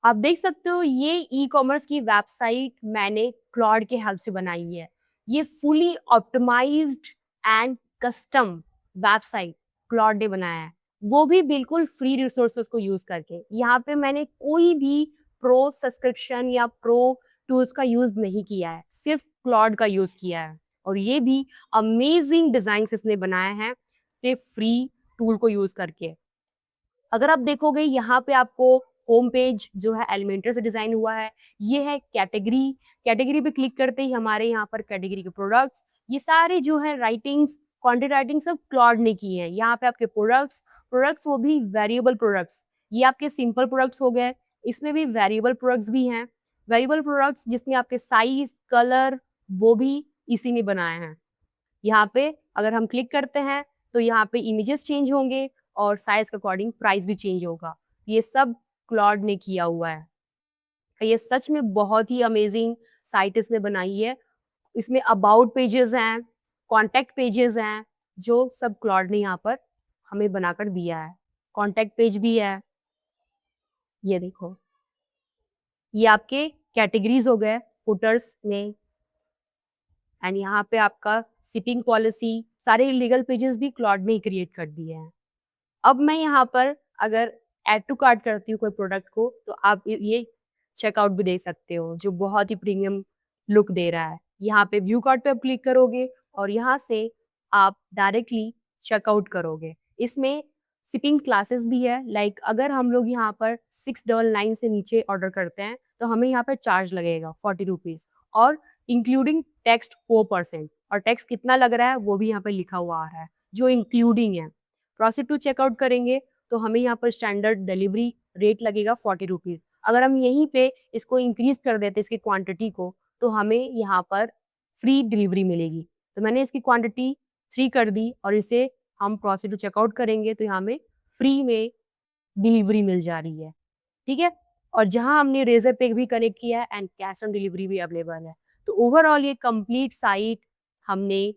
आप देख सकते हो ये ई-कॉमर्स की वेबसाइट मैंने क्लॉड के हेल्प से बनाई है। ये fully optimized and custom website Claude ने बनाया है। वो भी बिल्कुल फ्री रिसोर्सेज़ को यूज़ करके। यहाँ पे मैंने कोई भी प्रो सब्सक्रिप्शन या प्रो टूल्स का यूज़ नहीं किया है, सिर्फ क्लॉड का यूज़ किया है। और ये भी अमेजिंग डिज़ाइन्स इसने बनाए हैं, सिर्फ फ्री टूल को यूज़ करके। अगर आप देखोगे यहाँ पे आपको होम पेज जो है एलिमेंटर से डिज़ाइन हुआ है। ये है कैटेगरी, कैटेगरी पे क्लिक करते ही हमारे यहाँ पर कैटेगरी के प्रोडक्ट्स, ये सारे जो है राइटिंग्स, कंटेंट राइटिंग सब क्लॉड ने की है। यहाँ पे आपके प्रोडक्ट्स, प्रोडक्ट्स वो भी वेरिएबल प्रोडक्ट्स, ये आपके सिंपल प्रोडक्ट्स हो गए, इसमें भी वेरिएबल प्रोडक्ट्स भी हैं। वेरिएबल प्रोडक्ट्स जिसमें आपके साइज़, कलर वो भी इसी ने बनाए हैं। यहाँ पे अगर हम क्लिक करते हैं तो यहाँ पे इमेजेस चेंज होंगे और साइज के अकॉर्डिंग प्राइस भी चेंज होगा। ये सब क्लॉड ने किया हुआ है। ये सच में बहुत ही अमेजिंग साइट इसने बनाई है। इसमें अबाउट पेजेस हैं, कॉन्टैक्ट पेजेस हैं, जो सब क्लॉड ने यहाँ पर हमें बनाकर दिया है। कॉन्टैक्ट पेज भी है, ये देखो। ये आपके कैटेगरीज़ हो गए, फुटर्स में एंड यहाँ पे आपका शिपिंग पॉलिसी, सारे लीगल पेजेस भी क्लॉड ने ही क्रिएट कर दिए हैं। अब मैं यहाँ पर अगर ऐड टू कार्ट करती हूँ कोई प्रोडक्ट को, तो आप ये चेकआउट भी दे सकते हो, जो बहुत ही प्रीमियम लुक दे रहा है। यहाँ पे व्यू कार्ट पे आप क्लिक करोगे और यहाँ से आप डायरेक्टली चेकआउट करोगे। इसमें शिपिंग क्लासेस भी है, लाइक अगर हम लोग यहाँ पर 699 से नीचे ऑर्डर करते हैं, तो हमें यहाँ पर चार्ज लगेगा 40 रुपीज़ और इंक्लूडिंग टेक्स्ट 4%, और टेक्स्ट कितना लग रहा है वो भी यहाँ पे लिखा हुआ आ रहा है, जो इंक्लूडिंग है। प्रोसीड टू चेकआउट करेंगे तो हमें यहाँ पर स्टैंडर्ड डिलीवरी रेट लगेगा 40 रुपीज़। अगर हम यहीं पे इसको इंक्रीज़ कर देते इसकी क्वांटिटी को, तो हमें यहाँ पर फ्री डिलीवरी मिलेगी। तो मैंने इसकी क्वांटिटी 3 कर दी और इसे हम प्रोसीड टू चेकआउट करेंगे तो यहाँ हमें फ्री में डिलीवरी मिल जा रही है, ठीक है? और जहाँ हमने रेज़र पे भी कनेक्ट किया है एंड कैश ऑन डिलीवरी भी अवेलेबल है। तो ओवरऑल ये कंप्लीट साइट हमने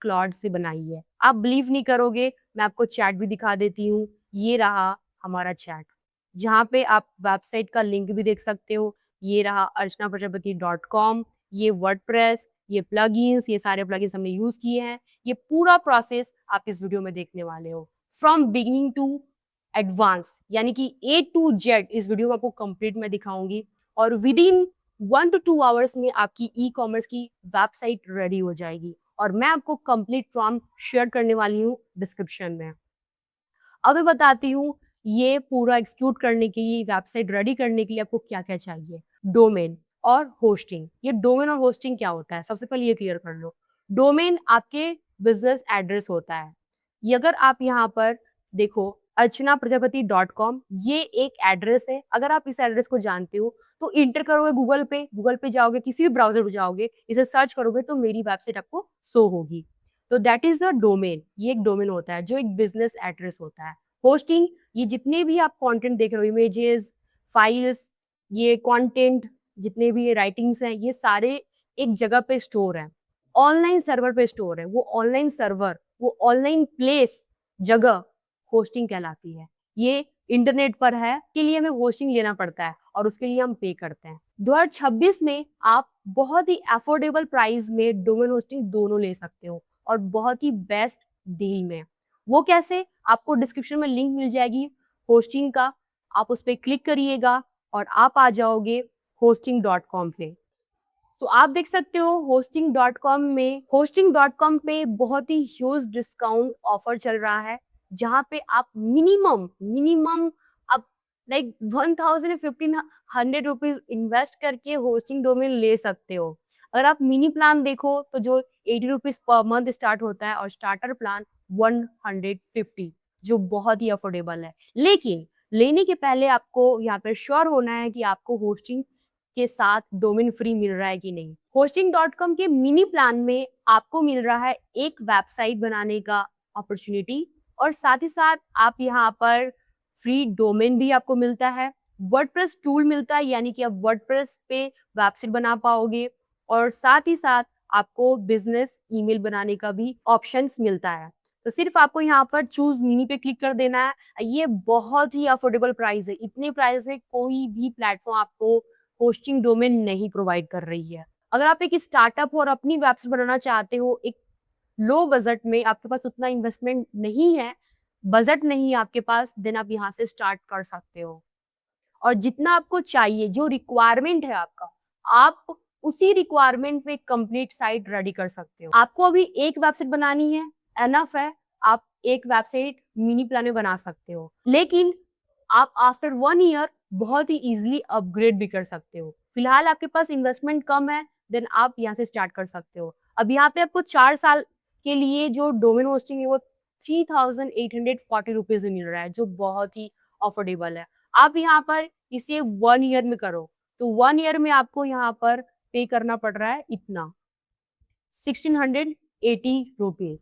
क्लॉड से बनाई है। आप बिलीव नहीं करोगे, मैं आपको चैट भी दिखा देती हूँ। ये रहा हमारा चैट, जहाँ पे आप वेबसाइट का लिंक भी देख सकते हो। ये रहा archanaprajapati.com, ये वर्डप्रेस, ये प्लगइन्स, ये सारे प्लगइन्स हमने यूज़ किए हैं। ये पूरा प्रोसेस आप इस वीडियो में देखने वाले हो। फ्रॉम बिगिनिंग टू एडवांस, यानी कि ए टू जेड इस वीडियो में आपको कंप्लीट मैं दिखाऊँगी और विदिन 1 टू 2 आवर्स में आपकी ई-कॉमर्स की वेबसाइट रेडी हो जाएगी और मैं आपको कंप्लीट प्रॉम्प्ट शेयर करने वाली हूँ डिस्क्रिप्शन में। अब मैं बताती हूँ ये पूरा एग्जीक्यूट करने के लिए, वेबसाइट रेडी करने के लिए आपको क्या-क्या चाहिए। डोमेन और होस्टिंग। ये डोमेन और होस्टिंग क्या होता है? सबसे पहले ये क्लियर कर लो। डोमेन आपके बिज़नेस एड्रेस होता है। ये अगर आप यहाँ पर देखो archanaprajapati.com, ये एक एड्रेस है। अगर आप इस एड्रेस को जानते हो तो इंटर करोगे गूगल पे जाओगे, किसी भी ब्राउज़र पे जाओगे, इसे सर्च करोगे तो मेरी वेबसाइट आपको शो होगी। तो दैट इज़ द डोमेन, ये एक डोमेन होता है जो एक बिज़नेस एड्रेस होता है। होस्टिंग, ये जितने भी आप कंटेंट देख रहे हो, इमेजेस, फाइल्स, ये कंटेंट जितने भी ये राइटिंग्स हैं, ये सारे एक जगह पे स्टोर हैं। ऑनलाइन सर्वर पे स्टोर है। वो ऑनलाइन सर्वर, वो ऑनलाइन प्लेस, जगह होस्टिंग कहलाती है। ये इंटरनेट पर है, के लिए हमें होस्टिंग लेना पड़ता है और उसके लिए हम पे करते हैं। 2026 में आप बहुत ही अफोर्डेबल प्राइस में डोमेन होस्टिंग दोनों ले सकते हो और बहुत ही बेस्ट डील में। वो कैसे? आपको डिस्क्रिप्शन में लिंक मिल जाएगी होस्टिंग का, आप उस पे क्लिक करिएगा और आप आ जाओगे hosting.com पे। तो आप देख सकते हो hosting.com पे बहुत ही ह्यूज डिस्काउंट ऑफर चल रहा है, जहाँ पे आप मिनिमम मिनिमम आप लाइक 1000 या 1500 रुपीज इन्वेस्ट करके होस्टिंग डोमेन ले सकते हो। अगर आप मिनी प्लान देखो तो जो 80 रुपीज पर मंथ स्टार्ट होता है और स्टार्टर प्लान 150, जो बहुत ही अफोर्डेबल है। लेकिन लेने के पहले आपको यहाँ पर श्योर होना है कि आपको होस्टिंग के साथ डोमेन फ्री मिल रहा है कि नहीं। hosting.com के मिनी प्लान में आपको मिल रहा है एक वेबसाइट बनाने का अपॉर्चुनिटी और साथ ही साथ आप यहाँ पर फ्री डोमेन भी आपको मिलता है। वर्डप्रेस टूल मिलता है, यानी कि आप वर्डप्रेस पे वेबसाइट बना पाओगे और साथ ही साथ आपको बिजनेस ईमेल बनाने का भी ऑप्शंस मिलता है। तो सिर्फ आपको यहाँ पर चूज़ मिनी पे क्लिक कर देना है। ये बहुत ही अफोर्डेबल प्राइस है। इतने प्राइस में कोई भी प्लेटफ़ॉर्म आपको होस्टिंग डोमेन नहीं प्रोवाइड कर रही है। अगर आप एक स्टार्टअप हो और अपनी वेबसाइट बनाना चाहते हो, एक लो बजट में, आपके पास उतना इन्वेस्टमेंट नहीं है, बजट नहीं है आपके पास, देन आप यहाँ से स्टार्ट कर सकते हो। और जितना आपको चाहिए, जो रिक्वायरमेंट है आपका, आप उसी रिक्वायरमेंट में कंप्लीट साइट रेडी कर सकते हो। आपको अभी एक वेबसाइट बनानी है, एनफ है, आप एक वेबसाइट मिनी प्लान में बना सकते हो। लेकिन आप आफ्टर 1 ईयर बहुत ही ईज़िली अपग्रेड भी कर सकते हो। फिलहाल आपके पास इन्वेस्टमेंट कम है, देन आप यहाँ से स्टार्ट कर सकते हो। अब यहाँ पे आपको 4 साल के लिए जो डोमेन होस्टिंग है वो 3840 रुपीज़ में मिल रहा है, जो बहुत ही अफोर्डेबल है। आप यहाँ पर इसे 1 ईयर में करो, तो 1 ईयर में आपको यहाँ पर पे करना पड़ रहा है इतना, 1680 रुपीज़।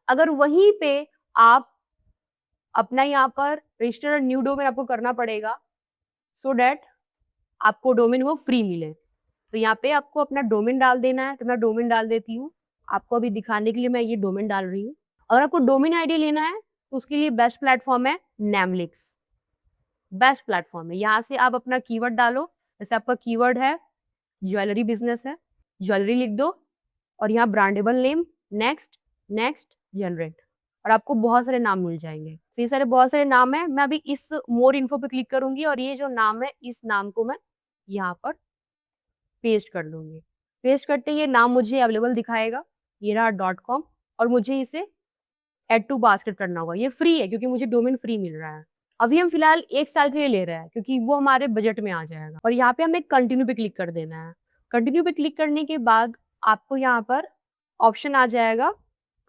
अगर वहीं पे आप अपना यहाँ पर रजिस्टर न्यू डोमेन आपको करना पड़ेगा, सो दैट आपको डोमेन वो फ्री मिले। तो यहाँ पे आपको अपना डोमेन डाल देना है, तो मैं डोमेन डाल देती हूँ। आपको अभी दिखाने के लिए मैं ये डोमेन डाल रही हूँ। अगर आपको डोमेन आईडी लेना है, तो उसके लिए बेस्ट प्लेटफ़ॉर्म है नेमलिक्स, बेस्ट प्लेटफ़ॉर्म है। यहाँ से आप अपना कीवर्ड डालो, जैसे आपका कीवर्ड है ज्वेलरी बिज़नेस है, ज्वेलरी लिख दो और यहाँ brandable name, next, next, generate और आपको बहुत सारे नाम मिल जाएँगे। तो ये सारे बहुत सारे नाम हैं, मैं अभी इस मोर इन्फो पे क्लिक करूँगी और ये जो नाम है, इस नाम को मैं यहाँ पर पेस्ट कर दूँगी। पेस्ट करते ही ये नाम मुझे अवेलेबल दिखाएगा, ये रहा .com और मुझे इसे ऐड टू बास्केट करना होगा। ये फ्री है क्योंकि मुझे डोमेन फ्री मिल रहा है। अभी हम फिलहाल 1 साल के लिए ले रहे हैं क्योंकि वो हमारे बजट में आ जाएगा और यहाँ पे हमें कंटिन्यू पे क्लिक कर देना है। कंटिन्यू पे क्लिक करने के बाद आपको यहाँ पर ऑप्शन आ जाएगा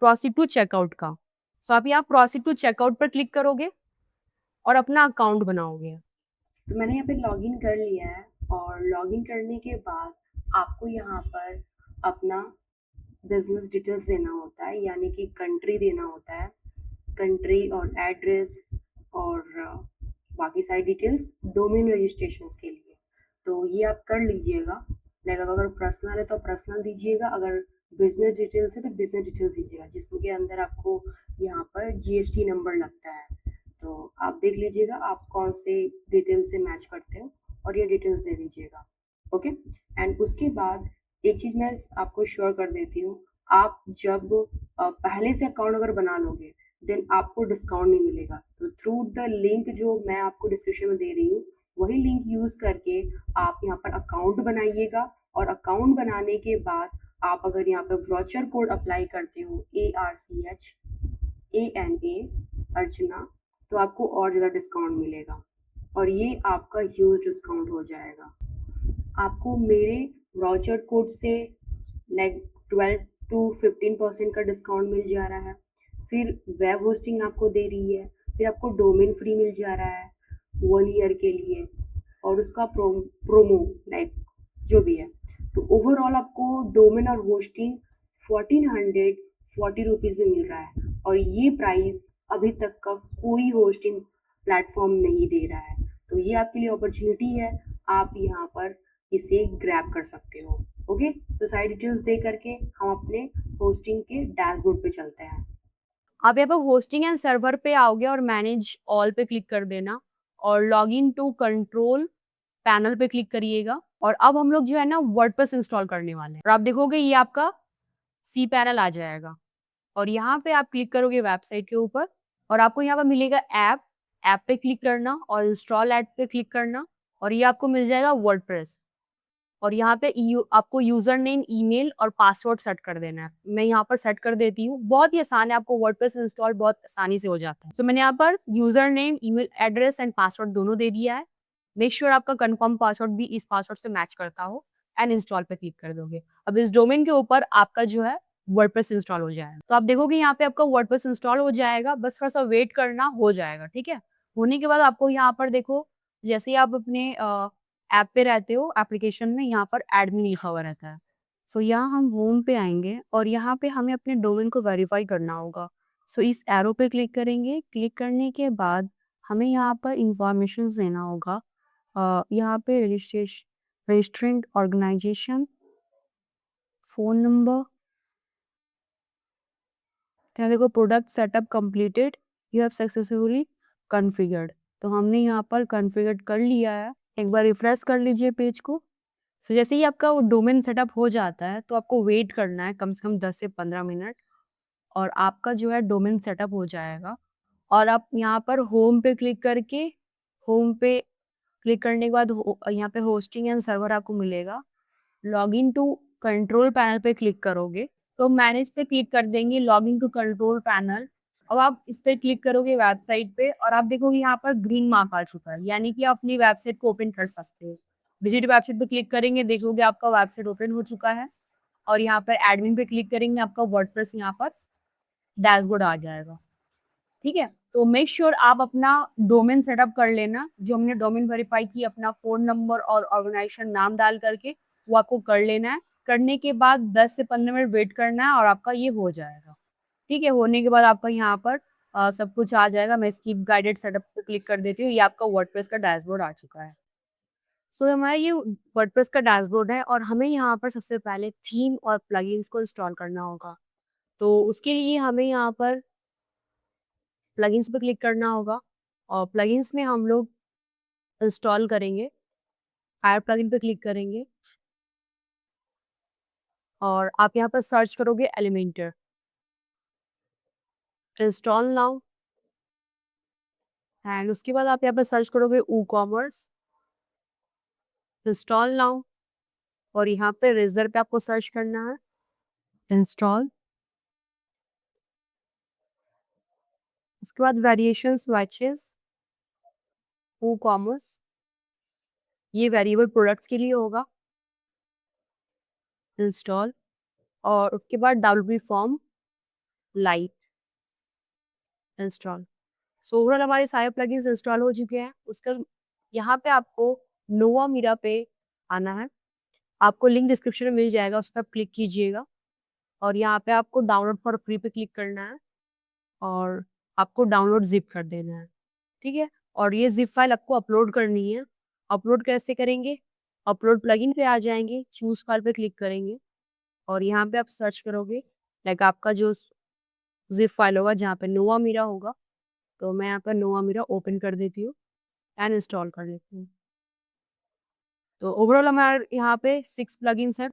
प्रोसीड टू चेकआउट का। सो आप यहाँ प्रोसीड टू चेकआउट पर क्लिक करोगे और अपना अकाउंट बनाओगे। तो मैंने यहाँ पे लॉगिन कर लिया है और लॉगिन करने के बाद आपको यहाँ पर अपना बिजनेस डिटेल्स देना होता है, यानी कि कंट्री देना होता है, कंट्री और एड्रेस और बाकी सारी डिटेल्स डोमेन रजिस्ट्रेशंस के लिए। तो ये आप कर लीजिएगा। लाइक अगर पर्सनल है तो पर्सनल दीजिएगा, अगर बिजनेस डिटेल्स है तो बिजनेस डिटेल्स दीजिएगा, जिसके अंदर आपको यहाँ पर जीएसटी नंबर लगता है। तो आप देख लीजिएगा आप कौन से डिटेल से मैच करते हो और ये डिटेल्स दे दीजिएगा। ओके, एंड उसके बाद एक चीज़ मैं आपको श्योर कर देती हूँ, आप जब पहले से अकाउंट अगर बना लोगे देन आपको डिस्काउंट नहीं मिलेगा। तो थ्रू द लिंक जो मैं आपको डिस्क्रिप्शन में दे रही हूँ, वही लिंक यूज़ करके आप यहाँ पर अकाउंट बनाइएगा और अकाउंट बनाने के बाद आप अगर यहाँ पर वाउचर कोड अप्लाई करते हो ARCHANA अर्चना, तो आपको और ज़्यादा डिस्काउंट मिलेगा और ये आपका ह्यूज डिस्काउंट हो जाएगा। आपको मेरे वाउचर कोड से लाइक 12 टू 15% का डिस्काउंट मिल जा रहा है। फिर वेब होस्टिंग आपको दे रही है, फिर आपको डोमेन फ्री मिल जा रहा है 1 ईयर के लिए और उसका प्रोमो लाइक जो भी है। तो ओवरऑल आपको डोमेन और होस्टिंग 1440 रुपीज़ में मिल रहा है और ये प्राइस अभी तक का कोई होस्टिंग प्लेटफॉर्म नहीं दे रहा है। तो ये आपके लिए अपॉर्चुनिटी है, आप यहाँ पर इसे ग्रैब कर सकते हो। ओके, सो सारी डिटेल्स दे करके हम अपने होस्टिंग के डैशबोर्ड पे चलते हैं। आप यहाँ पर होस्टिंग एंड सर्वर पे आओगे और मैनेज ऑल पे क्लिक कर देना और लॉगिन टू कंट्रोल पैनल पे क्लिक करिएगा और अब हम लोग जो है ना वर्डप्रेस इंस्टॉल करने वाले हैं और आप देखोगे ये आपका सी पैनल आ जाएगा और यहाँ पे आप क्लिक करोगे वेबसाइट के ऊपर और आपको यहाँ पर मिलेगा ऐप, ऐप पे क्लिक करना और इंस्टॉल ऐप पे क्लिक करना और ये आपको मिल जाएगा वर्डप्रेस और यहाँ पे आपको यूजर नेम, ईमेल और पासवर्ड सेट कर देना है। मैं यहाँ पर सेट कर देती हूँ। बहुत ही आसान है, आपको वर्डप्रेस इंस्टॉल बहुत आसानी से हो जाता है। तो मैंने यहाँ पर user name, email address and password दोनों दे दिया है। मेक श्योर आपका कंफर्म पासवर्ड भी इस पासवर्ड से मैच करता हो एंड इंस्टॉल पे क्लिक कर दोगे। अब इस डोमेन के ऊपर आपका जो है वर्डप्रेस इंस्टॉल हो जाएगा। तो आप देखोगे यहाँ पे आपका वर्डप्रेस इंस्टॉल हो जाएगा, बस थोड़ा सा वेट करना, हो जाएगा, ठीक है। होने के बाद आपको यहाँ पर देखो, जैसे ही आप अपने ऐप पे रहते हो, एप्लीकेशन में यहाँ पर एडमिन लिखा हुआ रहता है। सो यहाँ हम होम पे आएँगे और यहाँ पे हमें अपने डोमेन को वेरीफाई करना होगा। सो इस एरो पे क्लिक करेंगे, क्लिक करने के बाद हमें यहाँ पर इन्फॉर्मेशंस देना होगा। यहाँ पे रजिस्ट्रेंट ऑर्गेनाइजेशन, फ़ोन नंबर, यहाँ देखो product setup completed, you have successfully configured. तो हमने यहाँ पर कॉन्फ़िगर कर लिया है। एक बार रिफ्रेश कर लीजिए पेज को। तो जैसे ही आपका वो डोमेन सेटअप हो जाता है तो आपको वेट करना है कम से कम 10 से 15 मिनट, और आपका जो है डोमेन सेटअप हो जाएगा। और आप यहाँ पर होम पे क्लिक करके, होम पे क्लिक करने के बाद यहाँ पे होस्टिंग एंड सर्वर आपको मिलेगा। लॉगिन टू कंट्रोल पैनल पे क्लिक करोगे तो मैनेज पे क्लिक कर देंगे, लॉगिन टू कंट्रोल पैनल। अब आप इस पे क्लिक करोगे वेबसाइट पे और आप देखोगे यहाँ पर ग्रीन मार्क आ चुका है, यानी कि आप अपनी वेबसाइट को ओपन कर सकते हो। विजिट वेबसाइट पे क्लिक करेंगे, देखोगे आपका वेबसाइट ओपन हो चुका है। और यहाँ पर एडमिन पे क्लिक करेंगे, आपका वर्डप्रेस यहाँ पर डैशबोर्ड आ जाएगा। ठीक है, तो मेक श्योर आप अपना डोमेन सेटअप कर लेना। जो हमने डोमेन वेरीफाई की, अपना फ़ोन नंबर और ऑर्गेनाइजेशन नाम डाल करके, वो आपको कर लेना है। करने के बाद 10 से 15 मिनट वेट करना है और आपका ये हो जाएगा। ठीक है, होने के बाद आपका यहाँ पर सब कुछ आ जाएगा। मैं स्किप गाइडेड सेटअप पे क्लिक कर देती हूँ। ये आपका वर्डप्रेस का डैशबोर्ड आ चुका है। सो हमारा ये वर्डप्रेस का डैशबोर्ड है और हमें यहाँ पर सबसे पहले थीम और प्लगइन्स को इंस्टॉल करना होगा। तो उसके लिए हमें यहाँ पर प्लगइन्स पे क्लिक करना होगा और प्लगइन्स में हम लोग इंस्टॉल करेंगे, फायर प्लगइन पे क्लिक करेंगे और आप यहाँ पर सर्च करोगे एलिमेंटर, इंस्टॉल नाउ। एंड उसके बाद आप यहाँ पर सर्च करोगे वूकॉमर्स, इंस्टॉल नाउ। और यहाँ पे रेजर पे आपको सर्च करना है, इंस्टॉल। उसके बाद वेरिएशन स्वैचेस, वूकॉमर्स, ये वेरिएबल प्रोडक्ट्स के लिए होगा, इंस्टॉल। और उसके बाद WP form light, install. So overall हमारे सारे प्लगइन्स इंस्टॉल हो चुके हैं। उसका यहाँ पे आपको नोवा मीरा पे आना है। आपको लिंक डिस्क्रिप्शन में मिल जाएगा, उस पर आप क्लिक कीजिएगा और यहाँ पे आपको डाउनलोड फॉर फ्री पे क्लिक करना है और आपको डाउनलोड जिप कर देना है। ठीक है, और ये जिप फाइल आपको अपलोड करनी है। अपलोड कैसे करेंगे? अपलोड प्लगइन पे आ जाएंगे, चूज फाइल पे क्लिक करेंगे और यहाँ पे आप सर्च करोगे, लाइक आपका जो जिप फाइल होगा जहाँ पे नोवा मीरा होगा। तो मैं यहाँ पर नोवा मीरा ओपन कर देती हूँ एंड इंस्टॉल कर लेती हूँ। तो ओवरऑल हमारे यहाँ पे 6 प्लगइन्स हैं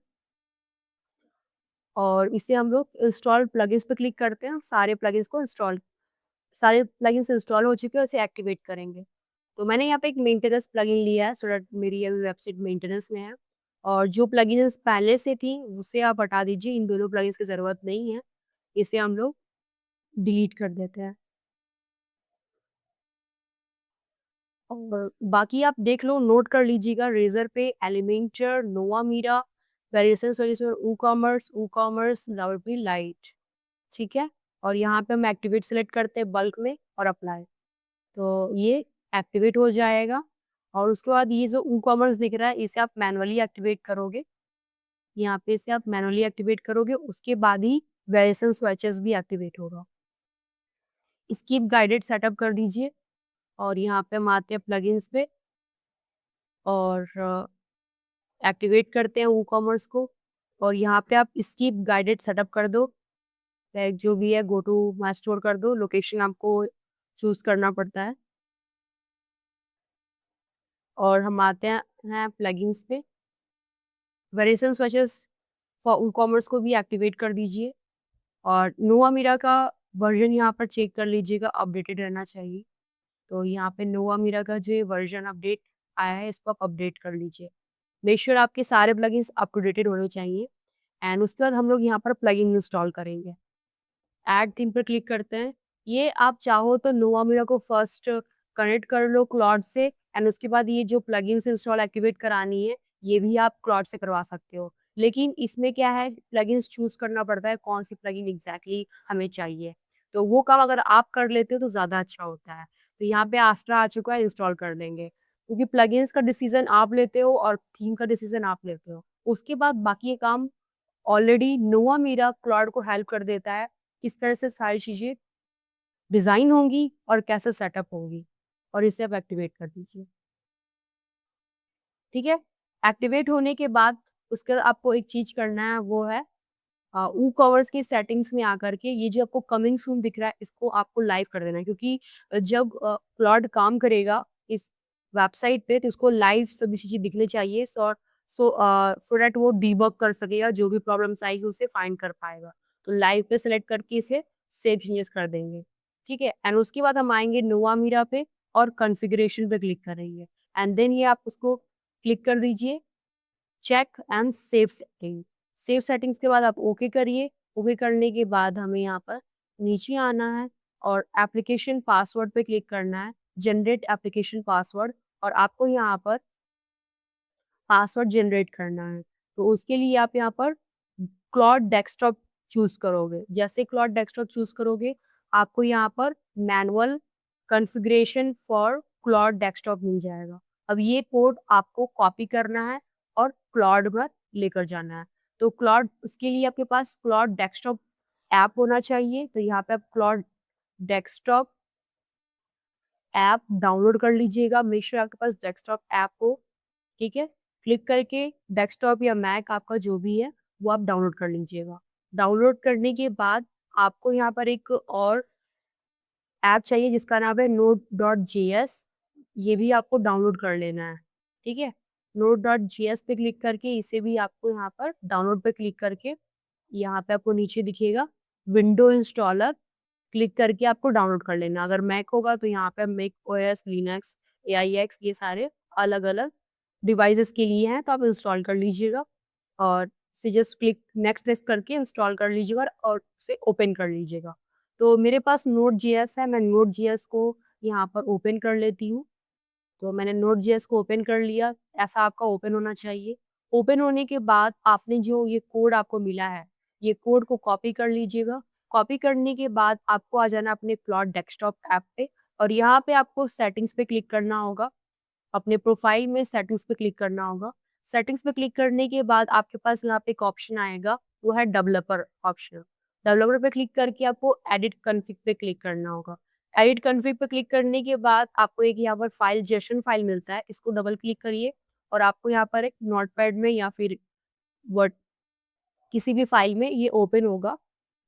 और इसे हम लोग इंस्टॉल प्लगइन्स पे क्लिक करते हैं। सारे प्लगइन्स इंस्टॉल हो चुके हैं, उसे एक्टिवेट करेंगे। तो मैंने यहाँ पे एक मेंटेनेंस प्लगइन लिया है सो दैट मेरी अभी वेबसाइट मेंटेनेंस में है। और जो प्लगइन्स पहले से थी उसे आप हटा दीजिए, इन दोनों प्लगइन्स की ज़रूरत नहीं है। इसे हम लोग डिलीट कर देते हैं। और बाकी आप देख लो, नोट कर लीजिएगा, Razorpay, Elementor, Nova Mira, variation solution, WooCommerce, लाउडपी लाइट। ठीक है, और यहाँ पे हम एक्टिवेट सेलेक्ट करते हैं बल्क में और अप्लाई। तो ये एक्टिवेट हो जाएगा और उसके बाद ये जो वूकॉमर्स दिख रहा है इसे आप मैनुअली एक्टिवेट करोगे। यहाँ पे इसे आप मैनुअली एक्टिवेट करोगे, उसके बाद ही वेरिएशन स्विचेस भी एक्टिवेट होगा। स्किप गाइडेड सेटअप कर दीजिए और यहाँ पे हम आते हैं प्लगइन्स पे और एक्टिवेट करते हैं वूकॉमर्स को। और यहाँ पे आप स्किप गाइडेड सेटअप कर दो, लाइक जो भी है गो टू माई स्टोर कर दो, लोकेशन आपको चूज करना पड़ता है। और हम आते हैं प्लगइन्स पे, वेरिएशन स्विचेस फॉर वूकॉमर्स को भी एक्टिवेट कर दीजिए और नोवा मीरा का वर्जन यहाँ पर चेक कर लीजिएगा, अपडेटेड रहना चाहिए। तो यहाँ पे नोवा मीरा का जो वर्जन अपडेट आया है इसको आप अपडेट कर लीजिए। मेक श्योर आपके सारे प्लगइन्स अप टू डेटेड होने चाहिए। एंड उसके बाद हम लोग यहाँ पर प्लगइन इंस्टॉल करेंगे। ऐड थीम पर क्लिक करते हैं। ये आप चाहो तो नोवा मीरा को फर्स्ट कनेक्ट कर लो क्लॉड से एंड उसके बाद ये जो प्लगइन्स इंस्टॉल एक्टिवेट करानी है ये भी आप क्लॉड से करवा सकते हो। लेकिन इसमें क्या है, प्लगइन्स चूज करना पड़ता है कौन सी प्लगइन एग्जैक्टली हमें चाहिए। तो वो काम अगर आप कर लेते हो तो ज़्यादा अच्छा होता है। तो यहाँ पे आस्ट्रा आ चुका है, इंस्टॉल कर देंगे, क्योंकि प्लगइन्स का डिसीजन आप लेते हो और थीम का डिसीजन आप लेते हो। उसके बाद बाकी ये काम ऑलरेडी नोवा मीरा क्लाउड को हेल्प कर देता है, किस तरह से सारी चीज़ें डिज़ाइन होंगी और कैसे सेटअप होंगी। और इसे आप एक्टिवेट कर दीजिए। ठीक है, एक्टिवेट होने के बाद उसके बाद आपको एक चीज़ करना है, वो है कॉमर्स की सेटिंग्स में आकर के ये जो आपको कमिंग सून दिख रहा है, इसको आपको लाइव कर देना है, क्योंकि जब क्लॉड काम करेगा इस वेबसाइट पे, तो उसको लाइव सभी चीज़ें दिखनी चाहिए, सो दैट वो डिबग कर सकेगा, जो भी प्रॉब्लम्स आएगी उसे फाइंड कर पाएगा। तो लाइव पे सेलेक्ट करके इसे सेव चेंजेस कर देंगे, ठीक है? एंड उसके बाद हम आएँगे नोवा मीरा पे और कॉन्फ़िगरेशन पे क्लिक करेंगे, एंड देन ये आप उसको क्लिक कर दीजिए, check and save setting. Save settings के बाद आप ओके करिए। ओके करने के बाद हमें यहाँ पर नीचे आना है और एप्लीकेशन पासवर्ड पे क्लिक करना है, जनरेट एप्लीकेशन पासवर्ड, और आपको यहाँ पर पासवर्ड जनरेट करना है। तो उसके लिए आप यहाँ पर क्लॉड डेस्कटॉप चूज़ करोगे। जैसे क्लॉड डेस्कटॉप चूज़ करोगे, आपको यहाँ पर manual configuration for Claude desktop मिल जाएगा। अब ये कोड आपको कॉपी करना है और क्लॉड पर लेकर जाना है। तो क्लॉड उसके लिए आपके पास क्लॉड डेस्कटॉप ऐप होना चाहिए। तो यहाँ पे आप क्लॉड डेस्कटॉप ऐप डाउनलोड कर लीजिएगा। मेक श्योर आपके पास डेस्कटॉप ऐप हो, ठीक है? क्लिक करके डेस्कटॉप या मैक आपका जो भी है, वो आप डाउनलोड कर लीजिएगा। डाउनलोड करने के बाद आपको यहाँ पर एक और ऐप चाहिए जिसका नाम है node.js, ये भी आपको डाउनलोड कर लेना है, ठीक है? node.js पे क्लिक करके इसे भी आपको यहाँ पर डाउनलोड पे क्लिक करके, यहाँ पे आपको नीचे दिखेगा विंडो इंस्टॉलर, क्लिक करके आपको डाउनलोड कर लेना। अगर मैक होगा तो यहाँ पे मैक ओएस, लिनक्स, एआईएक्स, ये सारे अलग-अलग डिवाइसेस के लिए हैं, तो आप इंस्टॉल कर लीजिएगा और इसे जस्ट क्लिक नेक्स्ट नेक्स्ट करके इंस्टॉल कर लीजिएगा और उसे ओपन कर लीजिएगा। तो मेरे पास नोड जेएस है, मैं नोड जेएस को यहाँ पर ओपन कर लेती हूँ। तो मैंने नोड जेएस को ओपन कर लिया, ऐसा आपका ओपन होना चाहिए। ओपन होने के बाद आपने जो ये कोड आपको मिला है, ये कोड को कॉपी कर लीजिएगा। कॉपी करने के बाद आपको आ जाना अपने क्लॉड डेस्कटॉप ऐप पे और यहाँ पे आपको सेटिंग्स पे क्लिक करना होगा। अपने प्रोफाइल में सेटिंग्स पे क्लिक करना होगा। सेटिंग्स पे क्लिक करने के बाद आपके पास यहाँ पे एक ऑप्शन आएगा, वो है डेवलपर ऑप्शन। डेवलपर पे क्लिक करके आपको एडिट कॉन्फ़िग पे क्लिक करना होगा। एडिट कॉन्फ़िग पे क्लिक करने के बाद आपको एक यहाँ पर फाइल जेसन फाइल मिलता है, इसको डबल क्लिक करिए और आपको यहाँ पर एक नोटपैड में या फिर वर्ड किसी भी फाइल में ये ओपन होगा,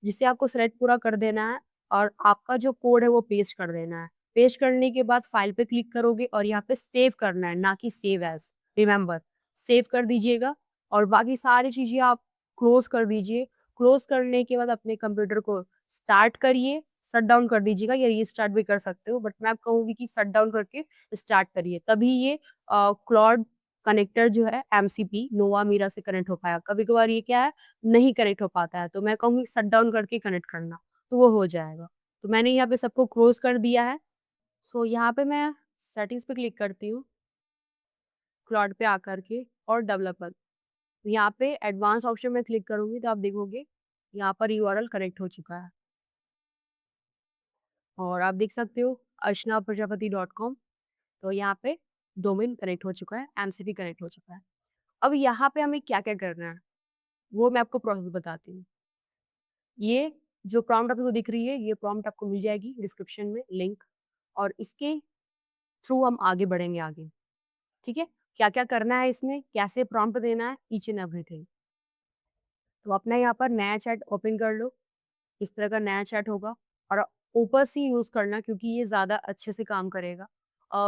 जिसे आपको सेलेक्ट पूरा कर देना है और आपका जो कोड है वो पेस्ट कर देना है। पेस्ट करने के बाद फाइल पे क्लिक करोगे और यहाँ पे सेव करना है, ना कि सेव एज़, रिमेंबर सेव कर दीजिएगा और बाकी सारी चीज़ें आप क्लोज़ कर दीजिए। क्लोज़ करने के बाद अपने कंप्यूटर को स्टार्ट करिए, शट डाउन कर दीजिएगा या रीस्टार्ट भी कर सकते हो, बट मैं कहूँगी कि शट डाउन करके स्टार्ट करिए, तभी ये क्लाउड कनेक्टर जो है एमसीपी नोवा मीरा से कनेक्ट हो पाएगा। कभी-कभार ये क्या है, नहीं कनेक्ट हो पाता है, तो मैं कहूँगी शट डाउन करके कनेक्ट करना, तो वो हो जाएगा। तो मैंने यहाँ पे सबको क्लोज़ कर दिया है। सो यहाँ पे मैं सेटिंग्स पे क्लिक करती हूँ, क्लाउड पे आकर के और डेवलपर। तो यहाँ पे एडवांस ऑप्शन में क्लिक करूँगी तो आप देखोगे यहाँ पर यूआरएल कनेक्ट हो चुका है और आप देख सकते हो archanaprajapati.com, तो यहाँ पे डोमेन कनेक्ट हो चुका है, एमसीपी कनेक्ट हो चुका है। अब यहाँ पे हमें क्या-क्या करना है, वो मैं आपको प्रोसेस बताती हूँ। ये जो प्रॉम्प्ट आपको दिख रही है, ये प्रॉम्प्ट आपको मिल जाएगी डिस्क्रिप्शन में लिंक, और इसके थ्रू हम आगे बढ़ेंगे आगे, ठीक है? क्या-क्या करना है इसमें, कैसे प्रॉम्प्ट देना है, ईच एंड एवरीथिंग। तो अपना यहाँ पर नया चैट ओपन कर लो, इस तरह का नया चैट होगा और ऊपर से यूज़ करना क्योंकि ये ज़्यादा अच्छे से काम करेगा।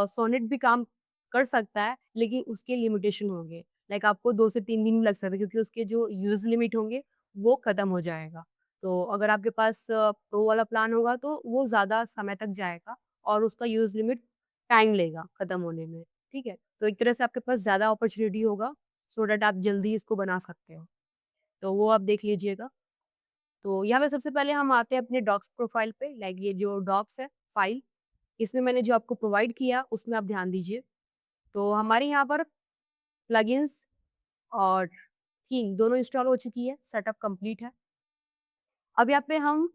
सोनेट भी काम कर सकता है, लेकिन उसके लिमिटेशन होंगे। लाइक आपको 2 से 3 दिन लग सकते हैं क्योंकि उसके जो यूज़ लिमिट होंगे, वो खत्म हो जाएगा। तो अगर आपके पास प्रो वाला प्लान होगा तो वो ज़्यादा समय तक जाएगा और उसका यूज़ लिमिट टाइम लेगा खत्म होने में, ठीक है? तो एक तरह से आपके पास ज़्यादा अपॉर्च्युनिटी होगा, सो दैट आप जल्दी इसको बना सकते हो। तो वो आप देख लीजिएगा। तो यहाँ पे सबसे पहले हम आते हैं अपने डॉक्स प्रोफाइल पे, लाइक ये जो डॉक्स है फाइल, इसमें मैंने जो आपको प्रोवाइड किया उसमें आप ध्यान दीजिए। तो हमारे यहाँ पर प्लगइन्स और थीम दोनों इंस्टॉल हो चुकी है, सेटअप कंप्लीट है। अब यहाँ पे हम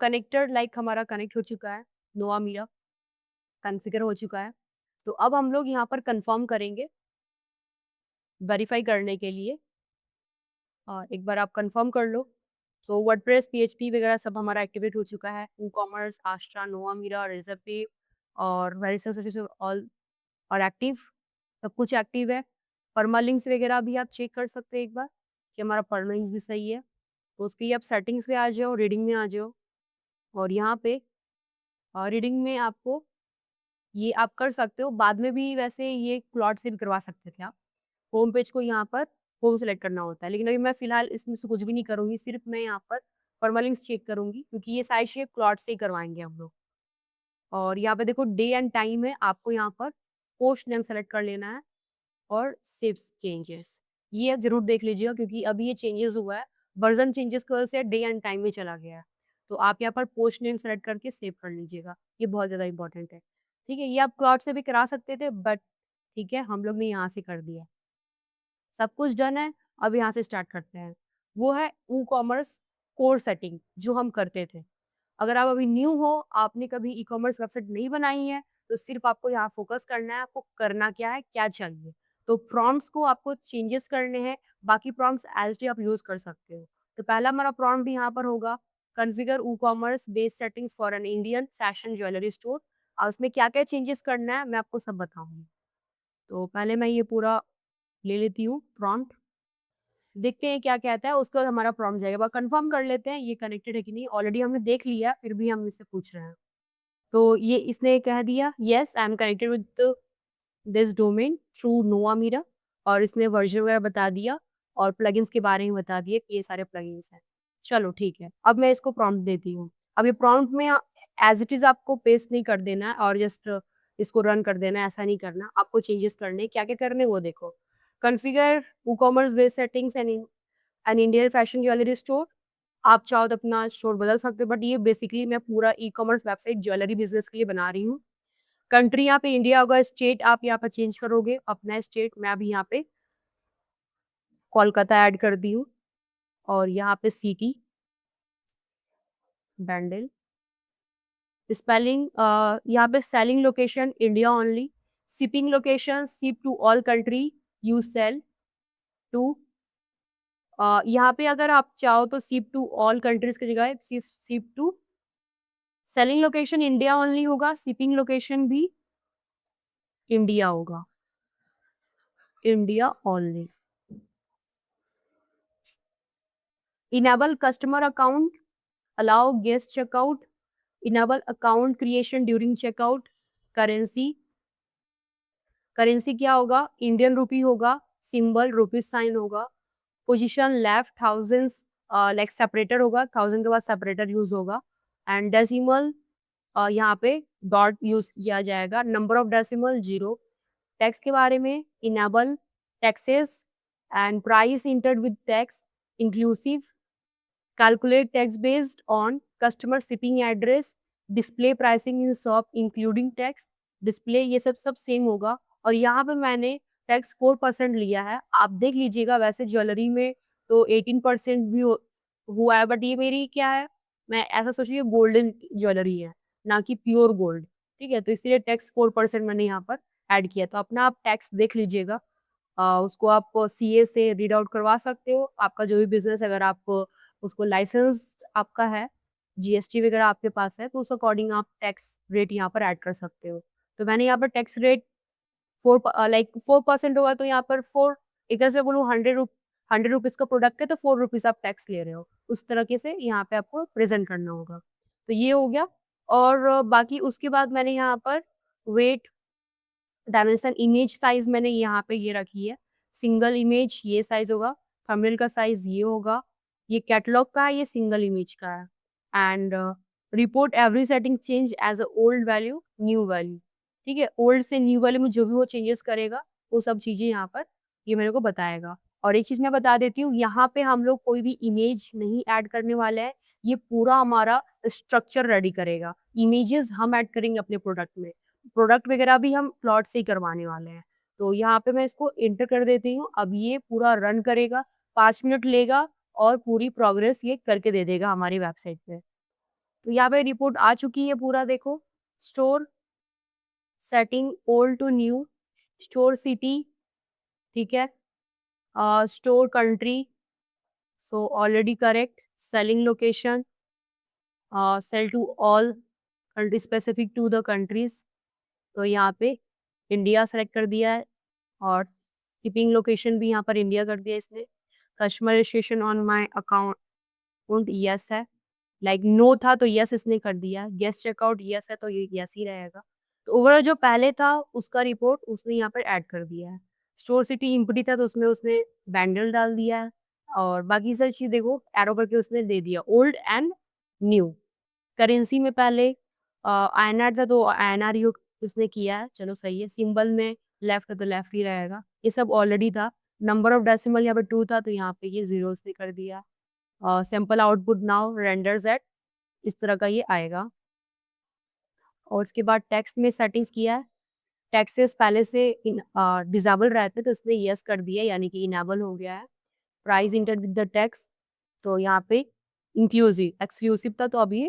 कनेक्टर लाइक हमारा कनेक्ट हो चुका है, नोवा मीरा कॉन्फ़िगर हो चुका है। तो अब हम लोग यहाँ पर कन्फर्म करेंगे वेरीफाई करने के लिए, एक बार आप कन्फर्म कर लो। तो वर्डप्रेस, पीएचपी वगैरह सब हमारा एक्टिवेट हो चुका है। वूकॉमर्स, आस्ट्रा, नोवा मीरा, रेज़रपे और वेरिसल सर्विसेज ऑल और एक्टिव, सब कुछ एक्टिव है। परमालिंक्स वगैरह भी आप चेक कर सकते हैं एक बार कि हमारा परमालिंक्स भी सही है। तो उसकी आप सेटिंग्स पे आ जाओ, रीडिंग में आ जाओ और यहाँ पे रीडिंग में आपको ये आप कर सकते हो। बाद में भी वैसे ये क्लॉट से भी करवा सकते थे आप। होम पेज को यहाँ पर होम सेलेक्ट करना होता है, लेकिन अभी मैं फ़िलहाल इसमें से कुछ भी नहीं करूँगी, सिर्फ़ मैं यहाँ पर परमालिंक्स चेक करूँगी क्योंकि ये सारी चीज़ें क्लॉट से ही करवाएँगे हम लोग। और यहाँ पे देखो डे एंड टाइम है, आपको यहाँ पर पोस्ट नेम सेलेक्ट कर लेना है और सेव चेंजेस। ये आप ज़रूर देख लीजिएगा क्योंकि अभी ये चेंजेस हुआ है, वर्ज़न चेंजेस की वजह से डे एंड टाइम में चला गया है। तो आप यहाँ पर पोस्ट नेम सेलेक्ट करके सेव कर लीजिएगा, ये बहुत ज़्यादा इम्पोर्टेंट है। ठीक है, ये आप क्लॉट से भी करा सकते थे बट ठीक है, हम लोग ने यहाँ से कर दिया। सब कुछ डन है, अब यहाँ से स्टार्ट करते हैं। वो है ई-कॉमर्स कोर सेटिंग जो हम करते थे। अगर आप अभी न्यू हो, आपने कभी ई-कॉमर्स वेबसाइट नहीं बनाई है, तो सिर्फ़ आपको यहाँ फ़ोकस करना है, आपको करना क्या है, क्या चाहिए। तो प्रॉम्प्ट्स को आपको चेंजेस करने हैं, बाकी प्रॉम्प्ट्स एज़ इट इज़ आप यूज़ कर सकते हो। तो पहला हमारा प्रॉम्प्ट यहाँ पर होगा, configure e-commerce based settings for an Indian fashion jewellery store. उसमें क्या-क्या चेंजेस करना है, मैं आपको सब बताऊँगी। तो पहले मैं ये पूरा ले लेती हूँ प्रॉम्प्ट। देखते हैं क्या कहता है, उसके बाद हमारा प्रॉम्प्ट जाएगा। बस कंफर्म कर लेते हैं ये कनेक्टेड है कि नहीं। ऑलरेडी हमने देख लिया, फिर भी हम इससे पूछ रहे हैं। तो ये इसने कह दिया yes I am connected with this domain through Nova Mira और इसने वर्जन वगैरह बता दिया और प्लगइन्स के बारे में बता दिए कि ये सारे प्लगइन्स हैं। चलो ठीक है, अब मैं इसको प्रॉम्प्ट देती हूँ। अब ये प्रॉम्प्ट में एज़ इट इज़ आपको पेस्ट नहीं कर देना है और जस्ट इसको रन कर देना है, ऐसा नहीं करना। आपको चेंजेस करने हैं, क्या-क्या करने हैं वो देखो। Configure WooCommerce based settings N Indian fashion jewellery store. आप चाहो तो अपना स्टोर बदल सकते हो बट ये बेसिकली मैं पूरा ई-कॉमर्स वेबसाइट ज्वेलरी बिज़नेस के लिए बना रही हूँ। कंट्री यहाँ पे इंडिया होगा, स्टेट आप यहाँ पर चेंज करोगे, अपना स्टेट मैं अभी यहाँ पे कोलकाता ऐड कर दी हूँ और यहाँ पे सिटी, बैंडल, स्पेलिंग यहाँ पे selling location India only, shipping location ship to all country you sell to. यहाँ पे अगर आप चाहो तो शिप टू ऑल कंट्रीज़ की जगह ship to selling location India only होगा, शिपिंग लोकेशन भी इंडिया होगा, India only. Enable customer account, allow guest checkout, enable account creation during checkout, currency, currency क्या होगा? इंडियन रूपी होगा, सिंबल रुपीज़ साइन होगा, position left thousands like separator होगा, 1000 के बाद सेपरेटर यूज़ होगा एंड डेसिमल यहाँ पे डॉट यूज़ किया जाएगा, नंबर ऑफ डेसिमल 0। टैक्स के बारे में enable taxes and price entered with tax inclusive, calculate tax based on customer shipping address, display pricing in shop including tax, display ये सब सेम होगा और यहाँ पे मैंने टैक्स 4% लिया है। आप देख लीजिएगा वैसे ज्वेलरी में तो 18% भी हुआ है बट ये मेरी क्या है, मैं ऐसा सोचिए गोल्डन ज्वेलरी है, ना कि प्योर गोल्ड, ठीक है? तो इसीलिए टैक्स 4% मैंने यहाँ पर ऐड किया। तो अपना आप टैक्स देख लीजिएगा। उसको आप सीए से रीड आउट करवा सकते हो। आपका जो भी बिज़नेस अगर आप उसको लाइसेंस आपका है, जीएसटी वगैरह आपके पास है, तो उस अकॉर्डिंग आप टैक्स रेट यहाँ पर ऐड कर सकते हो। तो मैंने यहाँ पर टैक्स रेट 4% होगा तो यहाँ पर 4 एक तरह से बोलूँ 100 रुपीज़ का प्रोडक्ट है तो 4 रुपीज़ आप टैक्स ले रहे हो। उस तरीके से यहाँ पे आपको प्रेज़ेंट करना होगा। तो ये हो गया और बाकी उसके बाद मैंने यहाँ पर वेट डायमेंशन इमेज साइज़ मैंने यहाँ पे ये रखी है। सिंगल इमेज ये साइज़ होगा, थंबनेल का साइज़ ये होगा, ये कैटलॉग का है, ये सिंगल इमेज का है and report every setting change as a old value, new value, ठीक है? ओल्ड से न्यू वैल्यू में जो भी वो चेंजेस करेगा, वो सब चीज़ें यहाँ पर ये मेरे को बताएगा। और एक चीज़ मैं बता देती हूँ, यहाँ पे हम लोग कोई भी इमेज नहीं ऐड करने वाले हैं, ये पूरा हमारा स्ट्रक्चर रेडी करेगा। इमेजेस हम ऐड करेंगे अपने प्रोडक्ट में। प्रोडक्ट वगैरह भी हम प्लॉट से ही करवाने वाले हैं। तो यहाँ पे मैं इसको एंटर कर देती हूँ। अब ये पूरा रन करेगा, 5 मिनट लेगा और पूरी प्रोग्रेस ये करके दे देगा हमारी वेबसाइट पे। तो यहाँ पे रिपोर्ट आ चुकी है पूरा देखो। Store setting old to new, store city, ठीक है? Store country, so already correct, selling location, sell to all country specific to the countries. तो यहाँ पे इंडिया सेलेक्ट कर दिया है और शिपिंग लोकेशन भी यहाँ पर इंडिया कर दिया इसने। Customer registration on my account Wundt yes है, लाइक नो था तो यस इसने कर दिया, गेस्ट चेकआउट यस है तो ये यस ही रहेगा। तो ओवरऑल जो पहले था उसका रिपोर्ट उसने यहाँ पर ऐड कर दिया है। स्टोर सिटी एम्प्टी था तो उसमें उसने बैंडल डाल दिया है और बाकी सारी चीज़ देखो एरो करके उसने दे दिया ओल्ड एंड न्यू। करेंसी में पहले आईएनआर था तो आईएनआर ही उसने किया है, चलो सही है। सिंबल में लेफ्ट है तो लेफ्ट ही रहेगा, ये सब ऑलरेडी था। नंबर ऑफ डेसिमल यहाँ पे 2 था तो यहाँ पे ये 0 उसने कर दिया। Sample output now renders at इस तरह का ये आएगा। और उसके बाद टेक्स्ट में सेटिंग्स किया है, टैक्सेस पहले से डिसेबल रहते तो इसने यस कर दिया यानी कि इनेबल हो गया है। Price inter with the tax तो यहाँ पे इंक्लूसिव एक्सक्लूसिव था तो अभी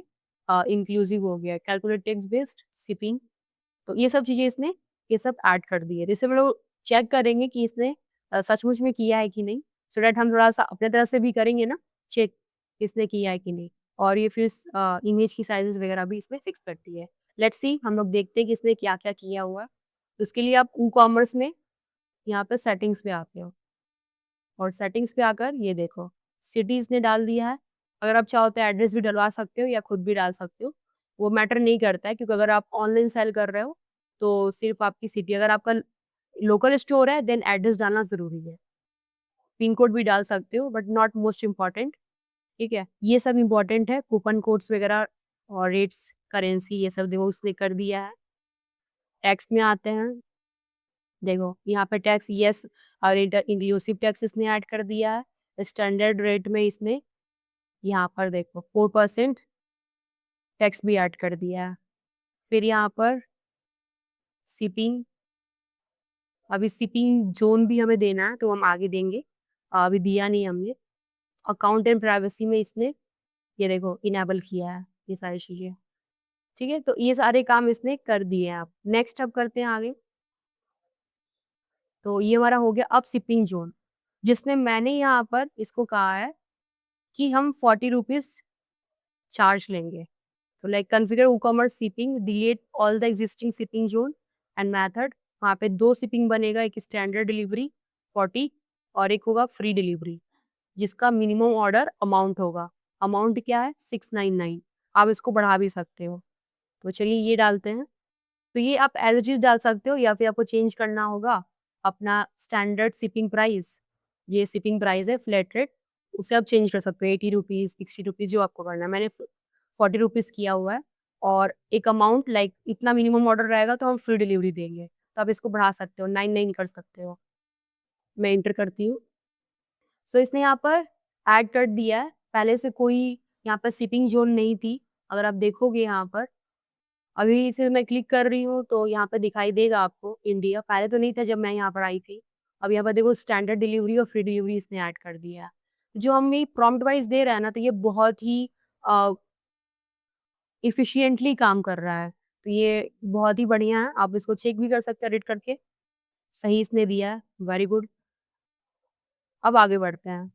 इंक्लूसिव हो गया है। कैलकुलेट टैक्स बेस्ड शिपिंग तो ये सब चीज़ें इसने ये सब ऐड कर दी है। जैसे हम लोग चेक करेंगे कि इसने सचमुच में किया है कि नहीं, सो दैट हम थोड़ा-सा अपने तरफ से भी करेंगे ना चेक, इसने किया है कि नहीं। और ये फिर इमेज की साइज़ेज़ वगैरह भी इसमें फिक्स करती है। लेट्स सी हम लोग देखते हैं कि इसने क्या-क्या किया हुआ है। तो उसके लिए आप ई-कॉमर्स में यहाँ पे सेटिंग्स पे आते हो और सेटिंग्स पे आकर ये देखो, सिटी इसने डाल दिया है। अगर आप चाहो तो एड्रेस भी डलवा सकते हो या खुद भी डाल सकते हो, वो मैटर नहीं करता है क्योंकि अगर आप ऑनलाइन सेल कर रहे हो, तो सिर्फ़ आपकी सिटी अगर आपका लोकल स्टोर है देन एड्रेस डालना ज़रूरी है। पिन कोड भी डाल सकते हो बट नॉट मोस्ट इम्पोर्टेंट, ठीक है? ये सब इम्पोर्टेंट है, कूपन कोड्स वगैरह और रेट्स, करेंसी ये सब देखो उसने कर दिया है। टैक्स में आते हैं, देखो यहाँ पे टैक्स यस और इंक्लूसिव टैक्स इसने ऐड कर दिया है। स्टैंडर्ड रेट में इसने यहाँ पर देखो 4% टैक्स भी ऐड कर दिया है। फिर यहाँ पर शिपिंग, अभी शिपिंग ज़ोन भी हमें देना है तो हम आगे देंगे, अभी दिया नहीं हमने। अकाउंट एंड प्राइवेसी में इसने ये देखो इनेबल किया है ये सारी चीज़ें, ठीक है? तो ये सारे काम इसने कर दिए हैं अब। नेक्स्ट अब करते हैं आगे। तो ये हमारा हो गया अब शिपिंग ज़ोन, जिसमें मैंने यहाँ पर इसको कहा है कि हम 40 रुपीज़ चार्ज लेंगे। तो like configure WooCommerce shipping, delete all the existing shipping zone and method. वहाँ पे 2 शिपिंग बनेगा, एक स्टैंडर्ड डिलीवरी 40 और एक होगा फ्री डिलीवरी, जिसका मिनिमम ऑर्डर अमाउंट होगा। अमाउंट क्या है? 699। आप इसको बढ़ा भी सकते हो। तो चलिए ये डालते हैं। तो ये आप एज़ इट इज़ डाल सकते हो या फिर आपको चेंज करना होगा अपना स्टैंडर्ड शिपिंग प्राइस। ये शिपिंग प्राइस है फ्लैट रेट, उसे आप चेंज कर सकते हो 80 रुपीज़, 60 रुपीज़ जो आपको करना है। मैंने 40 रुपीज़ किया हुआ है और एक अमाउंट लाइक इतना मिनिमम ऑर्डर रहेगा तो हम फ्री डिलीवरी देंगे। तो आप इसको बढ़ा सकते हो, 99 कर सकते हो। मैं एंटर करती हूँ। सो इसने यहाँ पर ऐड कर दिया है। पहले से कोई यहाँ पर शिपिंग ज़ोन नहीं थी। अगर आप देखोगे यहाँ पर अभी इसे मैं क्लिक कर रही हूँ तो यहाँ पे दिखाई देगा आपको इंडिया, पहले तो नहीं था जब मैं यहाँ पर आई थी। अब यहाँ पर देखो स्टैंडर्ड डिलीवरी और फ्री डिलीवरी इसने ऐड कर दिया है। जो हम ये प्रॉम्प्ट वाइज़ दे रहे हैं ना तो ये बहुत ही अ, एफिशिएंटली काम कर रहा है। तो ये बहुत ही बढ़िया है, आप इसको चेक भी कर सकते हैं रेट करके, सही इसने दिया है, वेरी गुड। अब आगे बढ़ते हैं।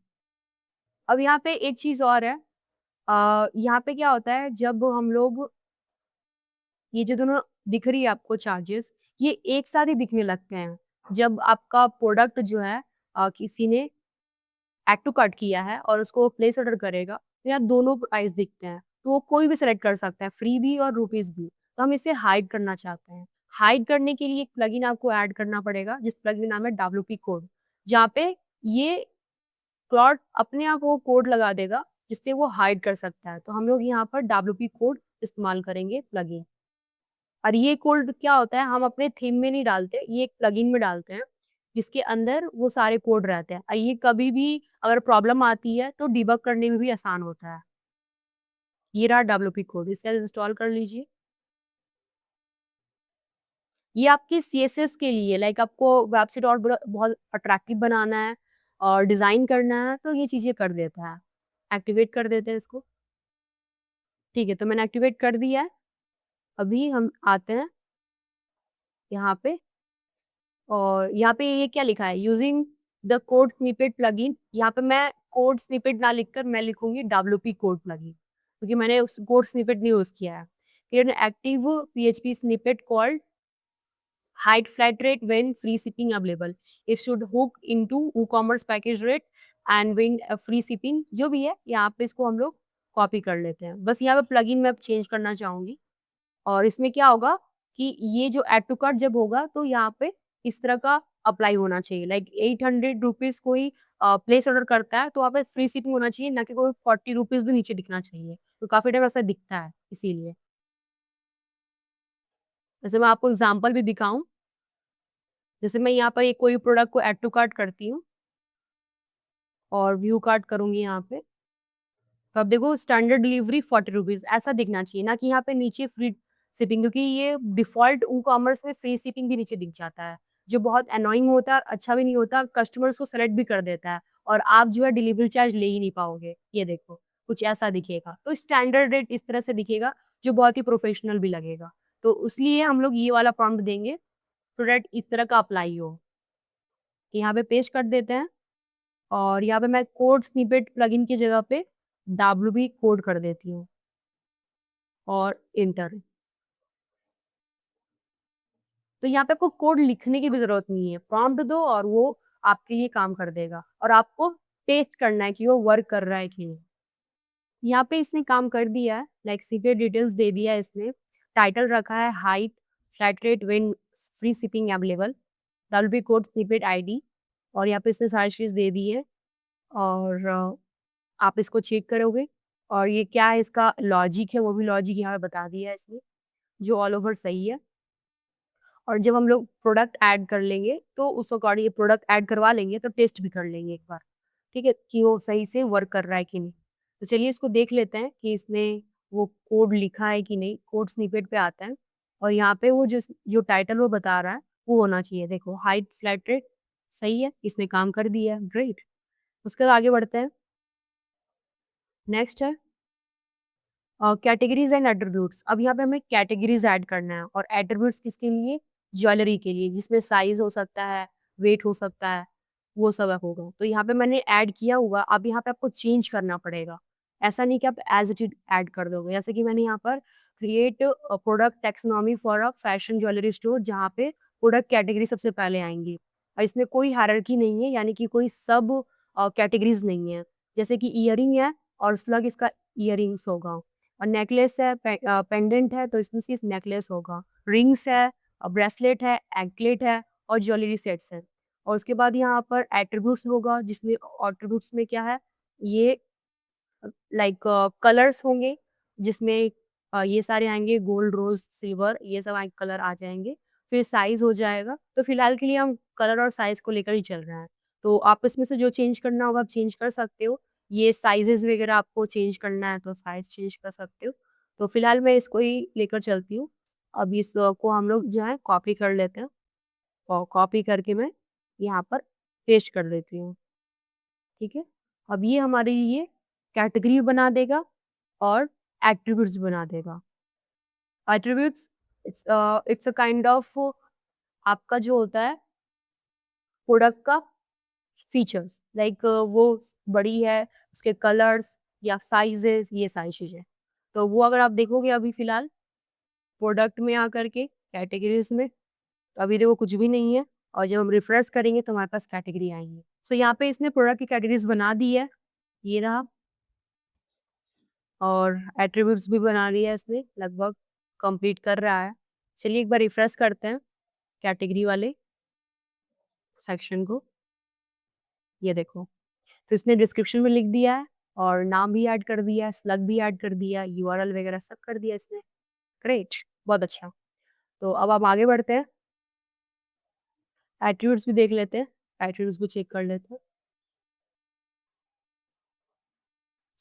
अब यहाँ पे एक चीज़ और है, यहाँ पे क्या होता है जब हम लोग ये जो दोनों दिख रही है आपको चार्जेस, ये एक साथ ही दिखने लगते हैं। जब आपका प्रोडक्ट जो है किसी ने ऐड टू कार्ट किया है और उसको प्लेस ऑर्डर करेगा, तो यहाँ दोनों प्राइस दिखते हैं। तो वो कोई भी सेलेक्ट कर सकता है, फ्री भी और रुपीज़ भी। तो हम इसे हाइड करना चाहते हैं। हाइड करने के लिए एक प्लगइन आपको ऐड करना पड़ेगा, जिस प्लगइन का नाम है डब्ल्यूपी कोड, जहाँ पे ये क्लॉड अपने आप वो कोड लगा देगा, जिससे वो हाइड कर सकता है। तो हम लोग यहाँ पर डब्ल्यूपी कोड इस्तेमाल करेंगे प्लगइन। और ये कोड क्या होता है हम अपने थीम में नहीं डालते, ये एक प्लगइन में डालते हैं, जिसके अंदर वो सारे कोड रहते हैं और ये कभी भी अगर प्रॉब्लम आती है तो डिबग करने में भी आसान होता है। ये रहा डब्ल्यूपी कोड, इसे इंस्टॉल कर लीजिए। ये आपके सीएसएस के लिए लाइक आपको वेबसाइट और बहुत अट्रैक्टिव बनाना है और डिज़ाइन करना है तो ये चीज़ें कर देता है। एक्टिवेट कर देते हैं इसको। ठीक है, तो मैंने एक्टिवेट कर दिया है। अभी हम आते हैं यहाँ पे और यहाँ पे ये क्या लिखा है using the code snippet plugin, यहाँ पे मैं कोड स्निपेट ना लिखकर मैं लिखूंगी डब्ल्यूपी कोड प्लगइन क्योंकि मैंने उस कोड स्निपेट नहीं यूज किया है। Create an active PHP snippet called hide flat rate when free shipping available, it should hook into WooCommerce package rate and win free shipping, जो भी है यहाँ पे इसको हम लोग कॉपी कर लेते हैं। बस यहाँ पे प्लगइन मैं अब चेंज करना चाहूँगी और इसमें क्या होगा कि ये जो ऐड टू कार्ट जब होगा तो यहाँ पे इस तरह का अप्लाई होना चाहिए, लाइक 800 रुपीज़ कोई प्लेस ऑर्डर करता है तो वहाँ पे फ्री शिपिंग होना चाहिए, ना कि कोई 40 रुपीज़ भी नीचे दिखना चाहिए। तो काफ़ी टाइम ऐसा दिखता है इसीलिए। जैसे मैं आपको एग्ज़ाम्पल भी दिखाऊँ, जैसे मैं यहाँ पर एक कोई प्रोडक्ट को ऐड टू कार्ट करती हूँ और व्यू कार्ट करूँगी यहाँ पे, तो अब देखो स्टैंडर्ड डिलीवरी 40 रुपीज़ ऐसा दिखना चाहिए, ना कि यहाँ पे नीचे फ्री शिपिंग, क्योंकि ये डिफ़ॉल्ट कॉमर्स में फ्री शिपिंग भी नीचे दिख जाता है, जो बहुत एनोइंग होता है और अच्छा भी नहीं होता, कस्टमर उसको सेलेक्ट भी कर देता है और आप जो है डिलीवरी चार्ज ले ही नहीं पाओगे। ये देखो, कुछ ऐसा दिखेगा। तो स्टैंडर्ड रेट इस तरह से दिखेगा, जो बहुत ही प्रोफ़ेशनल भी लगेगा। तो इसलिए हम लोग ये वाला प्रॉम्प्ट देंगे, सो दैट इस तरह का अप्लाई हो। यहाँ पे पेस्ट कर देते हैं और यहाँ पे मैं कोड स्निपेट प्लगइन की जगह पे WP कोड कर देती हूँ और एंटर। तो यहाँ पे आपको कोड लिखने की भी ज़रूरत नहीं है, प्रॉम्प्ट दो और वो आपके लिए काम कर देगा और आपको टेस्ट करना है कि वो वर्क कर रहा है कि नहीं। यहाँ पे इसने काम कर दिया है, लाइक सीक्रेट डिटेल्स दे दिया है इसने, टाइटल रखा है height, flat rate when free shipping available, WP code snippet ID और यहाँ पे इसने सारी चीज़ दे दी है और आप इसको चेक करोगे और ये क्या है इसका लॉजिक है, वो भी लॉजिक यहाँ पे बता दिया है इसने, जो ऑल ओवर सही है। और जब हम लोग प्रोडक्ट ऐड कर लेंगे तो उस अकॉर्डिंग ये प्रोडक्ट ऐड करवा लेंगे तो टेस्ट भी कर लेंगे एक बार, ठीक है, कि वो सही से वर्क कर रहा है कि नहीं। तो चलिए इसको देख लेते हैं कि इसने वो कोड लिखा है कि नहीं। कोड स्निपेट पे आता है और यहाँ पे वो जो टाइटल वो बता रहा है वो होना चाहिए। देखो हाइट फ्लैट रेट सही है, इसने काम कर दिया है, ग्रेट। उसके बाद आगे बढ़ते हैं। नेक्स्ट है कैटेगरीज एंड एट्रीब्यूट्स। अब यहाँ पे हमें कैटेगरीज ऐड करना है और एट्रीब्यूट्स किसके लिए? ज्वेलरी के लिए, जिसमें साइज हो सकता है, वेट हो सकता है, वो सब होगा। तो यहाँ पे मैंने ऐड किया हुआ, अब यहाँ पे आपको चेंज करना पड़ेगा। ऐसा नहीं कि आप एज इट इज ऐड कर दोगे। जैसे कि मैंने यहाँ पर create product taxonomy for a fashion jewellery store, जहाँ पे प्रोडक्ट कैटेगरी सबसे पहले आएंगी और इसमें कोई हायरार्की नहीं है, यानी कि कोई सब कैटेगरीज नहीं है। जैसे कि ईयरिंग है और स्लग इसका ईयरिंग्स होगा और नेकलेस है, पेंडेंट है तो इसमें सिर्फ नेकलेस होगा, रिंग्स है, ब्रेसलेट है, एंकलेट है और ज्वेलरी सेट्स हैं। और उसके बाद यहाँ पर एट्रीब्यूट्स होगा, जिसमें एट्रीब्यूट्स में क्या है, ये लाइक कलर्स होंगे, जिसमें ये सारे आएँगे, गोल्ड, रोज़, सिल्वर, ये सब कलर आ जाएँगे। फिर साइज़ हो जाएगा, तो फिलहाल के लिए हम कलर और साइज़ को लेकर ही चल रहे हैं। तो आप इसमें से जो चेंज करना होगा आप चेंज कर सकते हो। ये साइज़ेज़ वगैरह आपको चेंज करना है तो साइज़ चेंज कर सकते हो। तो फिलहाल मैं इसको ही लेकर चलती हूँ। अब इसको हम लोग जो है कॉपी कर लेते हैं और कॉपी करके मैं यहाँ पर पेस्ट कर देती हूँ, ठीक है? अब ये हमारे लिए कैटेगरी बना देगा और एट्रीब्यूट्स बना देगा। Attributes it's a kind of आपका जो होता है प्रोडक्ट का फीचर्स, लाइक वो बड़ी है, उसके कलर्स या साइजेस, ये सारी चीज़ें। तो वो अगर आप देखोगे अभी फ़िलहाल प्रोडक्ट में आकर के कैटेगरीज़ में, तो अभी देखो कुछ भी नहीं है और जब हम रिफ्रेश करेंगे तो हमारे पास कैटेगरी आएँगी। सो यहाँ पे इसने प्रोडक्ट की कैटेगरीज़ बना दी है, ये रहा। और एट्रीब्यूट्स भी बना लिया है इसने, लगभग कंप्लीट कर रहा है। चलिए एक बार रिफ्रेश करते हैं कैटेगरी वाले सेक्शन को, ये देखो। तो इसने डिस्क्रिप्शन में लिख दिया है और नाम भी ऐड कर दिया है, स्लग भी ऐड कर दिया, यूआरएल वगैरह सब कर दिया इसने। ग्रेट, बहुत अच्छा। तो अब हम आगे बढ़ते हैं, एट्रीब्यूट्स भी देख लेते हैं, एट्रीब्यूट्स भी चेक कर लेते हैं।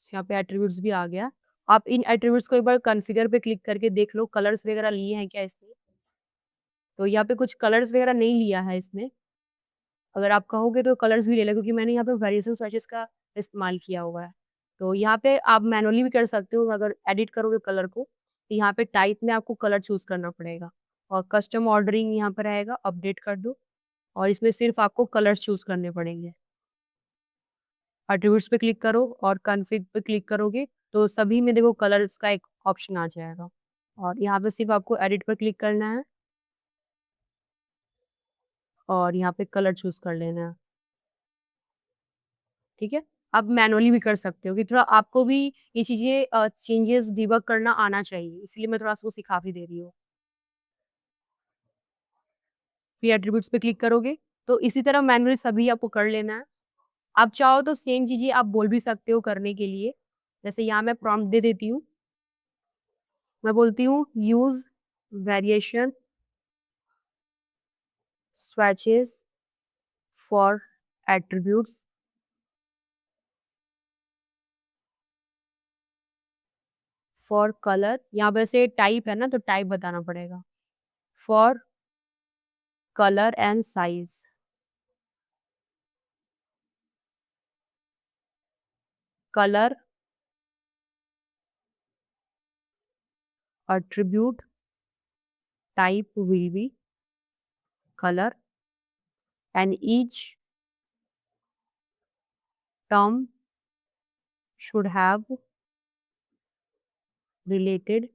यहाँ पे एट्रीब्यूट्स भी आ गया। आप इन एट्रीब्यूट्स को एक बार कॉन्फ़िगर पे क्लिक करके देख लो, कलर्स वगैरह लिए हैं क्या इसने? तो यहाँ पे कुछ कलर्स वगैरह नहीं लिया है इसने। अगर आप कहोगे तो कलर्स भी ले लो, क्योंकि मैंने यहाँ पे वेरिएशन स्वैचेस का इस्तेमाल किया हुआ है। तो यहाँ पे आप मैनुअली भी कर सकते हो, अगर एडिट करोगे कलर को, तो यहाँ पे टाइप में आपको कलर चूज़ करना पड़ेगा और कस्टम ऑर्डरिंग यहाँ पर आएगा, अपडेट कर दो और इसमें सिर्फ़ आपको कलर्स चूज़ करने पड़ेंगे। एट्रिब्यूट्स पे क्लिक करो और कॉन्फिग पे क्लिक करोगे, तो सभी में देखो कलर्स का एक ऑप्शन आ जाएगा और यहाँ पे सिर्फ़ आपको एडिट पर क्लिक करना है और यहाँ पे कलर चूज़ कर लेना है, ठीक है? आप मैनुअली भी कर सकते हो कि थोड़ा आपको भी ये चीज़ें चेंजेस डिबग करना आना चाहिए, इसलिए मैं थोड़ा-सा वो सिखा भी दे रही हूँ। फिर एट्रिब्यूट्स पे क्लिक करोगे, तो इसी तरह मैनुअली सभी आपको कर लेना है। आप चाहो तो सेम चीज़ें आप बोल भी सकते हो करने के लिए, जैसे यहाँ मैं प्रॉम्प्ट दे देती हूँ। मैं बोलती हूँ use variation swatches for attributes for color। यहाँ पे से टाइप है ना, तो टाइप बताना पड़ेगा। For color and size, color attribute type will be color and each term should have related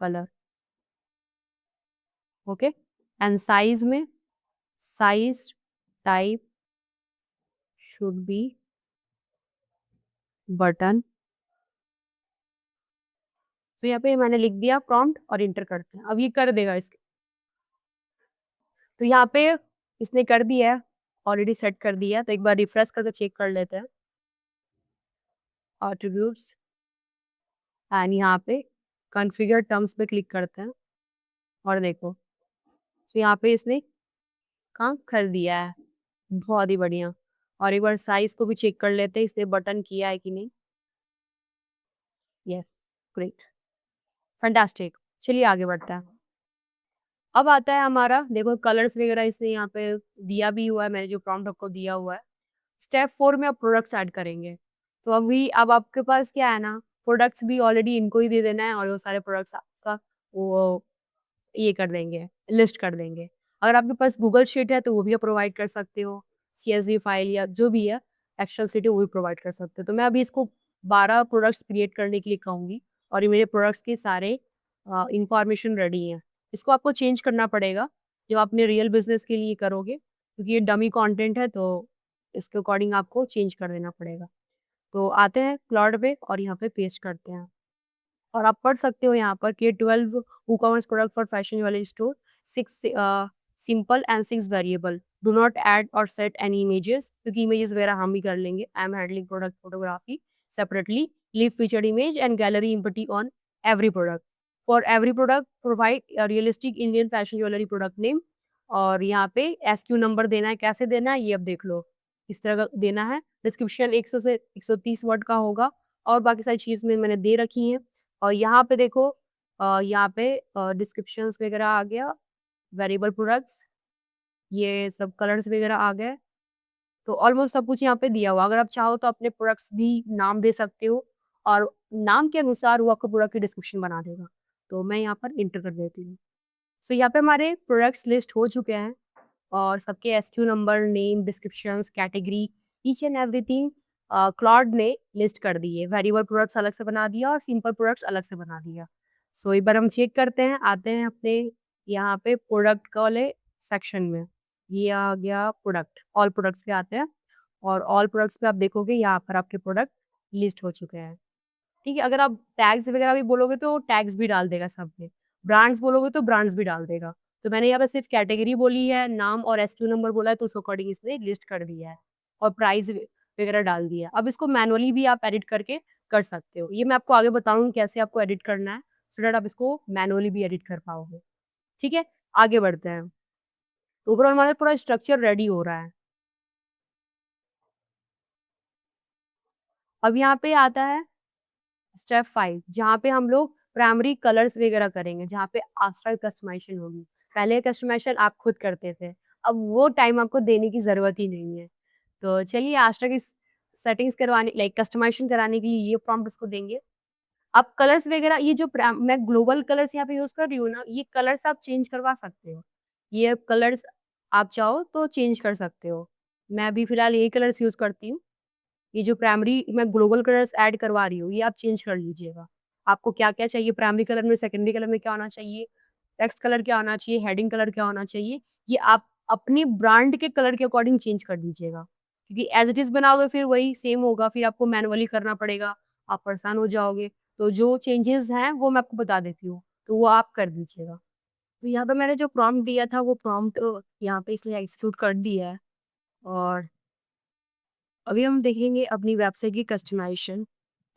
color, okay? And size में size type should be button। तो यहाँ पे मैंने लिख दिया प्रॉम्प्ट और इंटर करते हैं। अब ये कर देगा इसके, तो यहाँ पे इसने कर दिया है, ऑलरेडी सेट कर दिया है, तो एक बार रिफ्रेश करके चेक कर लेते हैं। एट्रिब्यूट्स एंड यहाँ पे कॉन्फ़िगर टर्म्स पे क्लिक करते हैं और देखो, तो यहाँ पे इसने काम कर दिया है, बहुत ही बढ़िया। और एक बार साइज़ को भी चेक कर लेते हैं, इसने बटन किया है कि नहीं। Yes, great, fantastic. चलिए आगे बढ़ते हैं। अब आता है हमारा, देखो कलर्स वगैरह इसने यहाँ पे दिया भी हुआ है, मैंने जो प्रॉम्प्ट आपको दिया हुआ है। स्टेप 4 में आप प्रोडक्ट्स ऐड करेंगे। तो अभी अब आपके पास क्या है ना, प्रोडक्ट्स भी ऑलरेडी इनको ही दे देना है और वो सारे प्रोडक्ट्स आपका वो ये कर देंगे, लिस्ट कर देंगे। अगर आपके पास गूगल शीट है तो वो भी आप प्रोवाइड कर सकते हो, सीएसवी फाइल या जो भी है, एक्सेल शीट है वो भी प्रोवाइड कर सकते हो। तो मैं अभी इसको 12 प्रोडक्ट्स क्रिएट करने के लिए कहूँगी और ये मेरे प्रोडक्ट्स के सारे इन्फॉर्मेशन रेडी हैं। इसको आपको चेंज करना पड़ेगा जब आप अपने रियल बिज़नेस के लिए करोगे, क्योंकि ये डमी कंटेंट है, तो इसके अकॉर्डिंग आपको चेंज कर देना पड़ेगा। तो आते हैं क्लॉड पे और यहाँ पे पेस्ट करते हैं और आप पढ़ सकते हो यहाँ पर कि 12 WooCommerce product for fashion jewellery store, 6 simple and 6 variable. Do not add और सेट एनी इमेजेस, क्योंकि इमेजेस वगैरह हम ही कर लेंगे। I am handling product photography separately. Leave featured image and gallery empty on every product. For every product provide realistic Indian fashion jewellery product name. और यहाँ पे SQ number देना है, कैसे देना है ये अब देख लो, इस तरह का देना है। डिस्क्रिप्शन 100 से 130 वर्ड का होगा और बाकी सारी चीज़ में मैंने दे रखी हैं। और यहाँ पे देखो, यहाँ पे डिस्क्रिप्शंस वगैरह आ गया, वेरिएबल प्रोडक्ट्स, ये सब कलर्स वगैरह आ गए। तो ऑलमोस्ट सब कुछ यहाँ पे दिया हुआ है। अगर आप चाहो तो अपने प्रोडक्ट्स भी नाम दे सकते हो और नाम के अनुसार वो आपको प्रोडक्ट की डिस्क्रिप्शन बना देगा। तो मैं यहाँ पर इंटर कर देती हूँ। सो यहाँ पे हमारे प्रोडक्ट्स लिस्ट हो चुके हैं और सबके SQ number, name, descriptions, category, each and everything Claude ने लिस्ट कर दी है। वेरिएबल प्रोडक्ट्स अलग से बना दिया और सिंपल प्रोडक्ट्स अलग से बना दिया। सो एक बार हम चेक करते हैं, आते हैं अपने यहाँ पे प्रोडक्ट वाले सेक्शन में। ये आ गया प्रोडक्ट, ऑल प्रोडक्ट्स पे आते हैं और ऑल प्रोडक्ट्स पे आप देखोगे यहाँ पर आपके प्रोडक्ट लिस्ट हो चुके हैं। ठीक है, अगर आप टैग्स वगैरह भी बोलोगे तो टैग्स भी डाल देगा सब में। ब्रांड्स बोलोगे तो ब्रांड्स भी डाल देगा। तो मैंने यहाँ पे सिर्फ कैटेगरी बोली है, नाम और एसक्यू नंबर बोला है, तो उस अकॉर्डिंग इसने लिस्ट कर दिया है और प्राइस वगैरह डाल दिया है। अब इसको मैनुअली भी आप एडिट करके कर सकते हो। ये मैं आपको आगे बताऊँगी कैसे आपको एडिट करना है, सो दैट आप इसको मैनुअली भी एडिट कर पाओगे। ठीक है, आगे बढ़ते हैं। तो ओवरऑल हमारा पूरा स्ट्रक्चर रेडी हो रहा है। अब यहाँ पे आता है स्टेप 5, जहाँ पे हम लोग प्राइमरी कलर्स वगैरह करेंगे, जहाँ पे आफ्टर कस्टमाइज़ेशन होगी। पहले कस्टमाइज़ेशन आप खुद करते थे, अब वो टाइम आपको देने की ज़रूरत ही नहीं है। तो चलिए आफ्टर की सेटिंग्स करवाने, लाइक कस्टमाइज़ेशन कराने के लिए ये प्रॉम्प्ट इसको देंगे। अब कलर्स वगैरह, ये जो मैं ग्लोबल कलर्स यहाँ पे यूज़ कर रही हूँ ना, ये कलर्स आप चेंज करवा सकते हो। ये कलर्स आप चाहो तो चेंज कर सकते हो। मैं अभी फ़िलहाल यही कलर्स यूज़ करती हूँ। ये जो प्राइमरी मैं ग्लोबल कलर्स ऐड करवा रही हूँ, ये आप चेंज कर लीजिएगा। आपको क्या-क्या चाहिए प्राइमरी कलर में, सेकेंडरी कलर में क्या होना चाहिए, टेक्स्ट कलर क्या होना चाहिए, हेडिंग कलर क्या होना चाहिए, ये आप अपनी ब्रांड के कलर के अकॉर्डिंग चेंज कर दीजिएगा, क्योंकि एज़ इट इज़ बनाओगे फिर वही सेम होगा, फिर आपको मैनुअली करना पड़ेगा, आप परेशान हो जाओगे। तो जो चेंजेज़ हैं वो मैं आपको बता देती हूँ, तो वो आप कर दीजिएगा। तो यहाँ पे मैंने जो प्रॉम्प्ट दिया था वो प्रॉम्प्ट यहाँ पे इसने एग्ज़ीक्यूट कर दिया है और अभी हम देखेंगे अपनी वेबसाइट की कस्टमाइज़ेशन।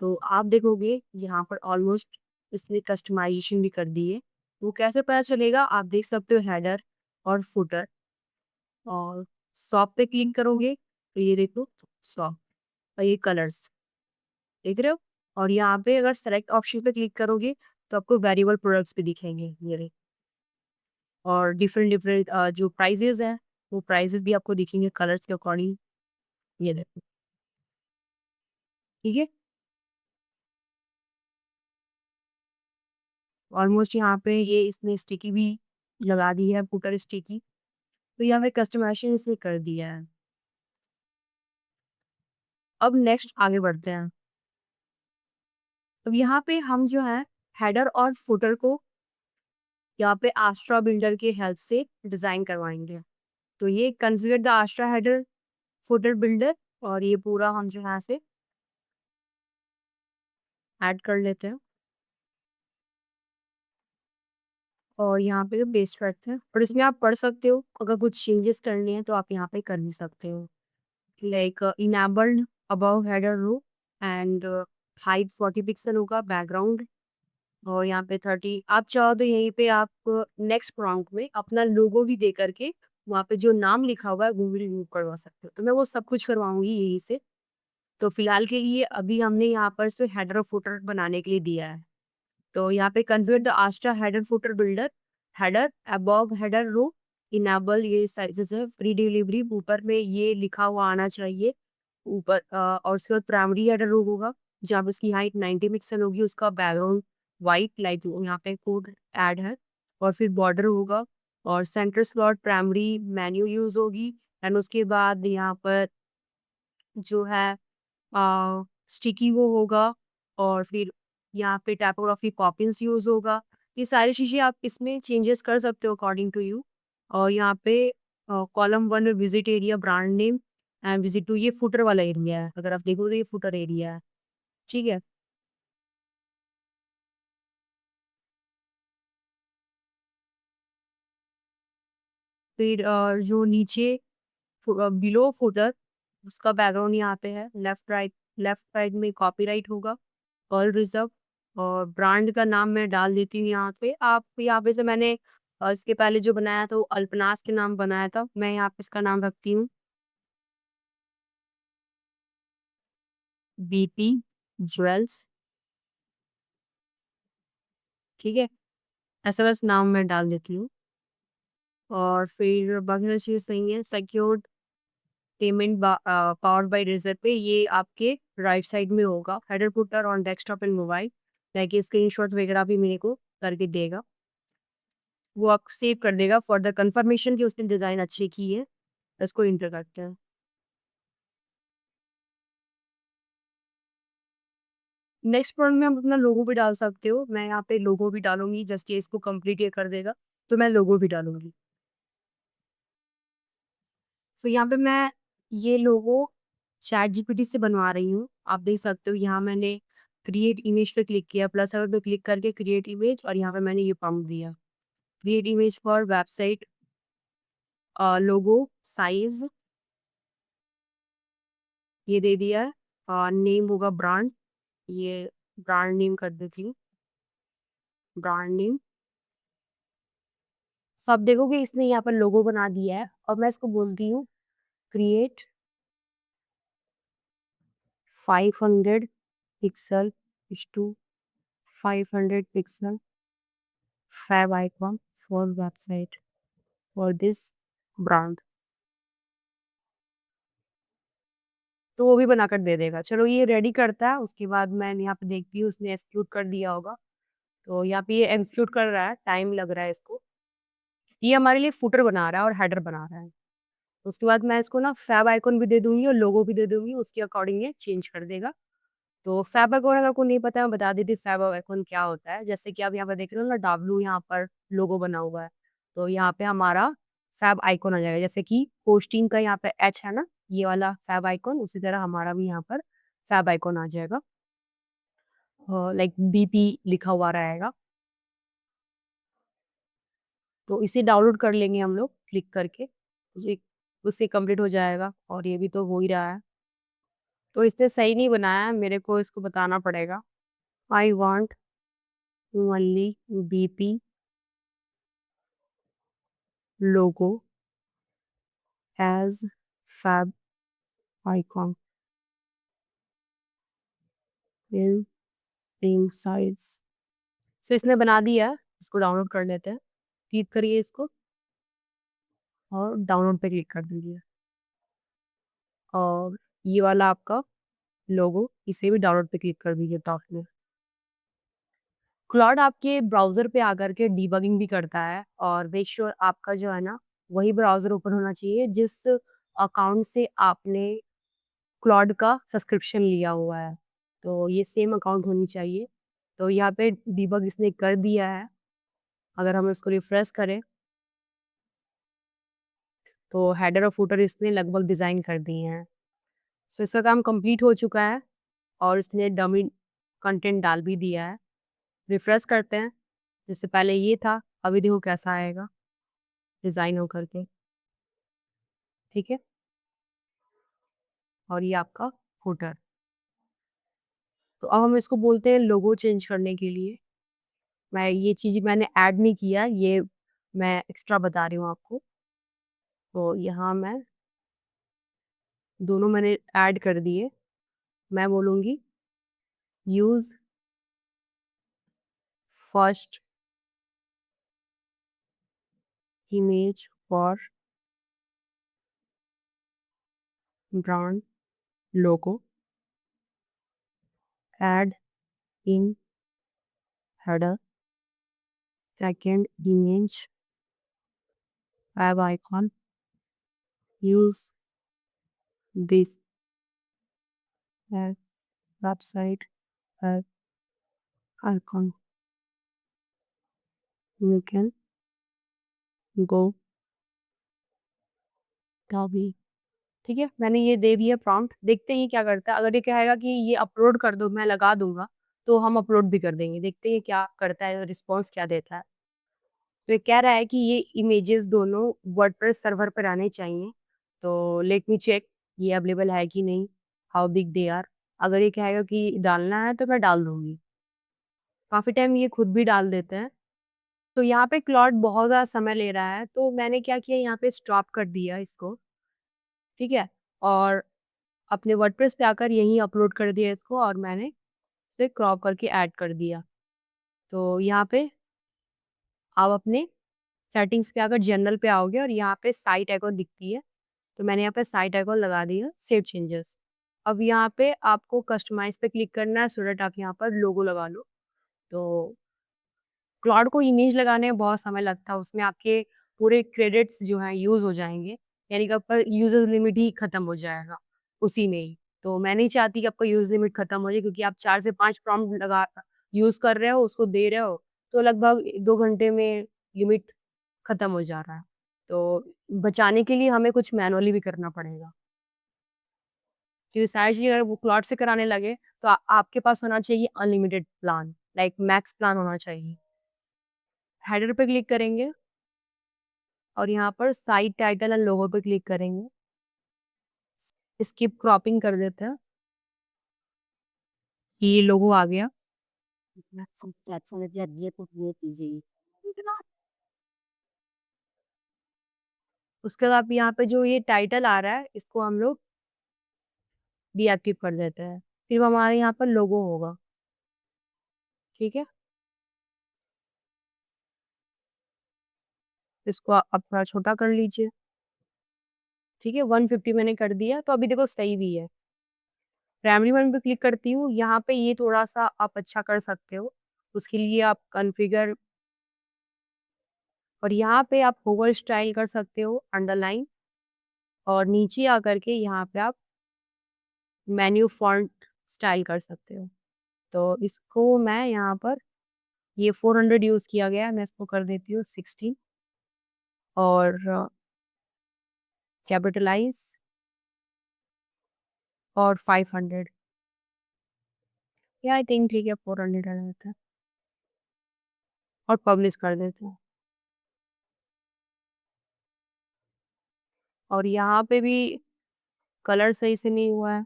तो आप देखोगे यहाँ पर ऑलमोस्ट इसने कस्टमाइज़ेशन भी कर दी है। वो कैसे पता चलेगा? आप देख सकते हो हेडर और फुटर और शॉप पे क्लिक करोगे तो ये देखो शॉप और ये कलर्स देख रहे हो? और यहाँ पे अगर सेलेक्ट ऑप्शन पे क्लिक करोगे तो आपको वेरिएबल प्रोडक्ट्स भी दिखेंगे ये रहे और डिफरेंट डिफरेंट जो प्राइजेज़ हैं वो प्राइजेज़ भी आपको दिखेंगे कलर्स के अकॉर्डिंग ये देखो, ठीक है? ऑलमोस्ट यहाँ पे ये इसने स्टिकी भी लगा दी है फुटर स्टिकी, तो यहाँ पे कस्टमाइज़ेशन इसने कर दिया है। अब नेक्स्ट आगे बढ़ते हैं। अब यहाँ पे हम जो है हेडर और फुटर को यहाँ पे आस्ट्रा बिल्डर के हेल्प से डिज़ाइन करवाएँगे। तो ये configure the Astra header footer builder और ये पूरा हम जो है यहाँ से ऐड कर लेते हैं और यहाँ पे पेस्ट करते हैं और इसमें आप पढ़ सकते हो, अगर कुछ चेंजेस करने हैं तो आप यहाँ पे कर भी सकते हो। Like enabled above header row and height 40 pixel होगा बैकग्राउंड और यहाँ पे 30 आप चाहो तो यहीं पे आप नेक्स्ट प्रॉम्प्ट में अपना लोगो भी दे करके वहाँ पे जो नाम लिखा हुआ है वो भी रिमूव करवा सकते हो। तो मैं वो सब कुछ करवाऊँगी यहीं से। तो फिलहाल के लिए अभी हमने यहाँ पर सिर्फ हेडर और फुटर बनाने के लिए दिया है। तो यहाँ पे convert the Astra header footer builder, header above header row, enable ये साइज़ेज़ है, फ्री डिलीवरी ऊपर में ये लिखा हुआ आना चाहिए। ऊपर और उसके बाद प्राइमरी हेडर रो होगा, जहाँ पे उसकी हाइट 90 पिक्सल होगी, उसका बैकग्राउंड व्हाइट लाइट यहाँ पे कोड ऐड है और फिर बॉर्डर होगा और centre slot primary menu use होगी एंड उसके बाद यहाँ पर जो है स्टिकी वो होगा और फिर यहाँ पे टाइपोग्राफी पॉपिंस यूज़ होगा। ये सारी चीज़ें आप इसमें चेंजेस कर सकते हो अकॉर्डिंग टू यू और यहाँ पे कॉलम 1 में visit area, brand name and visit to ये फुटर वाला एरिया है। अगर आप देखो तो ये फुटर एरिया है, ठीक है? फिर जो नीचे बिलो फुटर उसका बैकग्राउंड यहाँ पे है, लेफ्ट राइट में कॉपीराइट होगा, ऑल रिज़र्व और ब्रांड का नाम मैं डाल देती हूँ यहाँ पे। आप यहाँ पे से मैंने इसके पहले जो बनाया था वो अल्पनास के नाम बनाया था, मैं यहाँ पे इसका नाम रखती हूँ बीपी ज्वेल्स, ठीक है? ऐसा बस नाम मैं डाल देती हूँ और फिर बाकी सारी चीज़ें सही हैं। Secured payment powered by Razorpay ये आपके राइट साइड में होगा। Header footer on desktop and mobile ताकि स्क्रीनशॉट वगैरह भी मेरे को करके देगा। वो आप सेव कर देगा फॉर द कन्फर्मेशन कि उसने डिज़ाइन अच्छी की है। इसको एंटर करते हैं। नेक्स्ट पॉइंट में आप अपना लोगो भी डाल सकते हो। मैं यहाँ पे लोगो भी डालूँगी जस्ट ये इसको कंप्लीट ये कर देगा, तो मैं लोगो भी डालूँगी। तो यहाँ पे मैं ये लोगो चैटजीपीटी से बनवा रही हूँ। आप देख सकते हो यहाँ मैंने क्रिएट इमेज पे क्लिक किया, प्लस आइकन पे क्लिक करके क्रिएट इमेज और यहाँ पे मैंने ये प्रॉम्प्ट दिया। Create image for website logo size ये दे दिया है और नेम होगा ब्रांड, ये ब्रांड नेम कर देती हूँ, ब्रांड नेम। तो आप देखोगे इसने यहाँ पर लोगो बना दिया है और मैं इसको बोलती हूँ create 500 pixel to 500 pixel favicon for website for this brand. तो वो भी बनाकर दे देगा। चलो ये रेडी करता है, उसके बाद मैं यहाँ पे देखती हूँ उसने एक्जीक्यूट कर दिया होगा। तो यहाँ पे ये एक्जीक्यूट कर रहा है, टाइम लग रहा है इसको। ये हमारे लिए फुटर बना रहा है और हेडर बना रहा है। उसके बाद मैं इसको ना फैब आइकॉन भी दे दूँगी और लोगो भी दे दूँगी, उसके अकॉर्डिंग ये चेंज कर देगा। तो फैब आइकॉन अगर आपको नहीं पता है, मैं बता देती हूँ फैब आइकॉन क्या होता है। जैसे कि आप यहाँ पे देख रहे हो ना, डब्लू यहाँ पर लोगो बना हुआ है। तो यहाँ पे हमारा फैब आइकॉन आ जाएगा, जैसे कि पोस्टिंग का यहाँ पे एच है ना, ये वाला फैब आइकॉन, उसी तरह हमारा भी यहाँ पर फैब आइकॉन आ जाएगा। लाइक बीपी लिखा हुआ रहेगा। तो इसे डाउनलोड कर लेंगे हम लोग क्लिक करके, उससे कंप्लीट हो जाएगा। और ये भी तो हो ही रहा है। तो इसने सही नहीं बनाया है, मेरे को इसको बताना पड़ेगा। I want only BP logo as favicon in same size. So इसने बना दिया है, इसको डाउनलोड कर लेते हैं। क्लिक करिए इसको और डाउनलोड पे क्लिक कर दीजिए। और ये वाला आपका लोगो, इसे भी डाउनलोड पे क्लिक कर दीजिए टॉप में। क्लॉड आपके ब्राउज़र पे आकर के डिबगिंग भी करता है, और मेक श्योर आपका जो है ना, वही ब्राउज़र ओपन होना चाहिए जिस अकाउंट से आपने क्लॉड का सब्सक्रिप्शन लिया हुआ है। तो ये सेम अकाउंट होनी चाहिए। तो यहाँ पे डिबग इसने कर दिया है। अगर हम इसको रिफ्रेश करें तो हेडर और फुटर इसने लगभग डिज़ाइन कर दिए हैं। सो इसका काम कंप्लीट हो चुका है और इसने डमी कंटेंट डाल भी दिया है। रिफ्रेश करते हैं, जैसे पहले ये था, अभी देखो कैसा आएगा डिज़ाइन हो करके। ठीक है, और ये आपका फुटर। तो अब हम इसको बोलते हैं लोगो चेंज करने के लिए। मैं ये चीज़ मैंने ऐड नहीं किया, ये मैं एक्स्ट्रा बता रही हूँ आपको। तो यहाँ मैं दोनों मैंने ऐड कर दिए। मैं बोलूँगी use first image for brand logo, add in header, second image favicon, use this as website favicon, you can go copy. ठीक है, मैंने ये दे दिया प्रॉम्प्ट, देखते हैं ये क्या करता है। अगर ये कहेगा कि ये अपलोड कर दो, मैं लगा दूंगा, तो हम अपलोड भी कर देंगे। देखते हैं ये क्या करता है, रिस्पॉन्स क्या देता है। तो ये कह रहा है कि ये इमेजेस दोनों वर्डप्रेस सर्वर पर आने चाहिए। तो लेट मी चेक ये अवेलेबल है कि नहीं, हाउ बिग दे आर। अगर ये कहेगा कि डालना है तो मैं डाल दूंगी। काफ़ी टाइम ये खुद भी डाल देते हैं। तो यहाँ पे क्लॉड बहुत ज़्यादा समय ले रहा है, तो मैंने क्या किया, यहाँ पे स्टॉप कर दिया इसको। ठीक है, और अपने वर्डप्रेस पे आकर यहीं अपलोड कर दिया इसको, और मैंने इसे क्रॉप करके ऐड कर दिया। तो यहाँ पे आप अपने सेटिंग्स पे आकर जनरल पे आओगे और यहाँ पे साइट आइकॉन दिखती है, तो मैंने यहाँ पे साइट आइकॉन लगा दिया, सेव चेंजेस। अब यहाँ पे आपको कस्टमाइज़ पे क्लिक करना है, सो दैट आप यहाँ पर लोगो लगा लो। तो क्लाउड को इमेज लगाने में बहुत समय लगता है, उसमें आपके पूरे क्रेडिट्स जो हैं यूज़ हो जाएँगे, यानी कि आपका यूज़र लिमिट ही खत्म हो जाएगा उसी में ही। तो मैं नहीं चाहती कि आपका यूज़ लिमिट खत्म हो जाए, क्योंकि आप 4 से 5 प्रॉम्प्ट लगा यूज़ कर रहे हो, उसको दे रहे हो, तो लगभग 2 घंटे में लिमिट खत्म हो जा रहा है। तो बचाने के लिए हमें कुछ मैनुअली भी करना पड़ेगा। क्योंकि सारी चीज़ें अगर वो क्लाउड से कराने लगे, तो आपके पास होना चाहिए unlimited plan, like max plan होना चाहिए। हेडर पे क्लिक करेंगे और यहाँ पर साइट टाइटल एंड लोगो पे क्लिक करेंगे। स्किप क्रॉपिंग कर देते हैं। ये लोगो आ गया। उसके बाद यहाँ पे जो ये टाइटल आ रहा है, इसको हम लोग डीएक्टिव कर देते हैं। फिर हमारे यहाँ पर लोगो होगा। ठीक है, इसको आप थोड़ा छोटा कर लीजिए। ठीक है, 150 मैंने कर दिया, तो अभी देखो सही भी है। प्राइमरी वन पे क्लिक करती हूँ, यहाँ पे ये थोड़ा-सा आप अच्छा कर सकते हो। उसके लिए आप कॉन्फ़िगर, और यहाँ पे आप होवर स्टाइल कर सकते हो, अंडरलाइन, और नीचे आकर के यहाँ पे आप मेन्यू फ़ॉन्ट स्टाइल कर सकते हो। तो इसको मैं यहाँ पर, ये 400 यूज़ किया गया है, मैं इसको कर देती हूँ 16, और कैपिटलाइज और 500 या आई थिंक ठीक है 400 डाल देते हैं और पब्लिश कर देते हैं। और यहाँ पे भी कलर सही से नहीं हुआ है।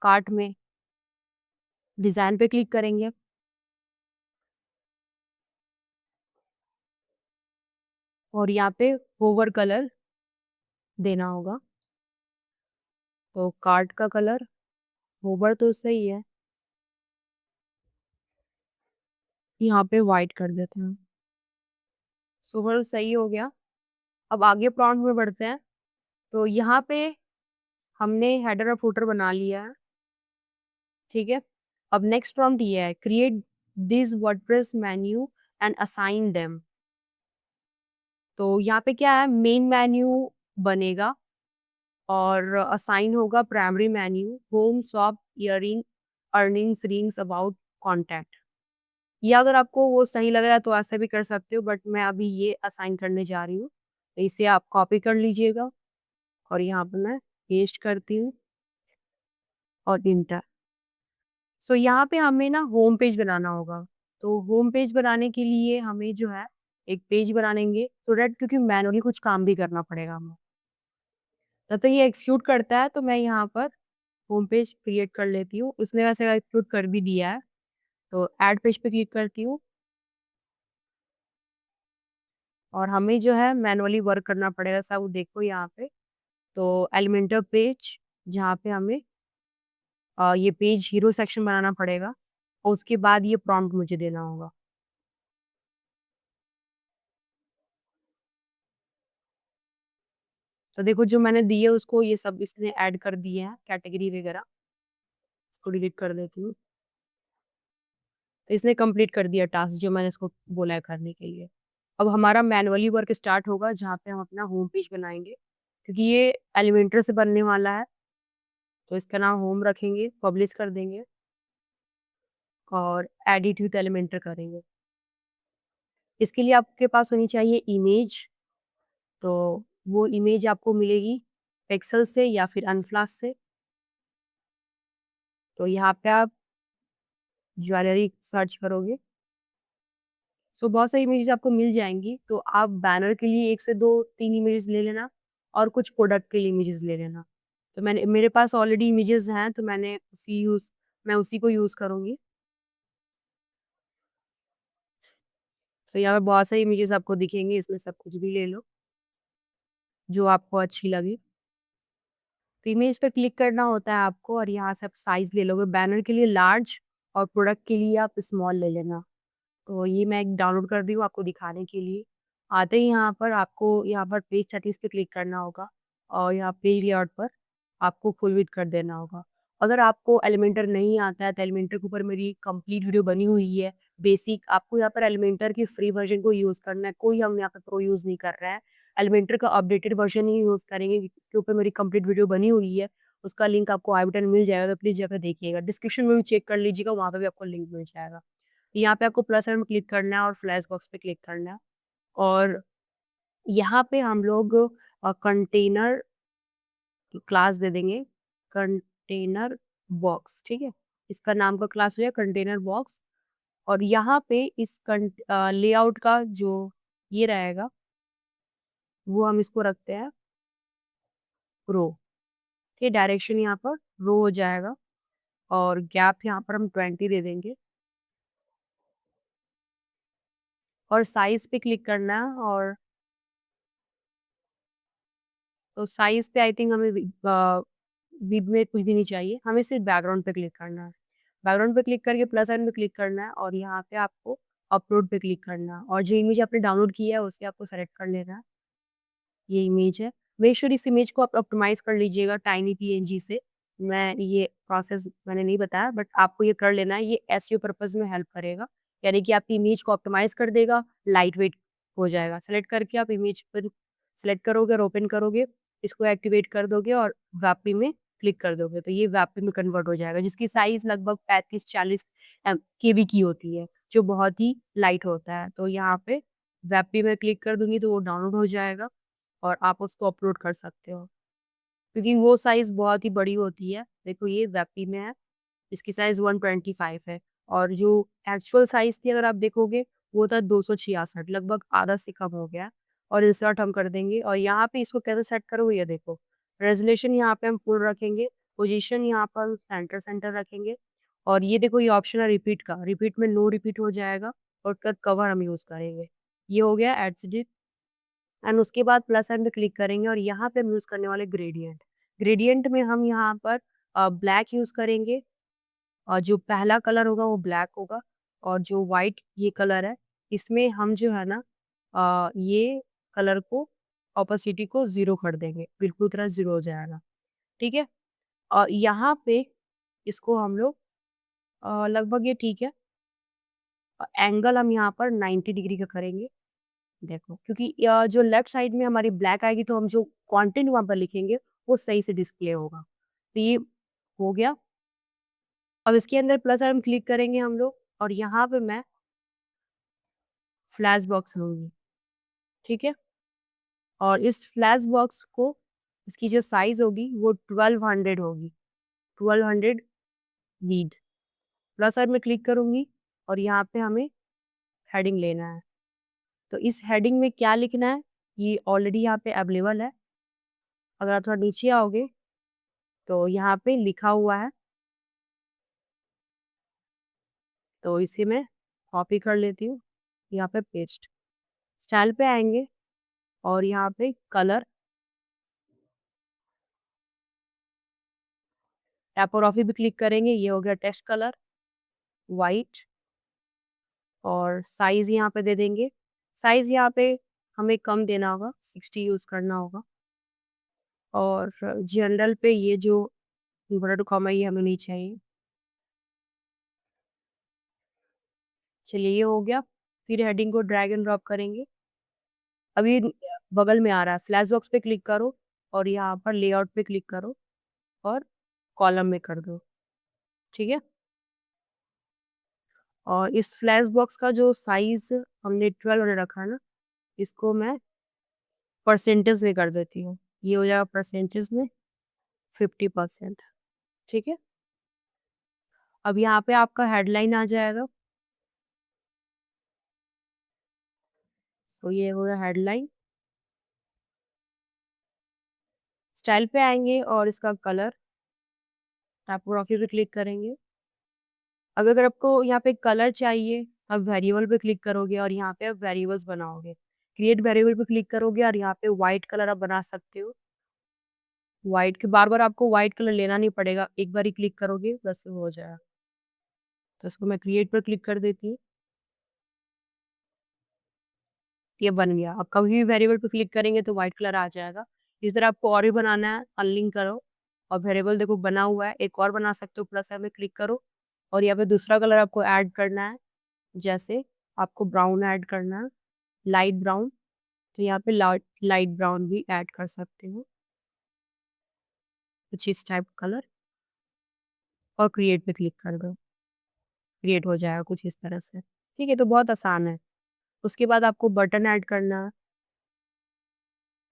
कार्ट में डिज़ाइन पे क्लिक करेंगे और यहाँ पे होवर कलर देना होगा। तो कार्ट का कलर होवर तो सही है, यहाँ पे वाइट कर देते हैं। होवर सही हो गया। अब आगे प्रॉम्प्ट में बढ़ते हैं। तो यहाँ पे हमने हेडर और फुटर बना लिया है, ठीक है। अब नेक्स्ट प्रॉम्प्ट ये है, create this WordPress menu and assign them. तो यहाँ पे क्या है, मेन मेन्यू बनेगा और असाइन होगा primary menu, home, shop, earring, earnings, rings, about, contact. या अगर आपको वो सही लग रहा है तो ऐसे भी कर सकते हो, बट मैं अभी ये असाइन करने जा रही हूँ। तो इसे आप कॉपी कर लीजिएगा और यहाँ पे मैं पेस्ट करती हूँ और इंटर। सो यहाँ पे हमें ना होम पेज बनाना होगा। तो होम पेज बनाने के लिए हमें जो है एक पेज बनाएंगे, सो दैट क्योंकि मैनुअली कुछ काम भी करना पड़ेगा हमें। तब तक ये एक्सिक्यूट करता है तो मैं यहाँ पर होम पेज क्रिएट कर लेती हूँ। उसने वैसे एक्सिक्यूट कर भी दिया है। तो ऐड पेज पे क्लिक करती हूँ और हमें जो है मैनुअली वर्क करना पड़ेगा सब, देखो यहाँ पे। तो एलिमेंटर पेज, जहाँ पे हमें ये पेज हीरो सेक्शन बनाना पड़ेगा और उसके बाद ये प्रॉम्प्ट मुझे देना होगा। तो देखो जो मैंने दिए उसको ये सब इसने ऐड कर दिए हैं, कैटेगरी वगैरह। इसको डिलीट कर देती हूँ। तो इसने कंप्लीट कर दिया टास्क जो मैंने इसको बोला है करने के लिए। अब हमारा मैनुअली वर्क स्टार्ट होगा जहाँ पे हम अपना होम पेज बनाएंगे, क्योंकि ये एलिमेंटर से बनने वाला है। तो इसका नाम होम रखेंगे, पब्लिश कर देंगे और एडिट विथ एलिमेंटर करेंगे। इसके लिए आपके पास होनी चाहिए इमेज। तो वो इमेज आपको मिलेगी पिक्सल से या फिर अनफ्लाश से। तो यहाँ पे आप ज्वेलरी सर्च करोगे, सो बहुत सारी इमेजेस आपको मिल जाएंगी। तो आप बैनर के लिए 1 से 2-3 इमेजेस ले लेना और कुछ प्रोडक्ट के लिए इमेजेस ले लेना। तो मैंने मेरे पास ऑलरेडी इमेजेस हैं तो मैं उसी को यूज़ करूँगी। तो यहाँ पे बहुत सारी इमेजेस आपको दिखेंगी, इसमें सब कुछ भी ले लो जो आपको अच्छी लगे। तो इमेज पे क्लिक करना होता है आपको और यहाँ से आप साइज़ ले लोगे। बैनर के लिए लार्ज और प्रोडक्ट के लिए आप स्मॉल ले लेना। तो ये मैं एक डाउनलोड कर दी हूँ आपको दिखाने के लिए। आते ही यहाँ पर आपको यहाँ पर पेज सेटिंग्स पे क्लिक करना होगा और यहाँ पेज लेआउट पर आपको फुल विड्थ कर देना होगा। अगर आपको एलिमेंटर नहीं आता है तो एलिमेंटर के ऊपर मेरी कंप्लीट वीडियो बनी हुई है बेसिक। आपको यहाँ पर एलिमेंटर की फ्री वर्जन को यूज़ करना है, कोई हम यहाँ पर प्रो यूज़ नहीं कर रहा है। एलिमेंटर का अपडेटेड वर्जन ही यूज़ करेंगे, इसके ऊपर मेरी कंप्लीट वीडियो बनी हुई है। उसका लिंक आपको आई बटन मिल जाएगा, तो प्लीज़ जाकर देखिएगा। डिस्क्रिप्शन में भी चेक कर लीजिएगा, वहाँ पे भी आपको लिंक मिल जाएगा। यहाँ पे आपको प्लस साइन में क्लिक करना है और फ्लैश बॉक्स पे क्लिक करना है और यहाँ पे हम लोग कंटेनर क्लास दे देंगे, कंटेनर बॉक्स, ठीक है। इसका नाम का क्लास हो जाए कंटेनर बॉक्स। और यहाँ पे इस लेआउट का जो ये रहेगा वो हम इसको रखते हैं रो, ठीक। डायरेक्शन यहाँ पर रो हो जाएगा और गैप यहाँ पर हम 20 दे देंगे और साइज पे क्लिक करना है। और तो साइज पे आई थिंक हमें विड में कुछ भी नहीं चाहिए, हमें सिर्फ बैकग्राउंड पे क्लिक करना है। बैकग्राउंड पे क्लिक करके प्लस साइन पे क्लिक करना है और यहाँ पे आपको अपलोड पे क्लिक करना है और जो इमेज आपने डाउनलोड किया है उसे आपको सेलेक्ट कर लेना है। ये इमेज है। मेक श्योर इस इमेज को आप ऑप्टिमाइज़ कर लीजिएगा टाइनी पीएनजी से। मैं ये प्रोसेस मैंने नहीं बताया, बट आपको ये कर लेना है, ये एसईओ पर्पज़ में हेल्प करेगा। यानी कि आपकी इमेज को ऑप्टिमाइज़ कर देगा, लाइट वेट हो जाएगा। सेलेक्ट करके आप इमेज पर सेलेक्ट करोगे और ओपन करोगे, इसको एक्टिवेट कर दोगे और वापी में क्लिक कर दोगे, तो ये वापी में कन्वर्ट हो जाएगा, जिसकी साइज़ लगभग 35-40 केबी की होती है, जो बहुत ही लाइट होता है। तो यहाँ पे वापी में क्लिक कर दूँगी तो वो डाउनलोड हो जाएगा और आप उसको अपलोड कर सकते हो। क्योंकि वो साइज़ बहुत ही बड़ी होती है। देखो ये वेपी में है, इसकी साइज़ 125 है और जो एक्चुअल साइज़ थी अगर आप देखोगे वो था 266, लगभग आधा से कम हो गया है और इंसर्ट हम कर देंगे और यहाँ पे इसको कैसे सेट करोगे ये देखो। रेज़ोल्यूशन यहाँ पे हम फुल रखेंगे, पोज़ीशन यहाँ पर सेंटर रखेंगे और ये देखो ये ऑप्शन है रिपीट का, रिपीट में नो रिपीट हो जाएगा और उसका कवर हम यूज़ करेंगे। ये हो गया एट एंड उसके बाद प्लस साइन पे क्लिक करेंगे और यहाँ पे हम यूज़ करने वाले ग्रेडिएंट। ग्रेडिएंट में हम यहाँ पर ब्लैक यूज़ करेंगे और जो पहला कलर होगा वो ब्लैक होगा और जो व्हाइट ये कलर है, इसमें हम जो है ना ये कलर को ऑपेसिटी को 0 कर देंगे, बिल्कुल तरह 0 हो जाएगा, ठीक है? और यहाँ पे इसको हम लोग लगभग ये ठीक है एंगल हम यहाँ पर 90 डिग्री का करेंगे। देखो क्योंकि जो लेफ्ट साइड में हमारी ब्लैक आएगी तो हम जो कंटेंट वहाँ पर लिखेंगे वो सही से डिस्प्ले होगा। तो ये हो गया। अब इसके अंदर प्लस आइकन क्लिक करेंगे हम लोग और यहाँ पे मैं फ्लैश बॉक्स लूँगी, ठीक है? और इस फ्लैश बॉक्स को इसकी जो साइज़ होगी वो 1200 होगी, 1200 रीड। प्लस साइन में क्लिक करूँगी और यहाँ पे हमें हेडिंग लेना है। तो इस हेडिंग में क्या लिखना है, ये ऑलरेडी यहाँ पे अवेलेबल है। अगर आप थोड़ा नीचे आओगे तो यहाँ पे लिखा हुआ है, तो इसे मैं कॉपी कर लेती हूँ, यहाँ पे पेस्ट। स्टाइल पे आएँगे और यहाँ पे कलर टाइपोग्राफी भी क्लिक करेंगे, ये हो गया टेक्स्ट कलर, व्हाइट और साइज़ यहाँ पे दे देंगे। साइज़ यहाँ पे हमें कम देना होगा, 60 यूज़ करना होगा और जनरल पे ये जो इन्वर्टेड कॉमा ये हमें नहीं चाहिए। चलिए ये हो गया, फिर हेडिंग को ड्रैग एंड ड्रॉप करेंगे। अभी बगल में आ रहा है, फ्लैश बॉक्स पे क्लिक करो और यहाँ पर लेआउट पे क्लिक करो और कॉलम में कर दो, ठीक है? और इस फ्लैश बॉक्स का जो साइज़ हमने 1200 रखा है ना, इसको मैं परसेंटेज में कर देती हूँ। ये हो जाएगा परसेंटेज में 50%, ठीक है? अब यहाँ पे आपका हेडलाइन आ जाएगा। तो ये हो गया हेडलाइन। स्टाइल पे आएँगे और इसका कलर टाइपोग्राफी पे क्लिक करेंगे। अब अगर आपको यहाँ पे कलर चाहिए, आप वेरिएबल पे क्लिक करोगे और यहाँ पे आप वेरिएबल्स बनाओगे। क्रिएट वेरिएबल पे क्लिक करोगे और यहाँ पे व्हाइट कलर आप बना सकते हो। व्हाइट के बार-बार आपको व्हाइट कलर लेना नहीं पड़ेगा, एक बार ही क्लिक करोगे बस हो जाएगा। तो इसको मैं क्रिएट पर क्लिक कर देती हूँ। ये बन गया। अब कभी भी वेरिएबल पे क्लिक करेंगे तो व्हाइट कलर आ जाएगा। इस तरह आपको और भी बनाना है, अनलिंक करो और वेरिएबल देखो बना हुआ है, एक और बना सकते हो प्लस साइन पे क्लिक करो और यहाँ पे दूसरा कलर आपको ऐड करना है। जैसे आपको ब्राउन ऐड करना है, लाइट ब्राउन, तो यहाँ पे लाइट लाइट ब्राउन भी ऐड कर सकते हो, कुछ इस टाइप कलर और क्रिएट पे क्लिक कर दो। क्रिएट हो जाएगा कुछ इस तरह से। ठीक है, तो बहुत आसान है। उसके बाद आपको बटन ऐड करना है,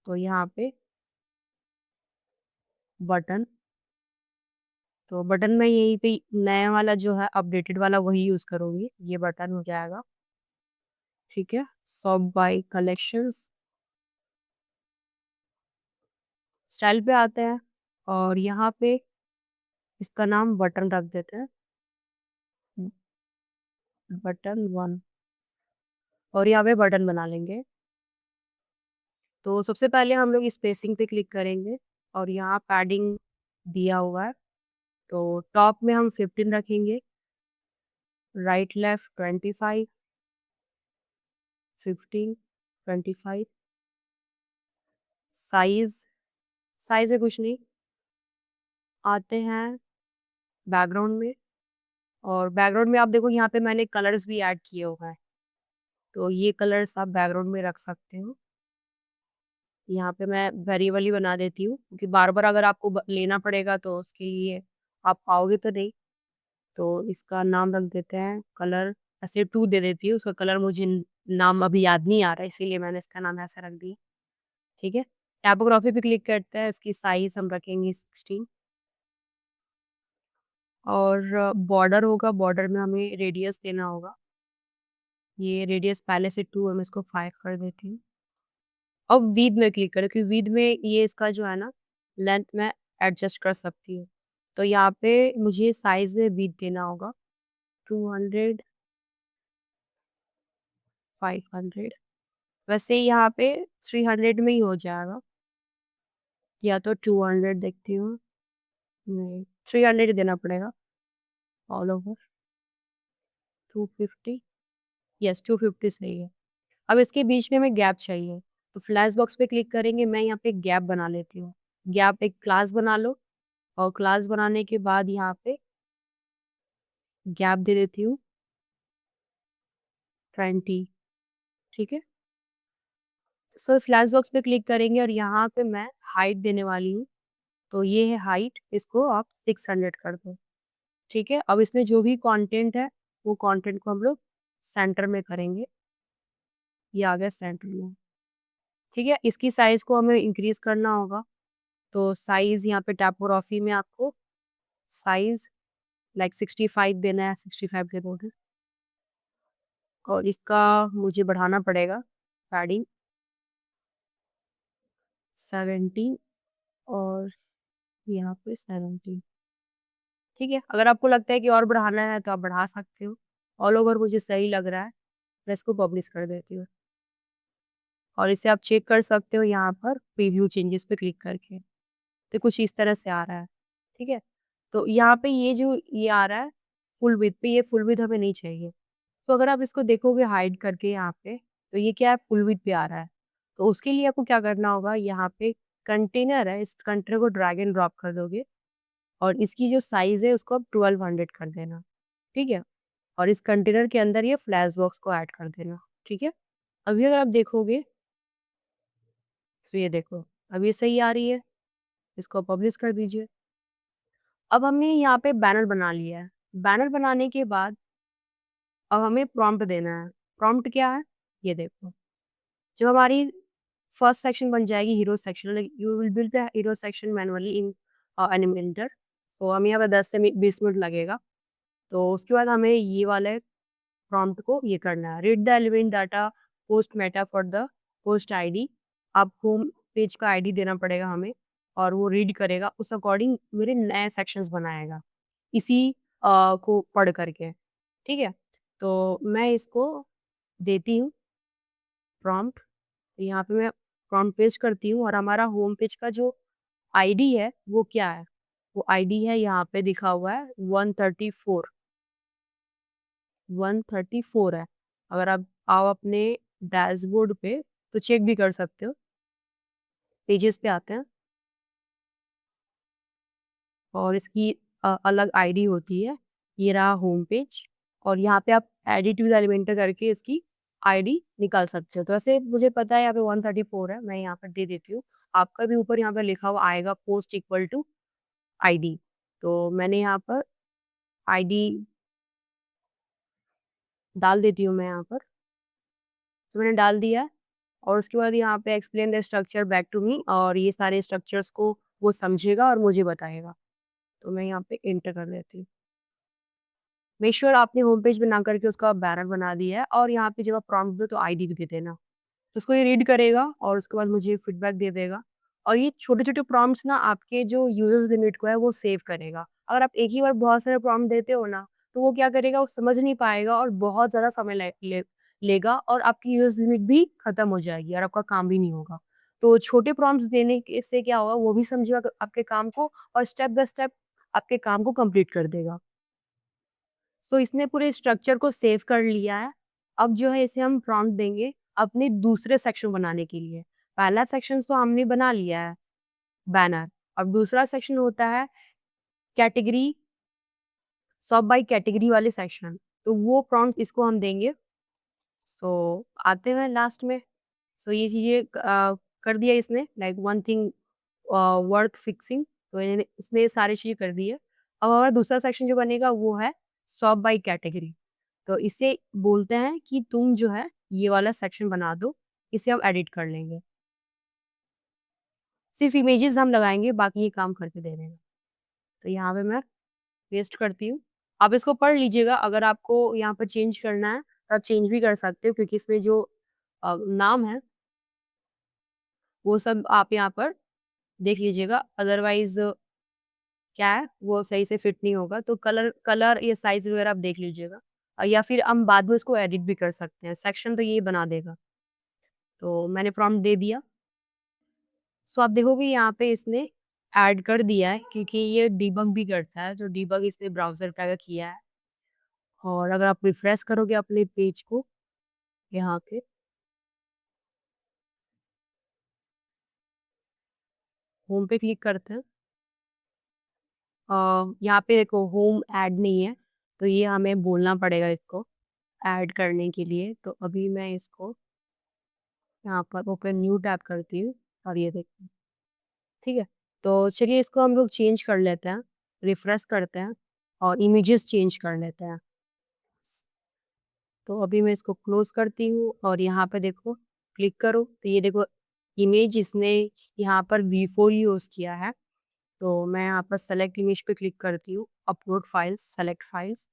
तो यहाँ पे बटन, तो बटन में यहीं पे नया वाला जो है अपडेटेड वाला वही यूज़ करूँगी, ये बटन हो जाएगा, ठीक है? शॉप बाय कलेक्शंस, स्टाइल पे आते हैं और यहाँ पे इसका नाम बटन रख देते हैं, बटन 1 और यहाँ पे बटन बना लेंगे। तो सबसे पहले हम लोग स्पेसिंग पे क्लिक करेंगे और यहाँ पैडिंग दिया हुआ है, तो टॉप में हम 15 रखेंगे, राइट लेफ्ट 25, 15, 25, साइज़, साइज़ है कुछ नहीं, आते हैं बैकग्राउंड में और बैकग्राउंड में आप देखो यहाँ पे मैंने कलर्स भी ऐड किए हुए हैं, तो ये कलर्स आप बैकग्राउंड में रख सकते हो। यहाँ पे मैं वेरिएबल ही बना देती हूँ क्योंकि बार-बार अगर आपको लेना पड़ेगा तो उसके लिए आप पाओगे तो नहीं। तो इसका नाम रख देते हैं कलर, ऐसे 2 दे देती हूँ, उसका कलर मुझे नाम अभी याद नहीं आ रहा है इसीलिए मैंने इसका नाम ऐसा रख दिया, ठीक है? टाइपोग्राफी पे क्लिक करते हैं, इसकी साइज़ हम रखेंगे 16 और बॉर्डर होगा, बॉर्डर में हमें रेडियस देना होगा। ये रेडियस पहले से 2 है, मैं इसको 5 कर देती हूँ। अब विड्थ में क्लिक करें क्योंकि विड्थ में ये इसका जो है ना लेंथ मैं एडजस्ट कर सकती हूँ। तो यहाँ पे मुझे साइज़ में विड्थ देना होगा 200, 500 वैसे यहाँ पे 300 में ही हो जाएगा या तो 200 देखती हूँ। नहीं, 300 ही देना पड़ेगा ऑल ओवर 250 यस 250 सही है। अब इसके बीच में हमें गैप चाहिए, तो फ्लैश बॉक्स पे क्लिक करेंगे, मैं यहाँ पे गैप बना लेती हूँ। गैप एक क्लास बना लो और क्लास बनाने के बाद यहाँ पे गैप दे देती हूँ 20 ठीक है। सो फ्लैश बॉक्स पे क्लिक करेंगे और यहाँ पे मैं हाइट देने वाली हूँ, तो ये है हाइट, इसको आप 600 कर दो, ठीक है। अब इसमें जो भी कंटेंट है, वो कंटेंट को हम लोग सेंटर में करेंगे, ये आ गया सेंटर में, ठीक है। इसकी साइज़ को हमें इंक्रीज़ करना होगा, तो साइज़ यहाँ पे टाइपोग्राफी में आपको साइज़ लाइक 65 देना है, 65 दे दोगे और इसका मुझे बढ़ाना पड़ेगा पैडिंग 17 और यहाँ पे 17 ठीक है। अगर आपको लगता है कि और बढ़ाना है तो आप बढ़ा सकते हो। ऑल ओवर मुझे सही लग रहा है, मैं इसको पब्लिश कर देती हूँ और इसे आप चेक कर सकते हो यहाँ पर प्रीव्यू चेंजेस पे क्लिक करके। तो कुछ इस तरह से आ रहा है, ठीक है। तो यहाँ पे ये जो ये आ रहा है फुल विड्थ पे, ये फुल विड्थ हमें नहीं चाहिए। तो अगर आप इसको देखोगे हाइड करके यहाँ पे, तो ये क्या है फुल विड्थ पे आ रहा है। तो उसके लिए आपको क्या करना होगा, यहाँ पे कंटेनर है, इस कंटेनर को ड्रैग एंड ड्रॉप कर दोगे और इसकी जो साइज़ है उसको आप 1200 कर देना, ठीक है। और इस कंटेनर के अंदर ये फ्लैश बॉक्स को ऐड कर देना, ठीक है। अभी अगर आप देखोगे तो ये देखो, अब ये सही आ रही है, इसको पब्लिश कर दीजिए। अब हमने यहाँ पे बैनर बना लिया है। बैनर बनाने के बाद अब हमें प्रॉम्प्ट देना है। प्रॉम्प्ट क्या है? ये देखो। जब हमारी फर्स्ट सेक्शन बन जाएगी hero section, like you will build the hero section manually in Elementor. So हमें यहाँ पे 10 से 20 मिनट लगेगा। तो उसके बाद हमें ये वाले प्रॉम्प्ट को ये करना है, read the element data post Meta for the post ID. आप होम पेज का आईडी देना पड़ेगा हमें और वो रीड करेगा, उस अकॉर्डिंग मेरे नए सेक्शंस बनाएगा इसी को पढ़ करके, ठीक है। तो मैं इसको देती हूँ प्रॉम्प्ट, यहाँ पे मैं प्रॉम्प्ट पेस्ट करती हूँ और हमारा होम पेज का जो आईडी है वो क्या है, वो आईडी है यहाँ पे दिखा हुआ है 134 134 है। अगर आप आओ अपने डैशबोर्ड पे तो चेक भी कर सकते हो, पेजेस पे आते हैं और इसकी अलग आईडी होती है। ये रहा होम पेज और यहाँ पे आप एडिट विद एलिमेंटर करके इसकी आईडी निकाल सकते हो। तो वैसे मुझे पता है यहाँ पे 134 है, मैं यहाँ पर दे देती हूँ। आपका भी ऊपर यहाँ पे लिखा हुआ आएगा पोस्ट इक्वल टू आईडी। तो मैंने यहाँ पर आईडी डाल देती हूँ मैं यहाँ पर। तो मैंने डाल दिया है और उसके बाद यहाँ पे explain the structure back to me और ये सारे स्ट्रक्चर्स को वो समझेगा और मुझे बताएगा। तो मैं यहाँ पे एंटर कर देती हूँ। मेक श्योर आपने होम पेज बना करके उसका बैनर बना दिया है और यहाँ पे जब आप प्रॉम्प्ट दो तो आईडी भी दे देना। तो उसको ये रीड करेगा और उसके बाद मुझे फीडबैक दे देगा और ये छोटे-छोटे प्रॉम्प्ट्स ना आपके जो यूज़र्स लिमिट को है वो सेव करेगा। अगर आप एक ही बार बहुत सारे प्रॉम्प्ट देते हो ना, तो वो क्या करेगा, वो समझ नहीं पाएगा और बहुत ज़्यादा समय लेगा और आपकी यूज़ लिमिट भी खत्म हो जाएगी और आपका काम भी नहीं होगा। तो छोटे प्रॉम्प्ट्स देने के से क्या होगा, वो भी समझेगा आपके काम को और स्टेप बाय स्टेप आपके काम को कंप्लीट कर देगा। सो इसने पूरे स्ट्रक्चर को सेव कर लिया है। अब जो है इसे हम प्रॉम्प्ट देंगे अपने दूसरे सेक्शन बनाने के लिए। पहला सेक्शन तो हमने बना लिया है बैनर। अब दूसरा सेक्शन होता है कैटेगरी, सॉर्ट बाय कैटेगरी वाले सेक्शन। तो वो प्रॉम्प्ट इसको हम देंगे। सो आते हैं लास्ट में। सो ये चीज़ें कर दिया इसने, like one thing worth fixing. तो इसने ये सारी चीज़ें कर दी है। अब हमारा दूसरा सेक्शन जो बनेगा वो है सॉर्ट बाय कैटेगरी। तो इसे बोलते हैं कि तुम जो है ये वाला सेक्शन बना दो, इसे हम एडिट कर लेंगे। सिर्फ़ इमेजेस हम लगाएँगे, बाकी ये काम करके दे देगा। तो यहाँ पे मैं पेस्ट करती हूँ। आप इसको पढ़ लीजिएगा, अगर आपको यहाँ पर चेंज करना है, तो आप चेंज भी कर सकते हो क्योंकि इसमें जो नाम है, वो सब आप यहाँ पर देख लीजिएगा। अदरवाइज़ क्या है, वो सही से फिट नहीं होगा, तो कलर कलर या साइज़ वगैरह आप देख लीजिएगा। या फिर हम बाद में उसको एडिट भी कर सकते हैं, सेक्शन तो ये बना देगा। तो मैंने प्रॉम्प्ट दे दिया। सो आप देखोगे यहाँ पे इसने ऐड कर दिया है क्योंकि ये डिबग भी करता है, तो डिबग इसने ब्राउज़र पे आकर किया है। और अगर आप रिफ्रेश करोगे अपने पेज को यहाँ पे, होम पे क्लिक करते हैं। यहाँ पे देखो होम ऐड नहीं है, तो ये हमें बोलना पड़ेगा इसको ऐड करने के लिए। तो अभी मैं इसको यहाँ पर ओपन न्यू टैब करती हूँ और ये देखिए, ठीक है? तो चलिए इसको हम लोग चेंज कर लेते हैं, रिफ्रेश करते हैं और इमेजेस चेंज कर लेते हैं। तो अभी मैं इसको क्लोज़ करती हूँ और यहाँ पे देखो क्लिक करो, तो ये देखो इमेज इसने यहाँ पर V4 यूज़ किया है। तो मैं यहाँ पर सेलेक्ट इमेज पे क्लिक करती हूँ, अपलोड फाइल्स, सेलेक्ट फाइल्स।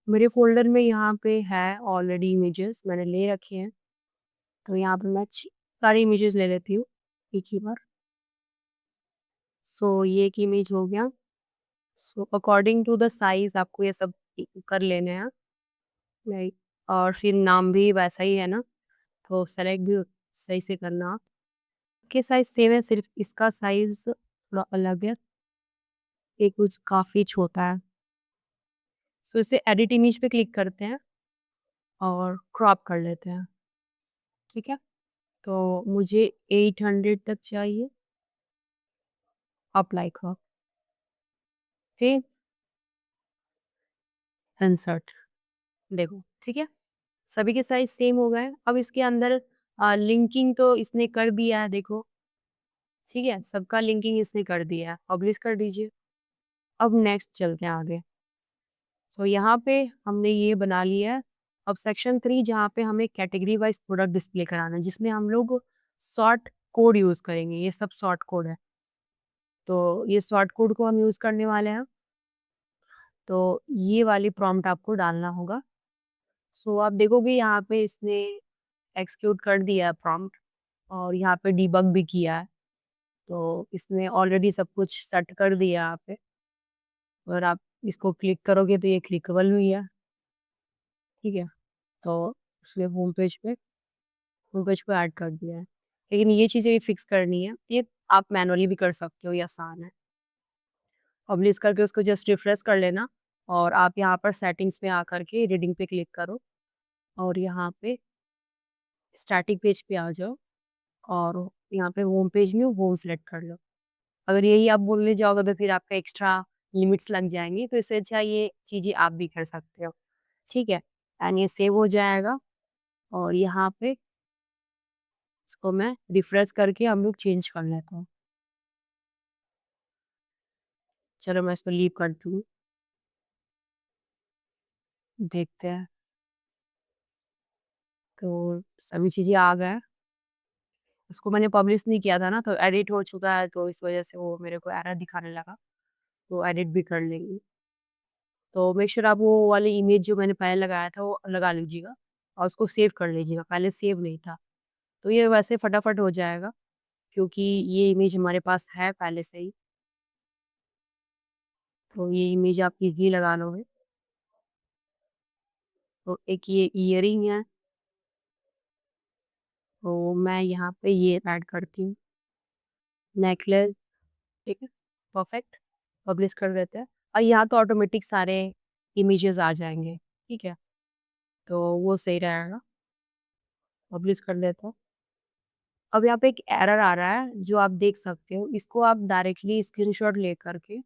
मेरे फ़ोल्डर में यहाँ पे है ऑलरेडी इमेजेस मैंने ले रखे हैं, तो यहाँ पे मैं सारी इमेजेस ले लेती हूँ एक ही बार। सो ये एक इमेज हो गया। So according to the size आपको ये सब कर लेने हैं, राइट? और फिर नाम भी वैसा ही है ना, तो सेलेक्ट भी सही से करना आप। के साइज़ सेम है, सिर्फ़ इसका साइज़ थोड़ा अलग है, ये कुछ काफ़ी छोटा है। सो इसे एडिट इमेज पे क्लिक करते हैं और क्रॉप कर लेते हैं, ठीक है? तो मुझे 800 तक चाहिए, अप्लाई क्रॉप, फिर इंसर्ट, देखो, ठीक है? सभी के साइज़ सेम हो गए। अब इसके अंदर लिंकिंग तो इसने कर दिया है देखो, ठीक है? सबका लिंकिंग इसने कर दिया है, पब्लिश कर दीजिए। अब नेक्स्ट चलते हैं आगे। सो यहाँ पे हमने ये बना लिया है। अब सेक्शन 3 जहाँ पे हमें कैटेगरी वाइज़ प्रोडक्ट डिस्प्ले कराना है, जिसमें हम लोग शॉर्ट कोड यूज़ करेंगे, ये सब शॉर्ट कोड है। तो ये शॉर्ट कोड को हम यूज़ करने वाले हैं, तो ये वाली प्रॉम्प्ट आपको डालना होगा। सो आप देखोगे यहाँ पे इसने एक्जीक्यूट कर दिया है प्रॉम्प्ट और यहाँ पे डिबग भी किया है। तो इसने ऑलरेडी सब कुछ सेट कर दिया है यहाँ पे। अगर आप इसको क्लिक करोगे तो ये क्लिकेबल भी है, ठीक है? तो इसलिए होम पेज पे ऐड कर दिया है। लेकिन ये चीज़ें भी फिक्स करनी है, ये आप मैनुअली भी कर सकते हो, ये आसान है। पब्लिश करके उसको जस्ट रिफ्रेश कर लेना और आप यहाँ पर सेटिंग्स में आकर के रीडिंग पे क्लिक करो और यहाँ पे स्टैटिक पेज पे आ जाओ और यहाँ पे होम पेज में होम सेलेक्ट कर लो। अगर यही आप बोलने जाओगे तो फिर आपका एक्स्ट्रा लिमिट्स लग जाएँगी, तो इससे अच्छा ये चीज़ें आप भी कर सकते हो, ठीक है? एंड ये सेव हो जाएगा और यहाँ पे इसको मैं रिफ्रेश करके हम लोग चेंज कर लेता हूँ। चलो मैं इसको लीव करती हूँ, देखते हैं। तो सभी चीज़ें आ गए, उसको मैंने पब्लिश नहीं किया था ना, तो एडिट हो चुका है, तो इस वज़ह से वो मेरे को एरर दिखाने लगा, तो एडिट भी कर लेंगे। तो मेक श्योर आप वो वाली इमेज जो मैंने पहले लगाया था, वो लगा लीजिएगा और उसको सेव कर लीजिएगा, पहले सेव नहीं था। तो ये वैसे फटाफट हो जाएगा क्योंकि ये इमेज हमारे पास है पहले से ही, तो ये इमेज आप इज़िली लगा लोगे। तो एक ये इयररिंग है, तो मैं यहाँ पे ये ऐड करती हूँ, नेकलेस, ठीक है? परफेक्ट, पब्लिश कर देते हैं और यहाँ तो ऑटोमेटिक सारे इमेजेस आ जाएँगे, ठीक है? तो वो सही रहेगा, पब्लिश कर देता हूँ। अब यहाँ पे एक एरर आ रहा है जो आप देख सकते हो, इसको आप डायरेक्टली स्क्रीनशॉट लेकर के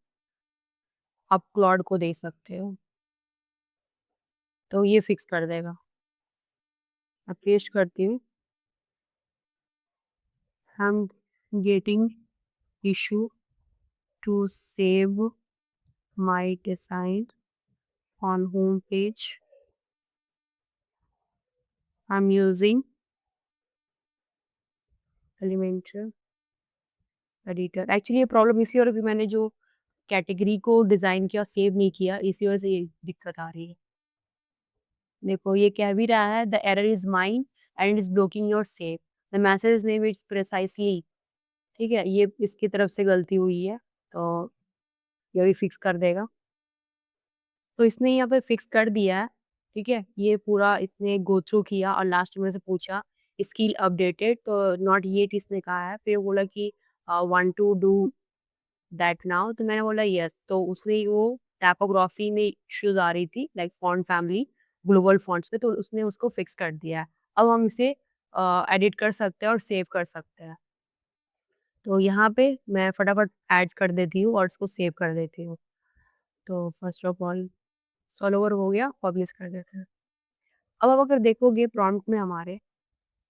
आप क्लॉड को दे सकते हो, तो ये फिक्स कर देगा। मैं पेस्ट करती हूँ, I am getting issue to save my design on home page, I am using Elementor editor actually ये प्रॉब्लम इसी और कि मैंने जो कैटेगरी को डिज़ाइन किया सेव नहीं किया, इसी वजह से ये दिक्कत आ रही है। देखो ये कह भी रहा है the error is mine and it is blocking your save. The message name it's precisely ठीक है, ये इसकी तरफ से गलती हुई है, तो ये भी फिक्स कर देगा। तो इसने यहाँ पे फिक्स कर दिया है, ठीक है? ये पूरा इसने गो थ्रू किया और लास्ट में से पूछा स्किल अपडेटेड तो नॉट येट इसने कहा है। फिर बोला कि want to do that now तो मैंने बोला येस। तो उसमें वो टाइपोग्राफी में इश्यूज़ आ रही थी like font family, global fonts में तो उसने उसको फिक्स कर दिया है। अब हम इसे एडिट कर सकते हैं और सेव कर सकते हैं। तो यहाँ पे मैं फटाफट ऐड कर देती हूँ और इसको सेव कर देती हूँ। तो first of all solve over हो गया, पब्लिश कर देते हैं। अब आप अगर देखोगे प्रॉम्प्ट में हमारे,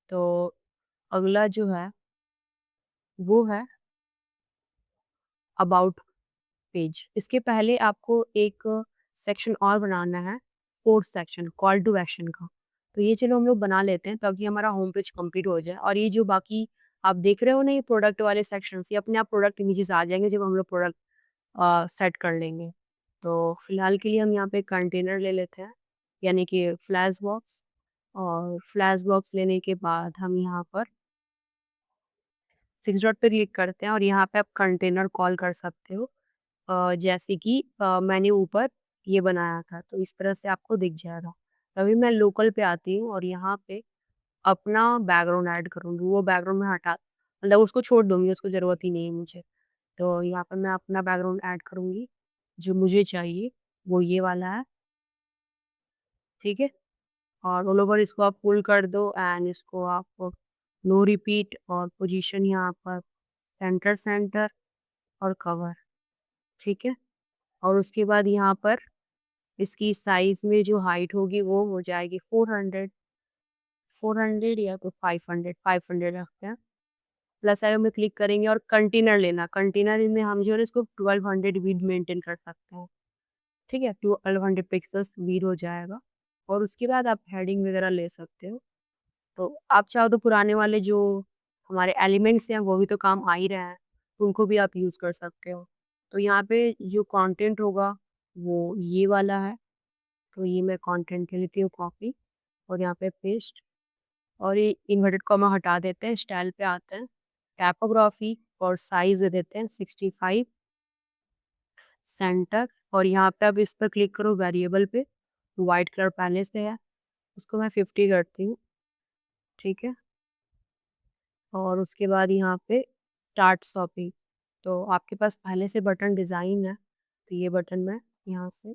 तो अगला जो है वो है अबाउट पेज। इसके पहले आपको एक सेक्शन और बनाना है, 4th section call to action का। तो ये चलो हम लोग बना लेते हैं ताकि हमारा होम पेज कंप्लीट हो जाए और ये जो बाकी आप देख रहे हो ना ये प्रोडक्ट वाले सेक्शंस ये अपने आप प्रोडक्ट इमेजेस आ जाएँगे जब हम लोग प्रोडक्ट सेट कर लेंगे। तो फिलहाल के लिए हम यहाँ पे कंटेनर ले लेते हैं, यानी कि फ्लैश बॉक्स और फ्लैश बॉक्स लेने के बाद हम यहाँ पर 6 डॉट पे क्लिक करते हैं और यहाँ पे आप कंटेनर कॉल कर सकते हो। जैसे कि मैंने ऊपर ये बनाया था, तो इस तरह से आपको दिख जाएगा। अभी मैं लोकल पे आती हूँ और यहाँ पे अपना बैकग्राउंड ऐड करूँगी, वो बैकग्राउंड मैं हटा मतलब उसको छोड़ दूँगी, उसको ज़रूरत ही नहीं है मुझे। तो यहाँ पे मैं अपना बैकग्राउंड ऐड करूँगी, जो मुझे चाहिए वो ये वाला है, ठीक है? और ऑल ओवर इसको आप पुल कर दो एंड इसको आप नो रिपीट और पोजीशन यहाँ पर सेंटर सेंटर और कवर, ठीक है? और उसके बाद यहाँ पर इसकी साइज़ में जो हाइट होगी वो हो जाएगी 400 400 या तो 500 500 रखते हैं। प्लस आइकन में क्लिक करेंगे और कंटेनर लेना, कंटेनर में हम जो है ना इसको 1200 विड्थ मेंटेन कर सकते हैं, ठीक है? 1200 पिक्सेल्स विड्थ हो जाएगा और उसके बाद आप हेडिंग वगैरह ले सकते हो। तो आप चाहो तो पुराने वाले जो हमारे एलिमेंट्स हैं वो भी तो काम आ ही रहे हैं, तो उनको भी आप यूज़ कर सकते हो। तो यहाँ पे जो कंटेंट होगा वो ये वाला है, तो ये मैं कंटेंट ले लेती हूँ कॉपी और यहाँ पे पेस्ट और ये इन्वर्टेड कॉमा हटा देते हैं, स्टाइल पे आते हैं, टाइपोग्राफी और साइज़ दे देते हैं 65 सेंटर और यहाँ पे अब इस पर क्लिक करो वेरिएबल पे, व्हाइट कलर पहले से है, उसको मैं 50 करती हूँ, ठीक है? और उसके बाद यहाँ पे स्टार्ट शॉपिंग, तो आपके पास पहले से बटन डिज़ाइन है, तो ये बटन मैं यहाँ से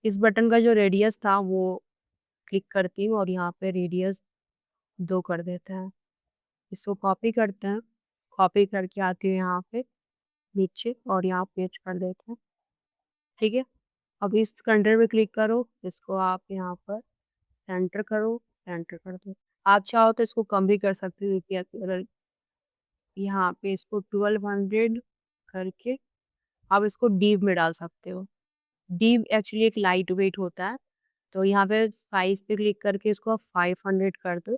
इस बटन का जो रेडियस था वो क्लिक करती हूँ और यहाँ पे रेडियस 2 कर देते हैं। इसको कॉपी करते हैं, कॉपी करके आती हूँ यहाँ पे नीचे और यहाँ पेस्ट कर देते हैं, ठीक है? अब इस कंटेनर पे क्लिक करो, इसको आप यहाँ पर सेंटर करो, सेंटर कर दो। आप चाहो तो इसको कम भी कर सकते हो क्योंकि अगर यहाँ पे इसको 1200 करके आप इसको डीप में डाल सकते हो। डीप एक्चुअली एक लाइट वेट होता है, तो यहाँ पे साइज़ पे क्लिक करके इसको आप 500 कर दो।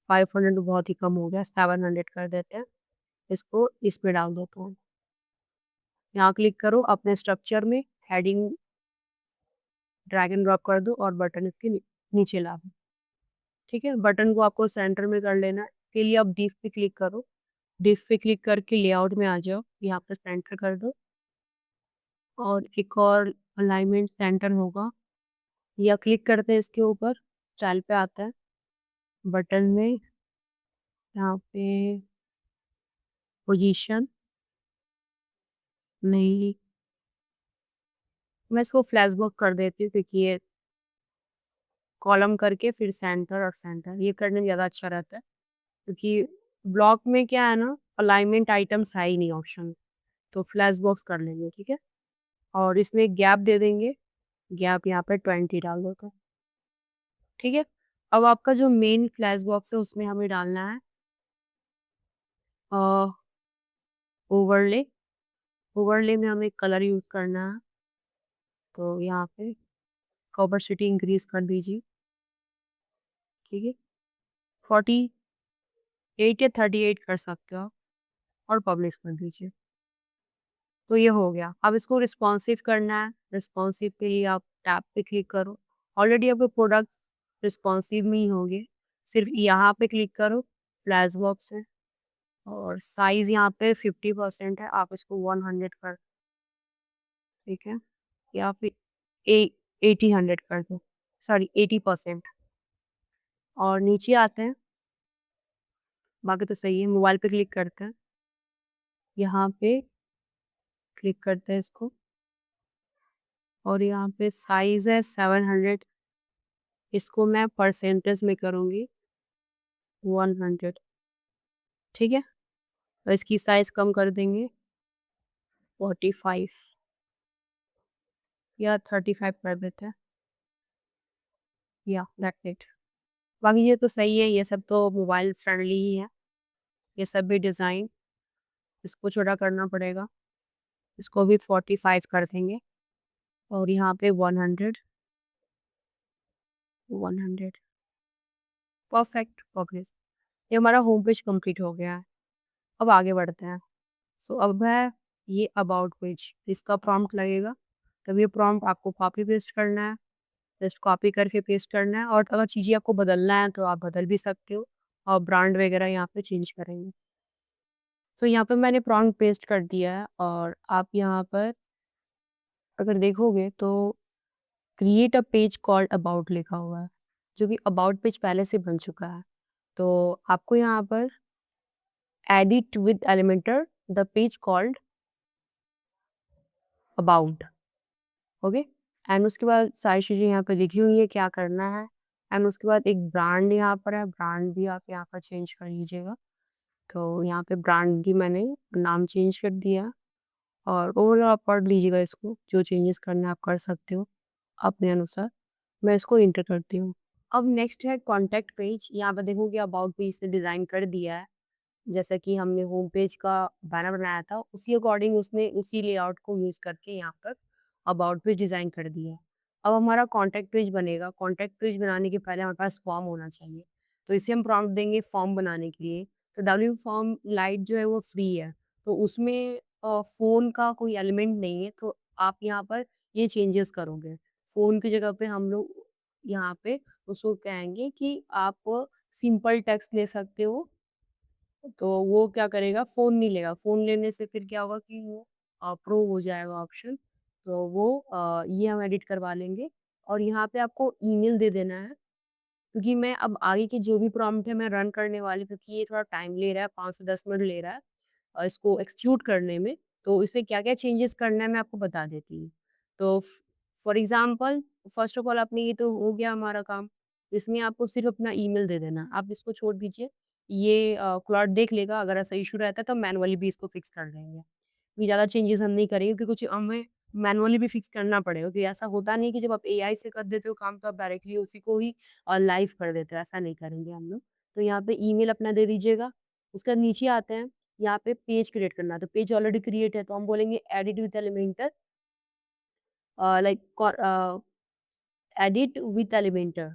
500 तो बहुत ही कम हो गया, 700 कर देते हैं। इसको इसमें डाल देता हूँ। यहाँ क्लिक करो अपने स्ट्रक्चर में, हेडिंग ड्रैग एंड ड्रॉप कर दो और बटन इसके नीचे ला दो, ठीक है? बटन को आपको सेंटर में कर लेना है। इसके लिए आप डिफ पे क्लिक करो, डिफ पे क्लिक करके लेआउट में आ जाओ, यहाँ पे सेंटर कर दो और एक और अलाइनमेंट सेंटर होगा, या क्लिक करते हैं इसके ऊपर, स्टाइल पे आता है, बटन में यहाँ पे पोजीशन नहीं, मैं इसको फ्लैश बॉक्स कर देती हूँ क्योंकि ये कॉलम करके फिर सेंटर और सेंटर ये करने में ज़्यादा अच्छा रहता है क्योंकि ब्लॉक में क्या है ना अलाइनमेंट आइटम्स है ही नहीं ऑप्शन, तो फ्लैश बॉक्स कर लेंगे, ठीक है? और इसमें एक गैप दे देंगे, गैप यहाँ पे 20 डाल देते हैं, ठीक है? अब आपका जो मेन फ्लैश बॉक्स है उसमें हमें डालना है ओवरले, ओवरले में हमें कलर यूज़ करना है, तो यहाँ पे ऑपेसिटी इंक्रीज कर दीजिए, ठीक है? 48 या 38 कर सकते हो आप, और पब्लिश कर दीजिए। तो ये हो गया। अब इसको रिस्पॉन्सिव करना है, रिस्पॉन्सिव के लिए आप टैब पे क्लिक करो। ऑलरेडी आपके प्रोडक्ट्स रिस्पॉन्सिव में ही होंगे। सिर्फ यहाँ पे क्लिक करो, फ्लैश बॉक्स है और साइज़ यहाँ पे 50% है, आप इसको 100 कर, ठीक है? या फिर ए 80-100 कर दो, सॉरी 80%। और नीचे आते हैं, बाकी तो सही है, मोबाइल पे क्लिक करते हैं, यहाँ पे क्लिक करते हैं इसको और यहाँ पे साइज़ है 700, इसको मैं परसेंटेज में करूँगी 100, ठीक है? और इसकी साइज़ कम कर देंगे 45 या 35 कर देते हैं, या दैट्स इट। बाकी ये तो सही है, ये सब तो मोबाइल फ्रेंडली ही है, ये सब भी डिज़ाइन, इसको छोटा करना पड़ेगा, इसको भी 45 कर देंगे और यहाँ पे 100, 100, परफेक्ट, पब्लिश। ये हमारा होम पेज कंप्लीट हो गया है। अब आगे बढ़ते हैं। सो अब है ये अबाउट पेज, इसका प्रॉम्प्ट लगेगा। तब ये प्रॉम्प्ट आपको कॉपी पेस्ट करना है, जस्ट कॉपी करके पेस्ट करना है और अगर चीज़ें आपको बदलना है तो आप बदल भी सकते हो और ब्रांड वगैरह यहाँ पे चेंज करेंगे। तो यहाँ पे मैंने प्रॉम्प्ट पेस्ट कर दिया है और आप यहाँ पर अगर देखोगे तो create a page called about लिखा हुआ है, जो कि अबाउट पेज पहले से बन चुका है। तो आपको यहाँ पर edit with Elementor the page called about, okay. And उसके बाद सारी चीज़ें यहाँ पे लिखी हुई है क्या करना है। एंड उसके बाद एक ब्रांड यहाँ पर है, ब्रांड भी आप यहाँ पर चेंज कर लीजिएगा। तो यहाँ पे ब्रांड की मैंने नाम चेंज कर दिया और ओवरऑल आप पढ़ लीजिएगा इसको, जो चेंजेस करने आप कर सकते हो अपने अनुसार। मैं इसको इंटर करती हूँ। अब नेक्स्ट है कॉन्टैक्ट पेज। यहाँ पे देखोगे अबाउट पेज ने डिज़ाइन कर दिया है। जैसा कि हमने होम पेज का बैनर बनाया था, उसी अकॉर्डिंग उसने उसी लेआउट को यूज़ करके यहाँ पर अबाउट पेज डिज़ाइन कर दिया है। अब हमारा कॉन्टैक्ट पेज बनेगा। कॉन्टैक्ट पेज बनाने के पहले हमारे पास फॉर्म होना चाहिए। तो इसे हम प्रॉम्प्ट देंगे फॉर्म बनाने के लिए। तो डब्ल्यू फॉर्म लाइट जो है वो फ्री है। तो उसमें फ़ोन का कोई एलिमेंट नहीं है। तो आप यहाँ पर ये चेंजेस करोगे। फ़ोन की जगह पे हम लोग यहाँ पे उसको कहेंगे कि आप सिंपल टेक्स्ट ले सकते हो। तो वो क्या करेगा, फ़ोन नहीं लेगा। फ़ोन लेने से फिर क्या होगा कि वो प्रो हो जाएगा ऑप्शन। तो वो ये हम एडिट करवा लेंगे और यहाँ पे आपको ईमेल दे देना है। क्योंकि मैं अब आगे के जो भी प्रॉम्प्ट है मैं रन करने वाली हूँ, क्योंकि ये थोड़ा टाइम ले रहा है, 5 से 10 मिनट ले रहा है इसको एक्जीक्यूट करने में। तो इसमें क्या-क्या चेंजेस करना है मैं आपको बता देती हूँ। तो for example first of all आपने ये तो हो गया हमारा काम। इसमें आपको सिर्फ़ अपना ईमेल दे देना है। आप इसको छोड़ दीजिए। ये क्लाउड देख लेगा, अगर ऐसा इश्यू रहता है तो मैनुअली भी इसको फिक्स कर देंगे। क्योंकि ज़्यादा चेंजेस हम नहीं करेंगे, क्योंकि कुछ हमें मैनुअली भी फिक्स करना पड़ेगा, क्योंकि ऐसा होता नहीं है कि जब आप एआई से कर देते हो काम तो आप डायरेक्टली उसी को ही लाइव कर देते हो, ऐसा नहीं करेंगे हम लोग। तो यहाँ पे ईमेल अपना दे दीजिएगा। उसके बाद नीचे आते हैं, यहाँ पे पेज क्रिएट करना है, तो पेज ऑलरेडी क्रिएट है तो हम बोलेंगे edit with Elementor like edit with Elementor,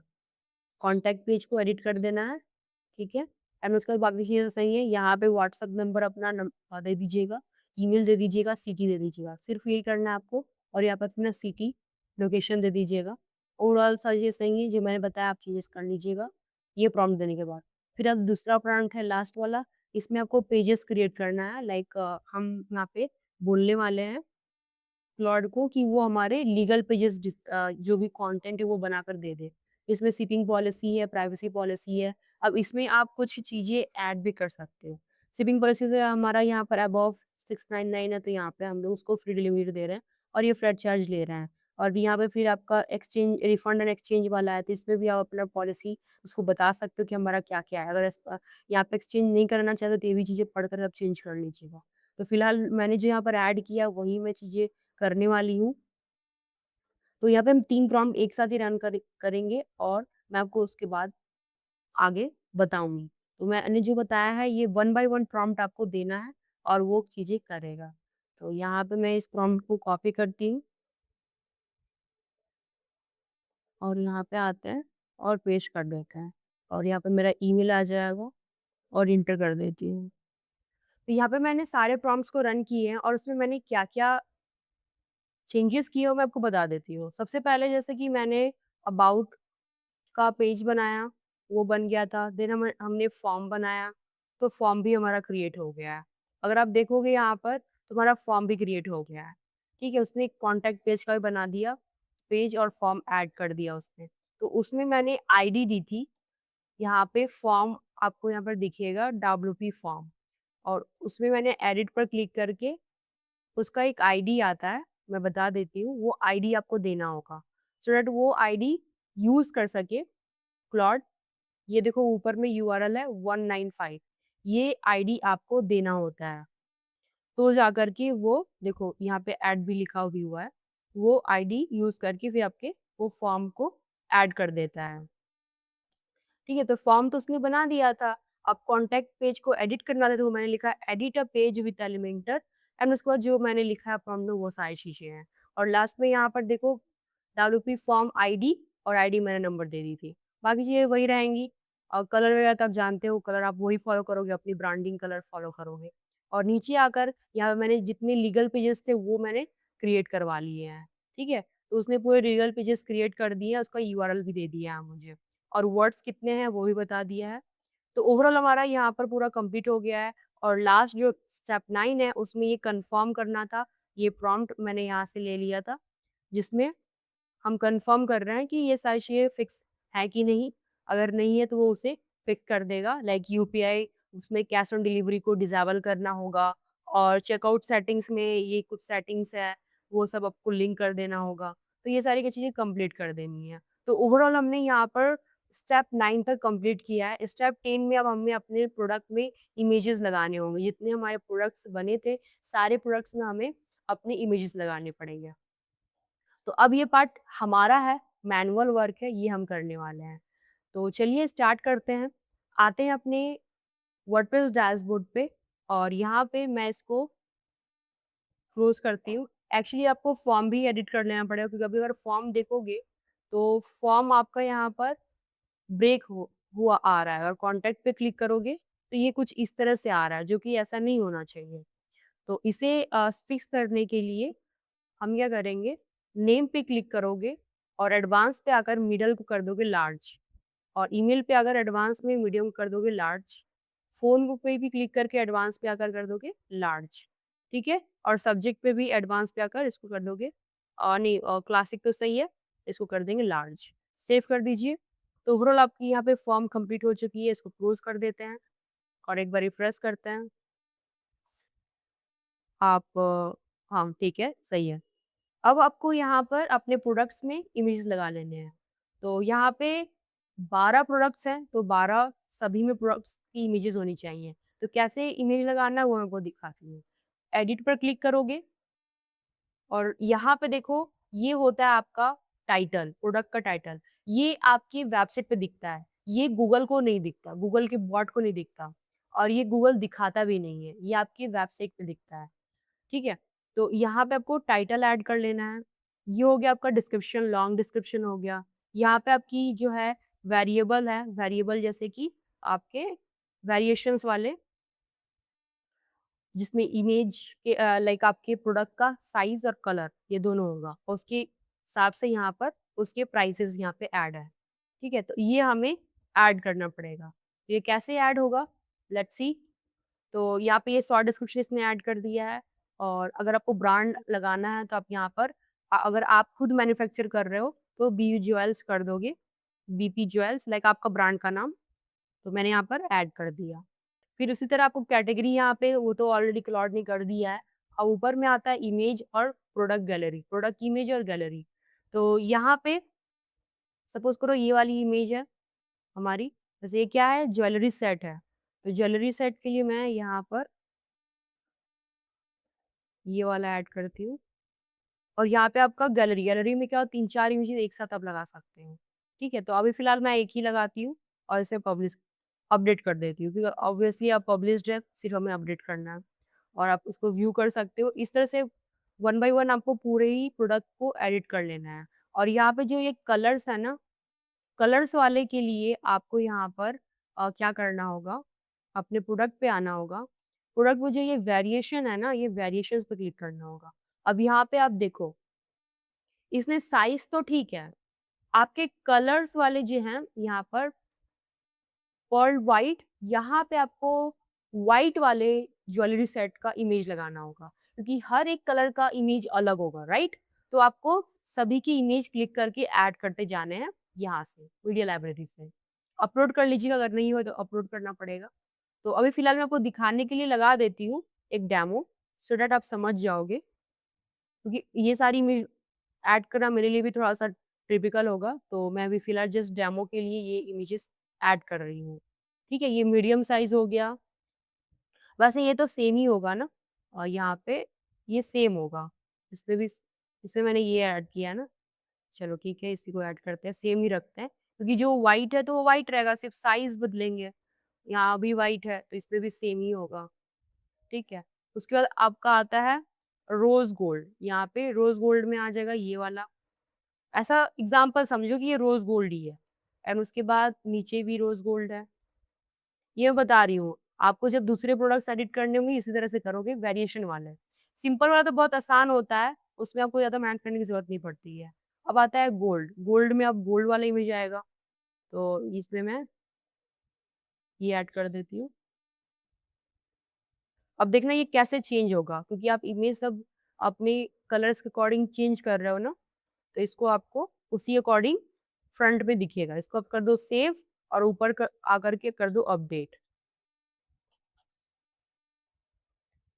contact page को एडिट कर देना है, ठीक है? एंड उसके बाद बाकी चीज़ें सही है। यहाँ पे व्हाट्सएप नंबर अपना दे दीजिएगा, ईमेल दे दीजिएगा, सिटी दे दीजिएगा। सिर्फ़ यही करना है आपको और यहाँ पे अपना सिटी, लोकेशन दे दीजिएगा। ओवरऑल सारी चीज़ें सही हैं, जो मैंने बताया आप चेंजेस कर लीजिएगा, ये प्रॉम्प्ट देने के बाद। फिर अब दूसरा प्रॉम्प्ट है लास्ट वाला, इसमें आपको पेजेस क्रिएट करना है लाइक हम यहाँ पे बोलने वाले हैं क्लॉड को कि वो हमारे लीगल पेजेस जो भी कंटेंट है वो बनाकर दे दे। इसमें शिपिंग पॉलिसी है, प्राइवेसी पॉलिसी है। अब इसमें आप कुछ चीज़ें ऐड भी कर सकते हो। शिपिंग पॉलिसी से हमारा यहाँ पर अबव 699 है, तो यहाँ पे हम लोग उसको फ्री डिलीवरी दे रहे हैं और ये फ्लैट चार्ज ले रहे हैं। और यहाँ पे फिर आपका एक्सचेंज, रिफंड एंड एक्सचेंज वाला है, तो इसमें भी आप अपना पॉलिसी उसको बता सकते हो कि हमारा क्या-क्या है। अगर यहाँ पे एक्सचेंज नहीं करना चाहते तो ये भी चीज़ें पढ़कर आप चेंज कर लीजिएगा। तो फिलहाल मैंने जो यहाँ पर ऐड किया वही मैं चीज़ें करने वाली हूँ। तो यहाँ पे हम 3 प्रॉम्प्ट एक साथ ही रन करेंगे और मैं आपको उसके बाद आगे बताऊँगी। तो मैंने जो बताया है ये 1 बाय 1 प्रॉम्प्ट आपको देना है और वो चीज़ें करेगा। तो यहाँ पे मैं इस प्रॉम्प्ट को कॉपी करती हूँ और यहाँ पे आते हैं और पेस्ट कर देते हैं और यहाँ पे मेरा ईमेल आ जाएगा और इंटर कर देती हूँ। तो यहाँ पे मैंने सारे प्रॉम्प्ट्स को रन किए हैं और उसमें मैंने क्या-क्या चेंजेस किए, वो मैं आपको बता देती हूँ। सबसे पहले जैसे कि मैंने अबाउट का पेज बनाया, वो बन गया था। देन हमने फॉर्म बनाया, तो फॉर्म भी हमारा क्रिएट हो गया है। अगर आप देखोगे यहाँ पर, तो हमारा फॉर्म भी क्रिएट हो गया है। ठीक है? उसने एक कॉन्टैक्ट पेज का भी बना दिया, पेज और फॉर्म ऐड कर दिया उसने। तो उसमें मैंने आईडी दी थी, यहाँ पे फॉर्म आपको यहाँ पर दिखेगा डब्ल्यूपी फॉर्म, और उसमें मैंने एडिट पर क्लिक करके उसका एक आईडी आता है, मैं बता देती हूँ, वो आईडी आपको देना होगा, सो दैट वो आईडी यूज़ कर सके क्लॉड। ये देखो ऊपर में यूआरएल है 195, ये आईडी आपको देना होता है। तो जाकर के वो देखो यहाँ पे ऐड भी लिखा भी हुआ है, वो आईडी यूज़ करके फिर आपके वो फॉर्म को ऐड कर देता है। ठीक है? तो फॉर्म तो उसने बना दिया था, अब कॉन्टैक्ट पेज को एडिट करना था, तो मैंने लिखा edit a page with Elementor, and उसके बाद जो मैंने लिखा है प्रॉम्प्ट में वो सारी चीज़ें हैं। और लास्ट में यहाँ पर देखो डब्ल्यूपी फॉर्म आईडी, और आईडी मैंने नंबर दे दी थी। बाकी चीज़ें वही रहेंगी, और कलर वगैरह तो आप जानते हो, कलर आप वही फ़ॉलो करोगे, अपनी ब्रांडिंग कलर फ़ॉलो करोगे। और नीचे आकर यहाँ पे मैंने जितने लीगल पेजेज़ थे वो मैंने क्रिएट करवा लिए हैं, ठीक है? तो उसने पूरे लीगल पेजेज़ क्रिएट कर दिए हैं, उसका यूआरएल भी दे दिया है मुझे। और वर्ड्स कितने हैं वो भी बता दिया है। तो ओवरऑल हमारा यहाँ पर पूरा कंप्लीट हो गया है, और लास्ट जो स्टेप 9 है उसमें ये कन्फर्म करना था, ये प्रॉम्प्ट मैंने यहाँ से ले लिया था, जिसमें हम कन्फर्म कर रहे हैं कि ये सारी चीज़ें फिक्स है कि नहीं, अगर नहीं है तो वो उसे फिक्स कर देगा, लाइक यूपीआई, उसमें कैश ऑन डिलीवरी को डिसेबल करना होगा, और चेकआउट सेटिंग्स में ये कुछ सेटिंग्स है, वो सब आपको लिंक कर देना होगा। तो ये सारी की चीज़ें कंप्लीट कर देनी है। तो ओवरऑल हमने यहाँ पर स्टेप 9 तक कंप्लीट किया है। स्टेप 10 में अब हमें अपने प्रोडक्ट में इमेजेस लगाने होंगे। जितने हमारे प्रोडक्ट्स बने थे, सारे प्रोडक्ट्स में हमें अपने इमेजेस लगाने पड़ेंगे। तो अब ये पार्ट हमारा है, मैनुअल वर्क है, ये हम करने वाले हैं। तो चलिए स्टार्ट करते हैं। आते हैं अपने वर्डप्रेस डैशबोर्ड पे, और यहाँ पे मैं इसको क्लोज़ करती हूँ। एक्चुअली आपको फॉर्म भी एडिट कर लेना पड़ेगा, क्योंकि अभी अगर फॉर्म देखोगे, तो फॉर्म आपका यहाँ पर ब्रेक हो हुआ आ रहा है, और कॉन्टैक्ट पे क्लिक करोगे, तो ये कुछ इस तरह से आ रहा है, जो कि ऐसा नहीं होना चाहिए। तो इसे फिक्स करने के लिए हम क्या करेंगे, नेम पे क्लिक करोगे, और एडवांस पे आकर मिडल को कर दोगे लार्ज, और ईमेल पे अगर एडवांस में मीडियम कर दोगे लार्ज, फ़ोन पे भी क्लिक करके एडवांस पे आकर कर दोगे लार्ज, ठीक है? और सब्जेक्ट पे भी एडवांस पे आकर इसको कर दोगे नहीं, क्लासिक तो सही है, इसको कर देंगे लार्ज। सेव कर दीजिए। तो ओवरऑल आपकी यहाँ पे फॉर्म कंप्लीट हो चुकी है, इसको क्लोज़ कर देते हैं और एक बार रिफ्रेश करते हैं। आप हाँ, ठीक है, सही है। अब आपको यहाँ पर अपने प्रोडक्ट्स में इमेजेस लगा लेने हैं। तो यहाँ पे 12 प्रोडक्ट्स हैं, तो 12 सभी में प्रोडक्ट्स की इमेजेस होनी चाहिए। तो कैसे इमेज लगाना है वो मैं आपको दिखाती हूँ। एडिट पर क्लिक करोगे, और यहाँ पे देखो ये होता है आपका टाइटल, प्रोडक्ट का टाइटल। ये आपकी वेबसाइट पे दिखता है, ये गूगल को नहीं दिखता, गूगल के बॉट को नहीं दिखता, और ये गूगल दिखाता भी नहीं है, ये आपकी वेबसाइट पे दिखता है। ठीक है? तो यहाँ पे आपको टाइटल ऐड कर लेना है। ये हो गया आपका डिस्क्रिप्शन, लॉन्ग डिस्क्रिप्शन हो गया। यहाँ पे आपकी जो है वेरिएबल है, वेरिएबल जैसे कि आपके वेरिएशंस वाले, जिसमें इमेज के लाइक आपके प्रोडक्ट का साइज़ और कलर ये दोनों होगा, और उसके हिसाब से यहाँ पर उसके प्राइसेज़ यहाँ पे ऐड है। ठीक है? तो ये हमें ऐड करना पड़ेगा। ये कैसे ऐड होगा? Let's see. तो यहाँ पे ये शॉर्ट डिस्क्रिप्शन इसने ऐड कर दिया है, और अगर आपको ब्रांड लगाना है तो आप यहाँ पर अगर आप खुद मैन्युफैक्चर कर रहे हो तो बीयू ज्वेल्स कर दोगे, बीपी ज्वेल्स लाइक आपका ब्रांड का नाम, तो मैंने यहाँ पर ऐड कर दिया। फिर उसी तरह आपको कैटेगरी यहाँ पे वो तो ऑलरेडी क्लॉड ने कर दिया है, और ऊपर में आता है इमेज और प्रोडक्ट गैलरी, प्रोडक्ट इमेज और गैलरी। तो यहाँ पे सपोज़ करो ये वाली इमेज है हमारी, जैसे ये क्या है, ज्वेलरी सेट है। तो ज्वेलरी सेट के लिए मैं यहाँ पर ये वाला ऐड करती हूँ, और यहाँ पे आपका गैलरी, गैलरी में क्या 3-4 इमेजेस एक साथ आप लगा सकते हैं। ठीक है? तो अभी फ़िलहाल मैं एक ही लगाती हूँ, और इसे पब्लिश अपडेट कर देती हूँ, क्योंकि ऑब्वियसली अब पब्लिश्ड है, सिर्फ़ हमें अपडेट करना है, और आप उसको व्यू कर सकते हो। इस तरह से वन बाय वन आपको पूरे ही प्रोडक्ट को एडिट कर लेना है। और यहाँ पे जो ये कलर्स है ना, कलर्स वाले के लिए आपको यहाँ पर क्या करना होगा, अपने प्रोडक्ट पे आना होगा। प्रोडक्ट में जो ये वेरिएशन है ना, ये वेरिएशंस पे क्लिक करना होगा। अब यहाँ पे आप देखो, इसमें साइज़ तो ठीक है, आपके कलर्स वाले जो हैं यहाँ पर पर्ल व्हाइट, यहाँ पे आपको व्हाइट वाले ज्वेलरी सेट का इमेज लगाना होगा, क्योंकि हर एक कलर का इमेज अलग होगा, राइट? तो आपको सभी की इमेज क्लिक करके ऐड करते जाने हैं यहाँ से, मीडिया लाइब्रेरी से। अपलोड कर लीजिएगा, अगर नहीं हो तो अपलोड करना पड़ेगा। तो अभी फिलहाल मैं आपको दिखाने के लिए लगा देती हूँ एक डेमो, सो दैट आप समझ जाओगे, क्योंकि ये सारी इमेज ऐड करना मेरे लिए भी थोड़ा-सा टिपिकल होगा, तो मैं अभी फिलहाल जस्ट डेमो के लिए ये इमेजेस ऐड कर रही हूँ। ठीक है, ये मीडियम साइज़ हो गया, वैसे ये तो सेम ही होगा ना, यहाँ पे ये सेम होगा, इसमें भी इसमें मैंने ये ऐड किया है ना, चलो ठीक है, इसी को ऐड करते हैं, सेम ही रखते हैं, क्योंकि जो व्हाइट है तो वो व्हाइट रहेगा, सिर्फ साइज़ बदलेंगे। यहाँ भी व्हाइट है, तो इसमें भी सेम ही होगा, ठीक है। उसके बाद आपका आता है रोज़ गोल्ड, यहाँ पे रोज़ गोल्ड में आ जाएगा ये वाला, ऐसा एग्ज़ाम्पल समझो कि ये रोज़ गोल्ड ही है, एंड उसके बाद नीचे भी रोज़ गोल्ड है। ये मैं बता रही हूँ, आपको जब दूसरे प्रोडक्ट्स एडिट करने होंगे इसी तरह से करोगे, वेरिएशन वाले। सिंपल वाला तो बहुत आसान होता है, उसमें आपको ज़्यादा मेहनत करने की ज़रूरत नहीं पड़ती है। अब आता है गोल्ड, गोल्ड में अब गोल्ड वाला इमेज आएगा, तो इसमें मैं ये ऐड कर देती हूँ। अब देखना ये कैसे चेंज होगा, क्योंकि आप इमेज सब अपने कलर्स के अकॉर्डिंग चेंज कर रहे हो ना, तो इसको आपको उसी अकॉर्डिंग फ्रंट में दिखेगा। इसको आप कर दो सेव और ऊपर आकर के कर दो अपडेट।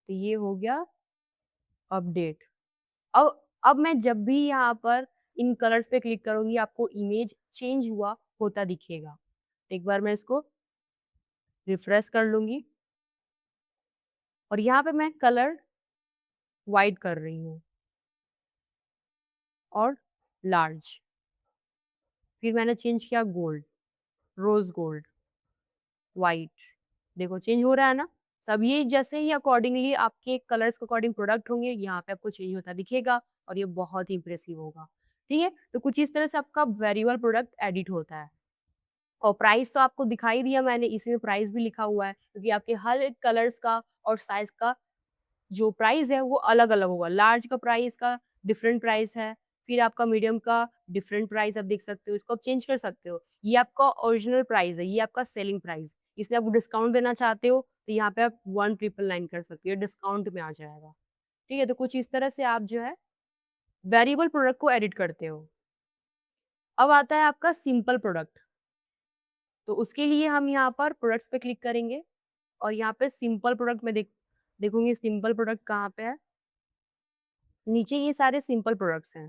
तो ये हो गया अपडेट। अब मैं जब भी यहाँ पर इन कलर्स पे क्लिक करूँगी, आपको इमेज चेंज हुआ होता दिखेगा। तो एक बार मैं इसको रिफ्रेश कर लूँगी और यहाँ पे मैं कलर व्हाइट कर रही हूँ और लार्ज। फिर मैंने चेंज किया गोल्ड, रोज़ गोल्ड, व्हाइट। देखो चेंज हो रहा है ना? सब ये जैसे ही अकॉर्डिंगली आपके कलर्स के अकॉर्डिंग प्रोडक्ट होंगे, यहाँ पे आपको चेंज होता दिखेगा और ये बहुत ही इम्प्रेसिव होगा। ठीक है? तो कुछ इस तरह से आपका वेरिएबल प्रोडक्ट एडिट होता है। और प्राइस तो आपको दिखाई दिया मैंने, इसी में प्राइस भी लिखा हुआ है, क्योंकि आपके हर एक कलर्स का और साइज़ का जो प्राइस है वो अलग-अलग होगा। लार्ज का प्राइस का डिफरेंट प्राइस है, फिर आपका मीडियम का डिफरेंट प्राइस आप देख सकते हो, इसको आप चेंज कर सकते हो। ये आपका ओरिजिनल प्राइस है, ये आपका सेलिंग प्राइस। इसमें आप डिस्काउंट देना चाहते हो, तो यहाँ पे आप 1999 कर सकते हो, डिस्काउंट में आ जाएगा। ठीक है? तो कुछ इस तरह से आप जो है वेरिएबल प्रोडक्ट को एडिट करते हो। अब आता है आपका सिंपल प्रोडक्ट, तो उसके लिए हम यहाँ पर प्रोडक्ट्स पे क्लिक करेंगे और यहाँ पे सिंपल प्रोडक्ट में देखूँगी सिंपल प्रोडक्ट कहाँ पे है? नीचे ये सारे सिंपल प्रोडक्ट्स हैं।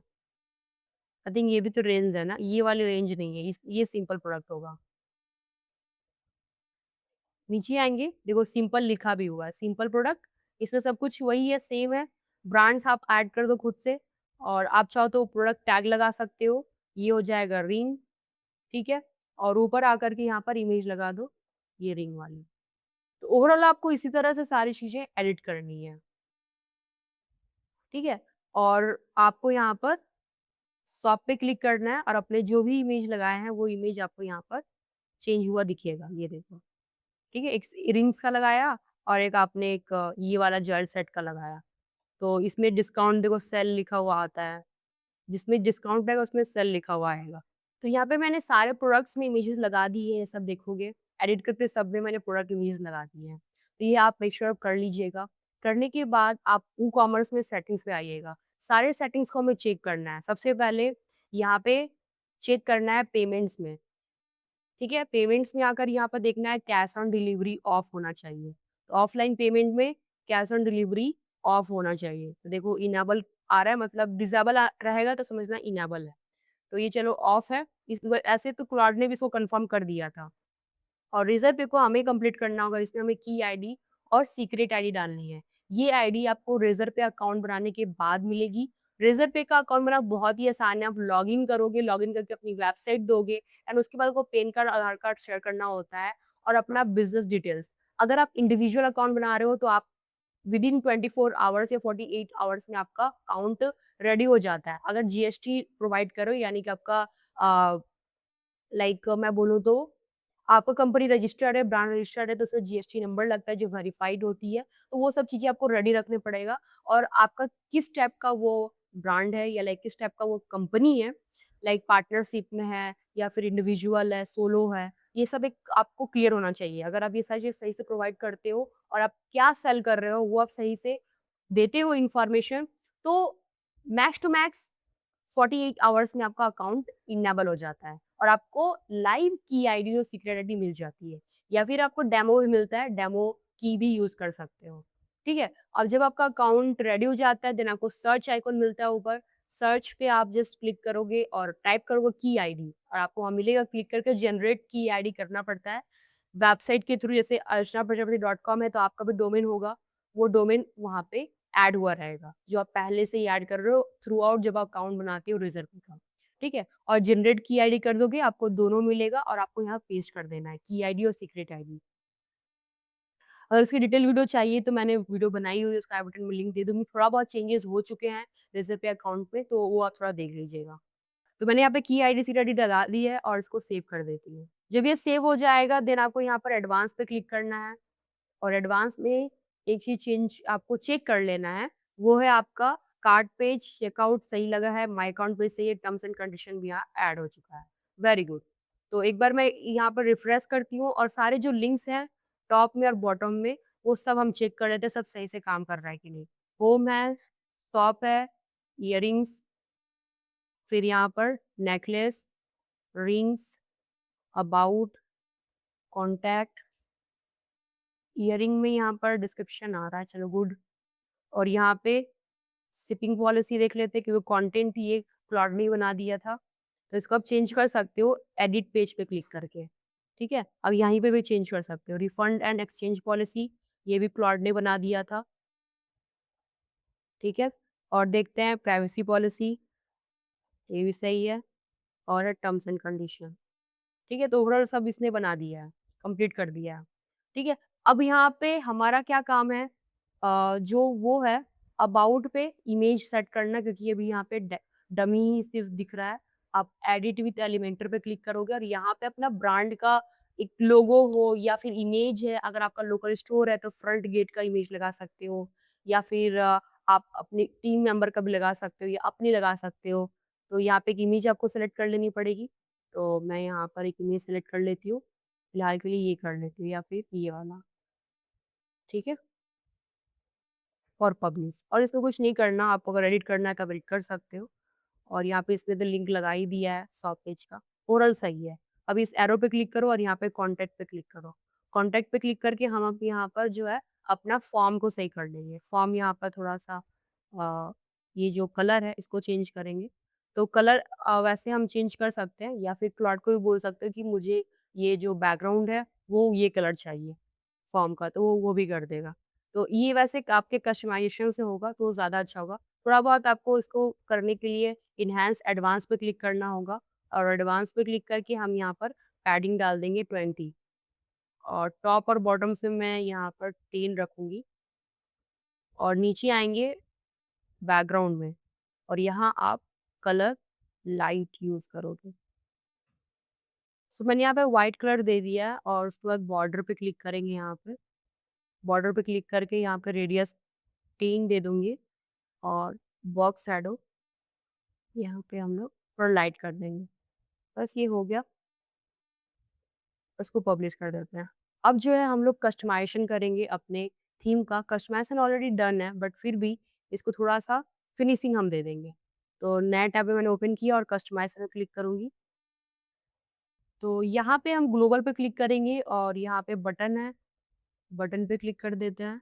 आई थिंक ये भी तो रेंज है ना? ये वाली रेंज नहीं है, इस ये सिंपल प्रोडक्ट होगा। नीचे आएँगे, देखो सिंपल लिखा भी हुआ है, सिंपल प्रोडक्ट, इसमें सब कुछ वही है, सेम है। ब्रांड्स आप ऐड कर दो खुद से और आप चाहो तो प्रोडक्ट टैग लगा सकते हो। ये हो जाएगा रिंग, ठीक है? और ऊपर आकर के यहाँ पर इमेज लगा दो, ये रिंग वाली। तो ओवरऑल आपको इसी तरह से सारी चीज़ें एडिट करनी है, ठीक है? और आपको यहाँ पर शॉप पे क्लिक करना है और अपने जो भी इमेज लगाए हैं, वो इमेज आपको यहाँ पर चेंज हुआ दिखेगा, ये देखो। ठीक है? एक इयररिंग्स का लगाया और एक आपने एक ये वाला ज्वेल सेट का लगाया। तो इसमें डिस्काउंट देखो सेल लिखा हुआ आता है, जिसमें डिस्काउंट रहेगा उसमें सेल लिखा हुआ आएगा। तो यहाँ पे मैंने सारे प्रोडक्ट्स में इमेजेस लगा दी है, ये सब देखोगे। एडिट करते सब में मैंने प्रोडक्ट इमेजेस लगा दिए हैं। तो ये आप मेक श्योर आप कर लीजिएगा। करने के बाद आप कॉमर्स में सेटिंग्स पे आइएगा। सारे सेटिंग्स को हमें चेक करना है। सबसे पहले यहाँ पे चेक करना है पेमेंट्स में। ठीक है? पेमेंट्स में आकर यहाँ पर देखना है कैश ऑन डिलीवरी ऑफ होना चाहिए। तो ऑफलाइन पेमेंट में कैश ऑन डिलीवरी ऑफ होना चाहिए। तो देखो इनेबल आ रहा है, मतलब डिसेबल रहेगा तो समझना इनेबल है। तो ये चलो ऑफ है। ऐसे तो क्लाउड ने भी इसको कंफर्म कर दिया था। और रेज़र पे को हमें कंप्लीट करना होगा, इसमें हमें की आईडी और सीक्रेट आईडी डालनी है। ये आईडी आपको रेज़र पे अकाउंट बनाने के बाद मिलेगी। रेज़र पे का अकाउंट बनाना बहुत ही आसान है, आप लॉगिन करोगे, लॉगिन करके अपनी वेबसाइट दोगे एंड उसके बाद आपको पैन कार्ड, आधार कार्ड शेयर करना होता है और अपना बिज़नेस डिटेल्स। अगर आप इंडिविजुअल अकाउंट बना रहे हो तो आप विदिन 24 आवर्स या 48 आवर्स में आपका अकाउंट रेडी हो जाता है। अगर जीएसटी प्रोवाइड करो यानी कि आपका लाइक मैं बोलूँ तो आपका कंपनी रजिस्टर्ड है, ब्रांड रजिस्टर्ड है, तो उसमें जीएसटी नंबर लगता है जो वेरिफाइड होती है, तो वो सब चीज़ें आपको रेडी रखने पड़ेगा और आपका किस टाइप का वो ब्रांड है या लाइक किस टाइप का वो कंपनी है, लाइक पार्टनरशिप में है या फिर इंडिविजुअल है, सोलो है, ये सब एक आपको क्लियर होना चाहिए। अगर आप ये सारी चीज़ सही से प्रोवाइड करते हो और आप क्या सेल कर रहे हो, वो आप सही से देते हो इन्फॉर्मेशन, तो मैक्स टू मैक्स 48 आवर्स में आपका अकाउंट इनेबल हो जाता है और आपको लाइव की आईडी और सीक्रेट आईडी मिल जाती है या फिर आपको डेमो भी मिलता है, डेमो की भी यूज़ कर सकते हो, ठीक है? अब जब आपका अकाउंट रेडी हो जाता है देन आपको सर्च आइकन मिलता है ऊपर, सर्च पे आप जस्ट क्लिक करोगे और टाइप करोगे की आईडी और आपको वहाँ मिलेगा, क्लिक करके जनरेट की आईडी करना पड़ता है। वेबसाइट के थ्रू जैसे archanaprajapati.com है तो आपका भी डोमेन होगा, वो डोमेन वहाँ पे ऐड हुआ रहेगा, जो आप पहले से ही ऐड कर रहे हो थ्रू आउट जब अकाउंट बनाते हो रिज़र्व का, ठीक है? और जनरेट की आईडी कर दोगे, आपको दोनों मिलेगा और आपको यहाँ पेस्ट कर देना है, की आईडी और सीक्रेट आईडी। अगर इसकी डिटेल वीडियो चाहिए तो मैंने वीडियो बनाई हुई है, उसका आई बटन में लिंक दे दूँगी। थोड़ा बहुत चेंजेस हो चुके हैं रिज़र्व पे अकाउंट में, तो वो आप थोड़ा देख लीजिएगा। तो मैंने यहाँ पे की आईडी, सीक्रेट आईडी डला दी है और इसको सेव कर देती हूँ। जब ये सेव हो जाएगा देन आपको यहाँ पर एडवांस पे क्लिक करना है। और एडवांस में एक चीज़ चेंज आपको चेक कर लेना है, वो है आपका कार्ट पेज चेकआउट सही लगा है, माय अकाउंट पेज सही है, टर्म्स एंड कंडीशन भी यहाँ ऐड हो चुका है। Very good. तो एक बार मैं यहाँ पर रिफ्रेश करती हूँ और सारे जो लिंक्स हैं टॉप में और बॉटम में, वो सब हम चेक कर लेते हैं सब सही से काम कर रहा है कि नहीं। होम है, शॉप है, इयररिंग्स, फिर यहाँ पर necklace, rings, about, contact, earring में यहाँ पर डिस्क्रिप्शन आ रहा है, चलो गुड। और यहाँ पे शिपिंग पॉलिसी देख लेते हैं क्योंकि कंटेंट ये क्लाउड ने ही बना दिया था, तो इसको आप चेंज कर सकते हो एडिट पेज पे क्लिक करके, ठीक है? अब यहीं पे भी चेंज कर सकते हो। रिफंड एंड एक्सचेंज पॉलिसी ये भी क्लाउड ने बना दिया था, ठीक है? और देखते हैं प्राइवेसी पॉलिसी, ये भी सही है और है टर्म्स एंड कंडीशन। ठीक है? तो ओवरऑल सब इसने बना दिया है, कंप्लीट कर दिया है, ठीक है? अब यहाँ पे हमारा क्या काम है जो वो है अबाउट पे इमेज सेट करना क्योंकि अभी यहाँ पे डमी ही सिर्फ दिख रहा है। आप एडिट विद एलिमेंटर पे क्लिक करोगे और यहाँ पे अपना ब्रांड का एक लोगो हो या फिर इमेज है, अगर आपका लोकल स्टोर है तो फ्रंट गेट का इमेज लगा सकते हो या फिर आप अपनी टीम मेंबर का भी लगा सकते हो या अपनी लगा सकते हो। तो यहाँ पे एक इमेज आपको सेलेक्ट कर लेनी पड़ेगी। तो मैं यहाँ पर एक इमेज सेलेक्ट कर लेती हूँ। फिलहाल के लिए ये कर लेती हूँ या फिर ये वाला, ठीक है? और पब्लिश और इसमें कुछ नहीं करना, आपको अगर एडिट करना है तो आप एडिट कर सकते हो। और यहाँ पे इसने तो लिंक लगा ही दिया है शॉप पेज का, ओवरऑल सही है। अब इस एरो पे क्लिक करो और यहाँ पे कॉन्टैक्ट पे क्लिक करो। कॉन्टैक्ट पे क्लिक करके हम अब यहाँ पर जो है अपना फॉर्म को सही कर लेंगे। फॉर्म यहाँ पर थोड़ा-सा ये जो कलर है इसको चेंज करेंगे। तो कलर वैसे हम चेंज कर सकते हैं या फिर क्लाउड को भी बोल सकते हो कि मुझे ये जो बैकग्राउंड है वो ये कलर चाहिए फॉर्म का, तो वो भी कर देगा। तो ये वैसे आपके कस्टमाइज़ेशन से होगा तो ज़्यादा अच्छा होगा। थोड़ा बहुत आपको इसको करने के लिए एनहांस एडवांस पे क्लिक करना होगा और एडवांस पे क्लिक करके हम यहाँ पर पैडिंग डाल देंगे 20 और टॉप और बॉटम से मैं यहाँ पर 10 रखूँगी और नीचे आएँगे बैकग्राउंड में और यहाँ आप कलर लाइट यूज़ करोगे। सो मैंने यहाँ पे व्हाइट कलर दे दिया है और उसके बाद बॉर्डर पे क्लिक करेंगे यहाँ पे। बॉर्डर पे क्लिक करके यहाँ पे रेडियस 3 दे दूँगी और बॉक्स शैडो यहाँ पे हम लोग थोड़ा लाइट कर देंगे। बस ये हो गया, इसको पब्लिश कर देते हैं। अब जो है हम लोग कस्टमाइज़ेशन करेंगे अपने थीम का, कस्टमाइज़ेशन ऑलरेडी डन है बट फिर भी इसको थोड़ा-सा फिनिशिंग हम दे देंगे। तो नया टैब में मैंने ओपन किया और कस्टमाइज़ में क्लिक करूँगी। तो यहाँ पे हम ग्लोबल पे क्लिक करेंगे और यहाँ पे बटन है, बटन पे क्लिक कर देते हैं।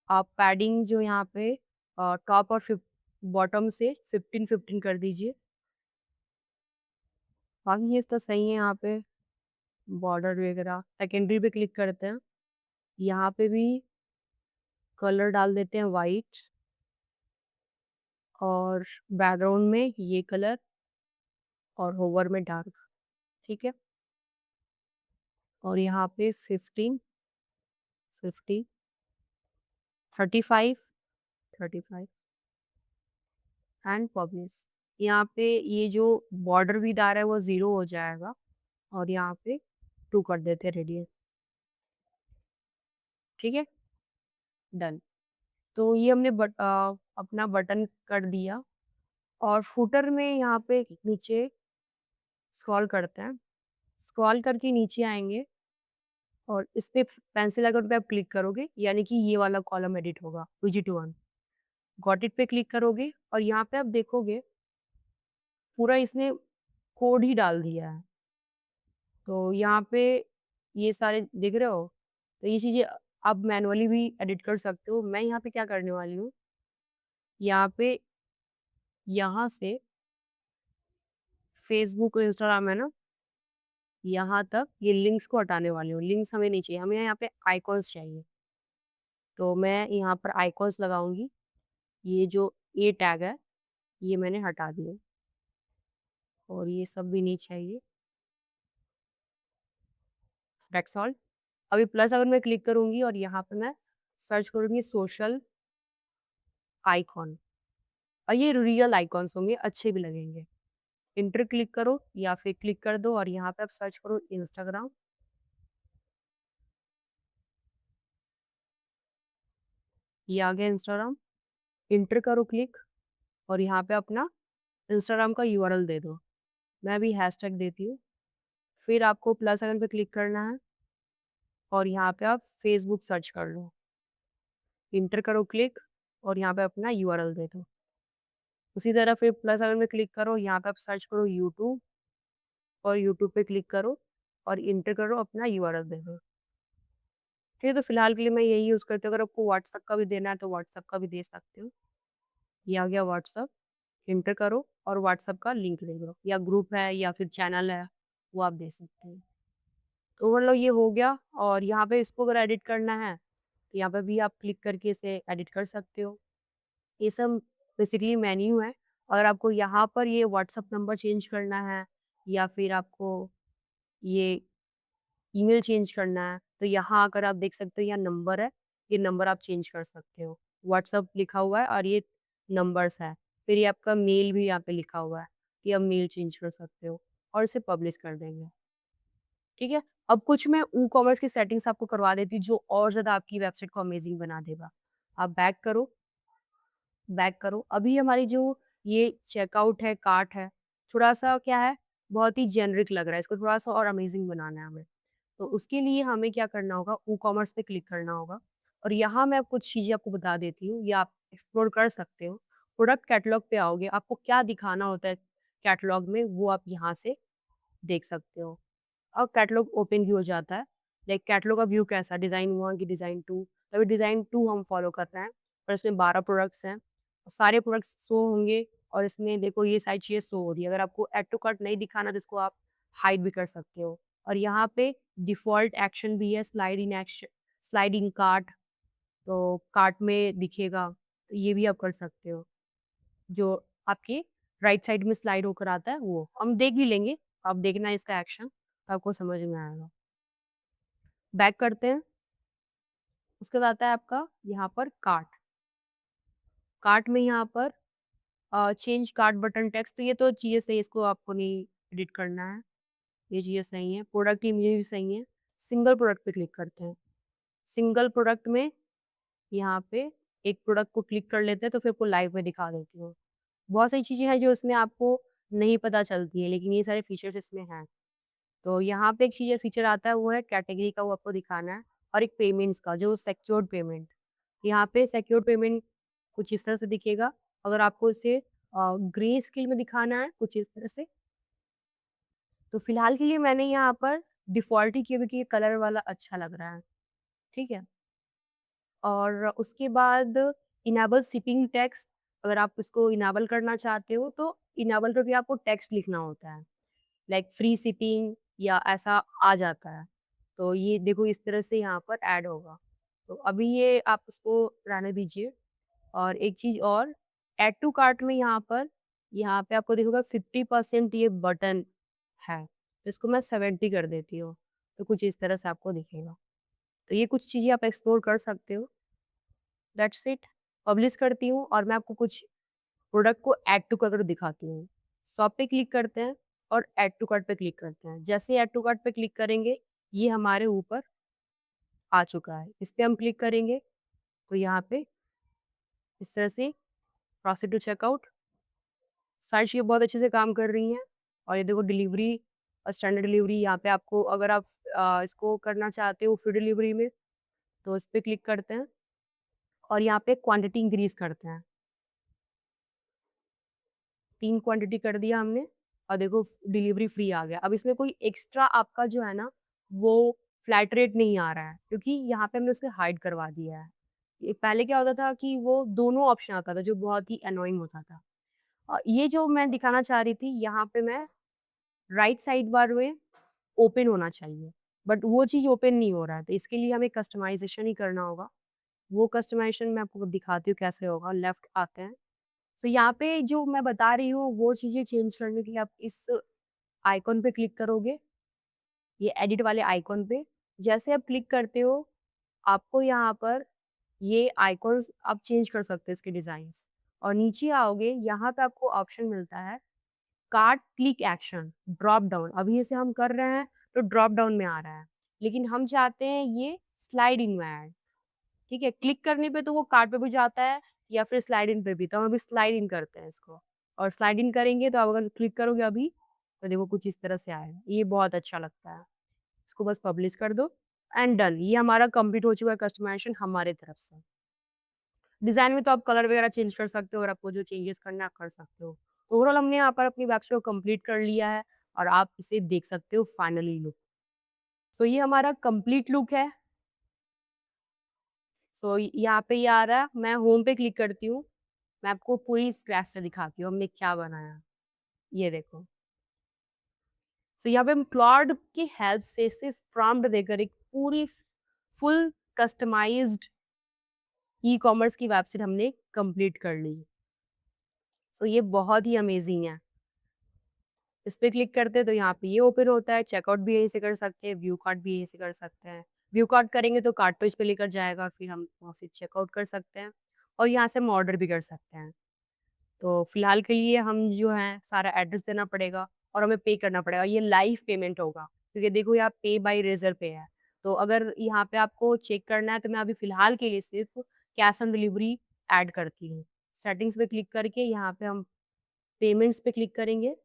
आप पैडिंग जो यहाँ पे टॉप और बॉटम से 15-15 कर दीजिए। बाकी ये तो सही है यहाँ पे, बॉर्डर वगैरह। सेकेंडरी पे क्लिक करते हैं। यहाँ पे भी कलर डाल देते हैं व्हाइट और बैकग्राउंड में ये कलर और होवर में डार्क, ठीक है? और यहाँ पे 15, 50, 35, 35 एंड पब्लिश। यहाँ पे ये जो बॉर्डर विड्थ आ रहा है वो 0 हो जाएगा और यहाँ पे 2 कर देते हैं रेडियस, ठीक है? डन। तो ये हमने अपना बटन कर दिया और फुटर में यहाँ पे नीचे स्क्रॉल करते हैं। स्क्रॉल करके नीचे आएँगे और इस पे पेंसिल आइकन पे आप क्लिक करोगे, यानी कि ये वाला कॉलम एडिट होगा, विजिट 1। गॉट इट पे क्लिक करोगे और यहाँ पे आप देखोगे पूरा इसने कोड ही डाल दिया है। तो यहाँ पे ये सारे दिख रहे हो? तो ये चीज़ें आप मैनुअली भी एडिट कर सकते हो। मैं यहाँ पे क्या करने वाली हूँ, यहाँ पे यहाँ से फेसबुक और इंस्टाग्राम है ना, यहाँ तक ये लिंक्स को हटाने वाली हूँ। लिंक्स हमें नहीं चाहिए, हमें यहाँ पे आइकॉन्स चाहिए। तो मैं यहाँ पर आइकॉन्स लगाऊँगी। ये जो ए टैग है, ये मैंने हटा दिए और ये सब भी नहीं चाहिए। That's all. अभी प्लस अगर मैं क्लिक करूँगी और यहाँ पे मैं सर्च करूँगी सोशल आइकॉन, और ये रियल आइकॉन्स होंगे, अच्छे भी लगेंगे। इंटर क्लिक करो या फिर क्लिक कर दो और यहाँ पे आप सर्च करो इंस्टाग्राम। ये आ गया इंस्टाग्राम। इंटर करो क्लिक और यहाँ पे अपना इंस्टाग्राम का यूआरएल दे दो। मैं भी हैशटैग देती हूँ। फिर आपको प्लस आइकन पे क्लिक करना है और यहाँ पे आप फेसबुक सर्च कर लो। इंटर करो क्लिक और यहाँ पे अपना यूआरएल दे दो। उसी तरह फिर प्लस आइकन पे क्लिक करो, यहाँ पे आप सर्च करो यूट्यूब और यूट्यूब पे क्लिक करो और इंटर करो, अपना यूआरएल दे दो। ठीक है, तो फिलहाल के लिए मैं यही यूज़ करती हूँ। अगर आपको व्हाट्सएप का भी देना है तो व्हाट्सएप का भी दे सकते हो। ये आ गया व्हाट्सएप। इंटर करो और व्हाट्सएप का लिंक दे दो, या ग्रुप है या फिर चैनल है, वो आप दे सकते हैं। तो मतलब ये हो गया। और यहाँ पे इसको अगर एडिट करना है तो यहाँ पे भी आप क्लिक करके इसे एडिट कर सकते हो। ये सब बेसिकली मेन्यू है। अगर आपको यहाँ पर ये व्हाट्सएप नंबर चेंज करना है या फिर आपको ये ईमेल चेंज करना है, तो यहाँ आकर आप देख सकते हो यहाँ नंबर है, ये नंबर आप चेंज कर सकते हो। व्हाट्सएप लिखा हुआ है और ये नंबर्स है। फिर ये आपका मेल भी यहाँ पे लिखा हुआ है कि आप मेल चेंज कर सकते हो और इसे पब्लिश कर देंगे। ठीक है? अब कुछ मैं ई-कॉमर्स की सेटिंग्स आपको करवा देती हूँ जो और ज़्यादा आपकी वेबसाइट को अमेजिंग बना देगा। आप बैक करो। अभी हमारी जो ये चेकआउट है, कार्ट है, थोड़ा-सा क्या है, बहुत ही जेनेरिक लग रहा है। इसको थोड़ा-सा और अमेजिंग बनाना है हमें। तो उसके लिए हमें क्या करना होगा, ई-कॉमर्स पे क्लिक करना होगा और यहाँ मैं कुछ चीज़ें आपको बता देती हूँ, ये आप एक्सप्लोर कर सकते हो। प्रोडक्ट कैटलॉग पे आओगे, आपको क्या दिखाना होता है कैटलॉग में, वो आप यहाँ से देख सकते हो। और कैटलॉग ओपन भी हो जाता है। लाइक कैटलॉग का व्यू कैसा है, डिज़ाइन 1 की डिज़ाइन 2, तो अभी डिज़ाइन 2 हम फॉलो कर रहे हैं और इसमें 12 प्रोडक्ट्स हैं। सारे प्रोडक्ट्स शो होंगे और इसमें देखो ये सारी चीज़ें शो हो रही है। अगर आपको ऐड टू कार्ट नहीं दिखाना तो इसको आप हाइड भी कर सकते हो। और यहाँ पे डिफ़ॉल्ट एक्शन भी है, स्लाइड इन कार्ट, तो कार्ट में दिखेगा, तो ये भी आप कर सकते हो। जो आपके राइट साइड में स्लाइड होकर आता है वो। हम देख भी लेंगे, आप देखना इसका एक्शन, तो आपको समझ में आएगा। बैक करते हैं, उसके बाद आता है आपका यहाँ पर कार्ट। कार्ट में यहाँ पर चेंज कार्ट बटन टेक्स्ट, तो ये तो चीज़ें सही है, इसको आपको नहीं एडिट करना है, ये चीज़ें सही हैं। प्रोडक्ट इमेज भी सही है। सिंगल प्रोडक्ट पे क्लिक करते हैं। सिंगल प्रोडक्ट में यहाँ पे एक प्रोडक्ट को क्लिक कर लेते हैं तो फिर आपको लाइव में दिखा देती हूँ। बहुत सारी चीज़ें हैं जो इसमें आपको नहीं पता चलती हैं, लेकिन ये सारे फीचर्स इसमें हैं। तो यहाँ पे एक चीज़ फीचर आता है, वो है कैटेगरी का, वो आपको दिखाना है, और एक पेमेंट्स का, जो सिक्योर्ड पेमेंट। यहाँ पे सिक्योर्ड पेमेंट कुछ इस तरह से दिखेगा। अगर आपको इसे ग्रे स्केल में दिखाना है कुछ इस तरह से, तो फिलहाल के लिए मैंने यहाँ पर डिफ़ॉल्ट ही किया क्योंकि ये कलर वाला अच्छा लग रहा है। ठीक है? और उसके बाद इनेबल शिपिंग टेक्स्ट, अगर आप इसको इनेबल करना चाहते हो तो इनेबल करके आपको टेक्स्ट लिखना होता है। लाइक फ्री शिपिंग या ऐसा आ जाता है। तो ये देखो इस तरह से यहाँ पर ऐड होगा। तो अभी ये आप उसको रहने दीजिए। और एक चीज़ और, ऐड टू कार्ट में यहाँ पे आपको दिखेगा 50% ये बटन है। तो इसको मैं 70 कर देती हूँ। तो कुछ इस तरह से आपको दिखेगा। तो ये कुछ चीज़ें आप एक्सप्लोर कर सकते हो। That's it. पब्लिश करती हूँ और मैं आपको कुछ प्रोडक्ट को ऐड टू कार्ट दिखाती हूँ। शॉप पे क्लिक करते हैं और ऐड टू कार्ट पे क्लिक करते हैं। जैसे ही ऐड टू कार्ट पे क्लिक करेंगे, ये हमारे ऊपर आ चुका है। इस पे हम क्लिक करेंगे तो यहाँ पे इस तरह से प्रोसीड टू चेकआउट, सर्च ये बहुत अच्छे से काम कर रही हैं। और ये देखो डिलीवरी और स्टैंडर्ड डिलीवरी, यहाँ पे आपको अगर आप इसको करना चाहते हो फ्री डिलीवरी में तो इस पे क्लिक करते हैं और यहाँ पे क्वांटिटी इंक्रीज करते हैं। 3 क्वांटिटी कर दिया हमने और देखो डिलीवरी फ्री आ गया। अब इसमें कोई एक्स्ट्रा आपका जो है ना वो फ्लैट रेट नहीं आ रहा है क्योंकि यहाँ पे हमने उसे हाइड करवा दिया है। ये पहले क्या होता था कि वो दोनों ऑप्शन आता था जो बहुत ही अनोइंग होता था। ये जो मैं दिखाना चाह रही थी यहाँ पे मैं राइट साइड बार में ओपन होना चाहिए, बट वो चीज़ ओपन नहीं हो रहा है तो इसके लिए हमें कस्टमाइज़ेशन ही करना होगा। वो कस्टमाइज़ेशन मैं आपको दिखाती हूँ कैसे होगा। लेफ्ट आते हैं, तो यहाँ पे जो मैं बता रही हूँ वो चीज़ें चेंज करने के लिए आप इस आइकॉन पे क्लिक करोगे, ये एडिट वाले आइकॉन पे। जैसे आप क्लिक करते हो, आपको यहाँ पर ये आइकॉन्स आप चेंज कर सकते हो इसके डिज़ाइन्स। और नीचे आओगे, यहाँ पे आपको ऑप्शन मिलता है cart click action, drop down. अभी इसे हम कर रहे हैं तो ड्रॉप डाउन में आ रहा है, लेकिन हम चाहते हैं ये स्लाइड इन में आए। ठीक है? क्लिक करने पे तो वो कार्ट पे भी जाता है या फिर स्लाइड इन पे भी, तो हम अभी स्लाइड इन करते हैं इसको। और स्लाइड इन करेंगे तो आप अगर क्लिक करोगे अभी, तो देखो कुछ इस तरह से आएगा। ये बहुत अच्छा लगता है। इसको बस पब्लिश कर दो एंड डन। ये हमारा कंप्लीट हो चुका है कस्टमाइज़ेशन हमारे तरफ से। डिज़ाइन में तो आप कलर वगैरह चेंज कर सकते हो और आपको जो चेंजेस करना है आप कर सकते हो। तो ओवरऑल हमने यहाँ पर अपनी वेबसाइट को कंप्लीट कर लिया है और आप इसे देख सकते हो फाइनली लुक। सो ये हमारा कंप्लीट लुक है। सो यहाँ पे ये आ रहा है, मैं होम पे क्लिक करती हूँ। मैं आपको पूरी स्क्रैच से दिखाती हूँ हमने क्या बनाया। ये देखो। सो यहाँ पे हम क्लॉड की हेल्प से सिर्फ प्रॉम्प्ट देकर एक पूरी फुल कस्टमाइज्ड ई-कॉमर्स की वेबसाइट हमने कंप्लीट कर ली। सो ये बहुत ही अमेजिंग है। इस पे क्लिक करते हैं तो यहाँ पे ये ओपन होता है, चेकआउट भी यहीं से कर सकते हैं, व्यू कार्ट भी यहीं से कर सकते हैं। व्यू कार्ट करेंगे तो कार्ट पेज पे लेकर जाएगा, फिर हम वहाँ से चेकआउट कर सकते हैं और यहाँ से हम ऑर्डर भी कर सकते हैं। तो फिलहाल के लिए हम जो है सारा एड्रेस देना पड़ेगा और हमें पे करना पड़ेगा। ये लाइव पेमेंट होगा क्योंकि देखो यहाँ पे बाय रेज़र पे है। तो अगर यहाँ पे आपको चेक करना है तो मैं अभी फिलहाल के लिए सिर्फ कैश ऑन डिलीवरी ऐड करती हूँ। सेटिंग्स पे क्लिक करके यहाँ पे हम पेमेंट्स पे क्लिक करेंगे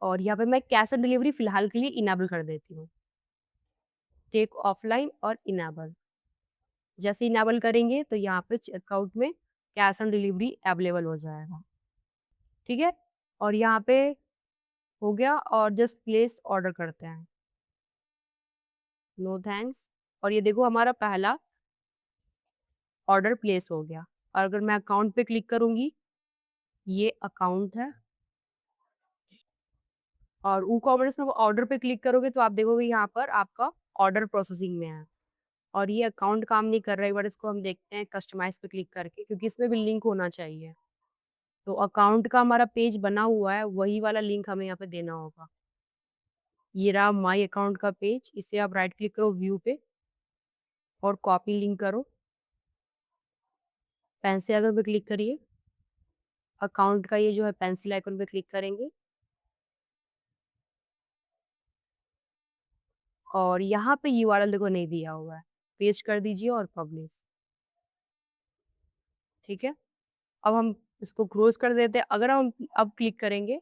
और यहाँ पे मैं कैश ऑन डिलीवरी फिलहाल के लिए इनेबल कर देती हूँ। टेक ऑफलाइन और इनेबल। जैसे इनेबल करेंगे तो यहाँ पे चेकआउट में कैश ऑन डिलीवरी अवेलेबल हो जाएगा। ठीक है? और यहाँ पे हो गया और जस्ट प्लेस ऑर्डर करते हैं। No thanks. और ये देखो हमारा पहला ऑर्डर प्लेस हो गया। और अगर मैं अकाउंट पे क्लिक करूँगी, ये अकाउंट है और वूकॉमर्स में ऑर्डर पे क्लिक करोगे तो आप देखोगे यहाँ पर आपका ऑर्डर प्रोसेसिंग में है। और ये अकाउंट काम नहीं कर रहा है, एक बार इसको हम देखते हैं कस्टमाइज़ पे क्लिक करके क्योंकि इसमें भी लिंक होना चाहिए। तो अकाउंट का हमारा पेज बना हुआ है, वही वाला लिंक हमें यहाँ पे देना होगा। ये रहा माय अकाउंट का पेज, इसे आप राइट क्लिक करो व्यू पे और कॉपी लिंक करो। पेंसिल आइकन पे क्लिक करिए। अकाउंट का ये जो है पेंसिल आइकन पे क्लिक करेंगे और यहाँ पे यूआरएल देखो नहीं दिया हुआ है, पेस्ट कर दीजिए और पब्लिश। ठीक है? अब हम इसको क्लोज़ कर देते हैं। अगर हम अब क्लिक करेंगे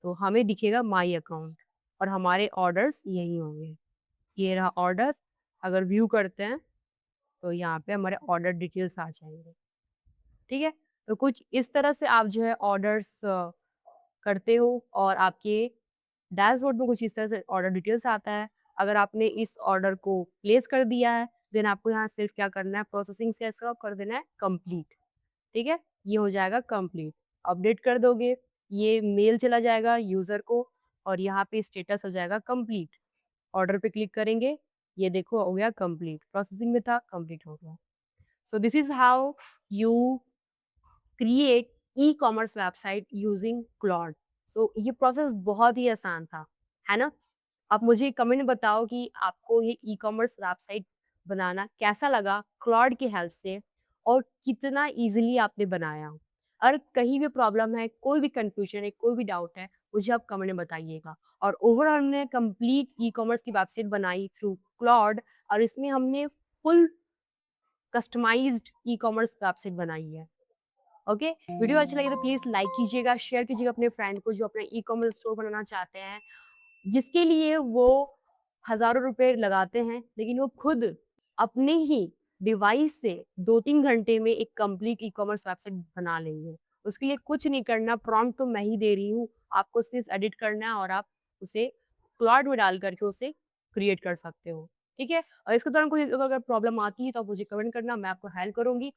तो हमें दिखेगा माय अकाउंट और हमारे ऑर्डर्स यही होंगे। ये रहा ऑर्डर्स। अगर व्यू करते हैं तो यहाँ पे हमारे ऑर्डर डिटेल्स आ जाएँगे। ठीक है? तो कुछ इस तरह से आप जो है ऑर्डर्स करते हो और आपके डैशबोर्ड में कुछ इस तरह से ऑर्डर डिटेल्स आता है। अगर आपने इस ऑर्डर को प्लेस कर दिया है, देन आपको यहाँ सिर्फ क्या करना है, प्रोसेसिंग से इसको कर देना है कंप्लीट। ठीक है? ये हो जाएगा कंप्लीट। अपडेट कर दोगे, ये मेल चला जाएगा यूज़र को और यहाँ पे स्टेटस हो जाएगा कंप्लीट। ऑर्डर पे क्लिक करेंगे, ये देखो हो गया कंप्लीट। प्रोसेसिंग में था, कंप्लीट हो गया। So this is how you create e-commerce website using Claude. So ये प्रोसेस बहुत ही आसान था, है ना? आप मुझे कमेंट में बताओ कि आपको ये ई-कॉमर्स वेबसाइट बनाना कैसा लगा क्लॉड की हेल्प से और कितना ईज़िली आपने बनाया। अगर कहीं भी प्रॉब्लम है, कोई भी कन्फ्यूजन है, कोई भी डाउट है, मुझे आप कमेंट में बताइएगा। और ओवरऑल हमने कंप्लीट ई-कॉमर्स की वेबसाइट बनाई थ्रू क्लॉड और इसमें हमने फुल कस्टमाइज्ड ई-कॉमर्स वेबसाइट बनाई है। ओके, वीडियो अच्छा लगे तो प्लीज़ लाइक कीजिएगा, शेयर कीजिएगा अपने फ्रेंड को जो अपना ई-कॉमर्स स्टोर बनाना चाहते हैं, जिसके लिए वो हज़ारों रुपए लगाते हैं, लेकिन वो खुद अपने ही डिवाइस से 2-3 घंटे में एक कंप्लीट ई-कॉमर्स वेबसाइट बना लेंगे। उसके लिए कुछ नहीं करना, प्रॉम्प्ट तो मैं ही दे रही हूँ, आपको सिर्फ एडिट करना है और आप उसे क्लॉड में डाल करके उसे क्रिएट कर सकते हो, ठीक है? और इसके दौरान कोई अगर प्रॉब्लम आती है तो आप मुझे कमेंट करना, मैं आपको हेल्प करूँगी।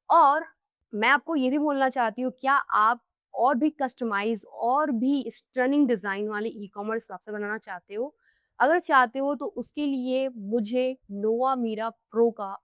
और मैं आपको ये भी बोलना चाहती हूँ, क्या आप और भी कस्टमाइज़ और भी स्टनिंग डिज़ाइन वाले ई-कॉमर्स वेबसाइट बनाना चाहते हो? अगर चाहते हो तो उसके लिए मुझे नोवा मीरा प्रो का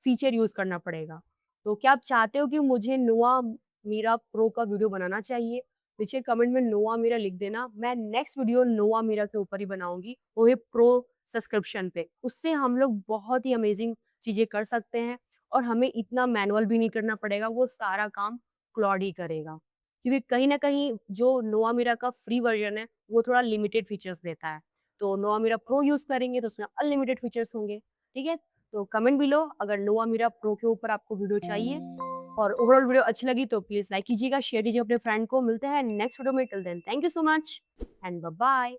फीचर यूज़ करना पड़ेगा। तो क्या आप चाहते हो कि मुझे नोवा मीरा प्रो का वीडियो बनाना चाहिए? नीचे कमेंट में नोवा मीरा लिख देना। मैं नेक्स्ट वीडियो नोवा मीरा के ऊपर ही बनाऊँगी, वो है प्रो सब्सक्रिप्शन पे। उससे हम लोग बहुत ही अमेज़िंग चीज़ें कर सकते हैं और हमें इतना मैनुअल भी नहीं करना पड़ेगा, वो सारा काम क्लॉड ही करेगा। क्योंकि कहीं न कहीं जो नोवा मीरा का फ्री वर्ज़न है, वो थोड़ा लिमिटेड फीचर्स देता है। तो नोवा मीरा प्रो यूज़ करेंगे तो उसमें अनलिमिटेड फीचर्स होंगे, ठीक है? तो कमेंट बिलो अगर नोवा मीरा प्रो के ऊपर आपको वीडियो चाहिए और ओवरऑल वीडियो अच्छी लगी तो प्लीज़ लाइक कीजिएगा, शेयर कीजिए अपने फ्रेंड को। मिलते हैं नेक्स्ट वीडियो में, till then thank you so much and bye bye.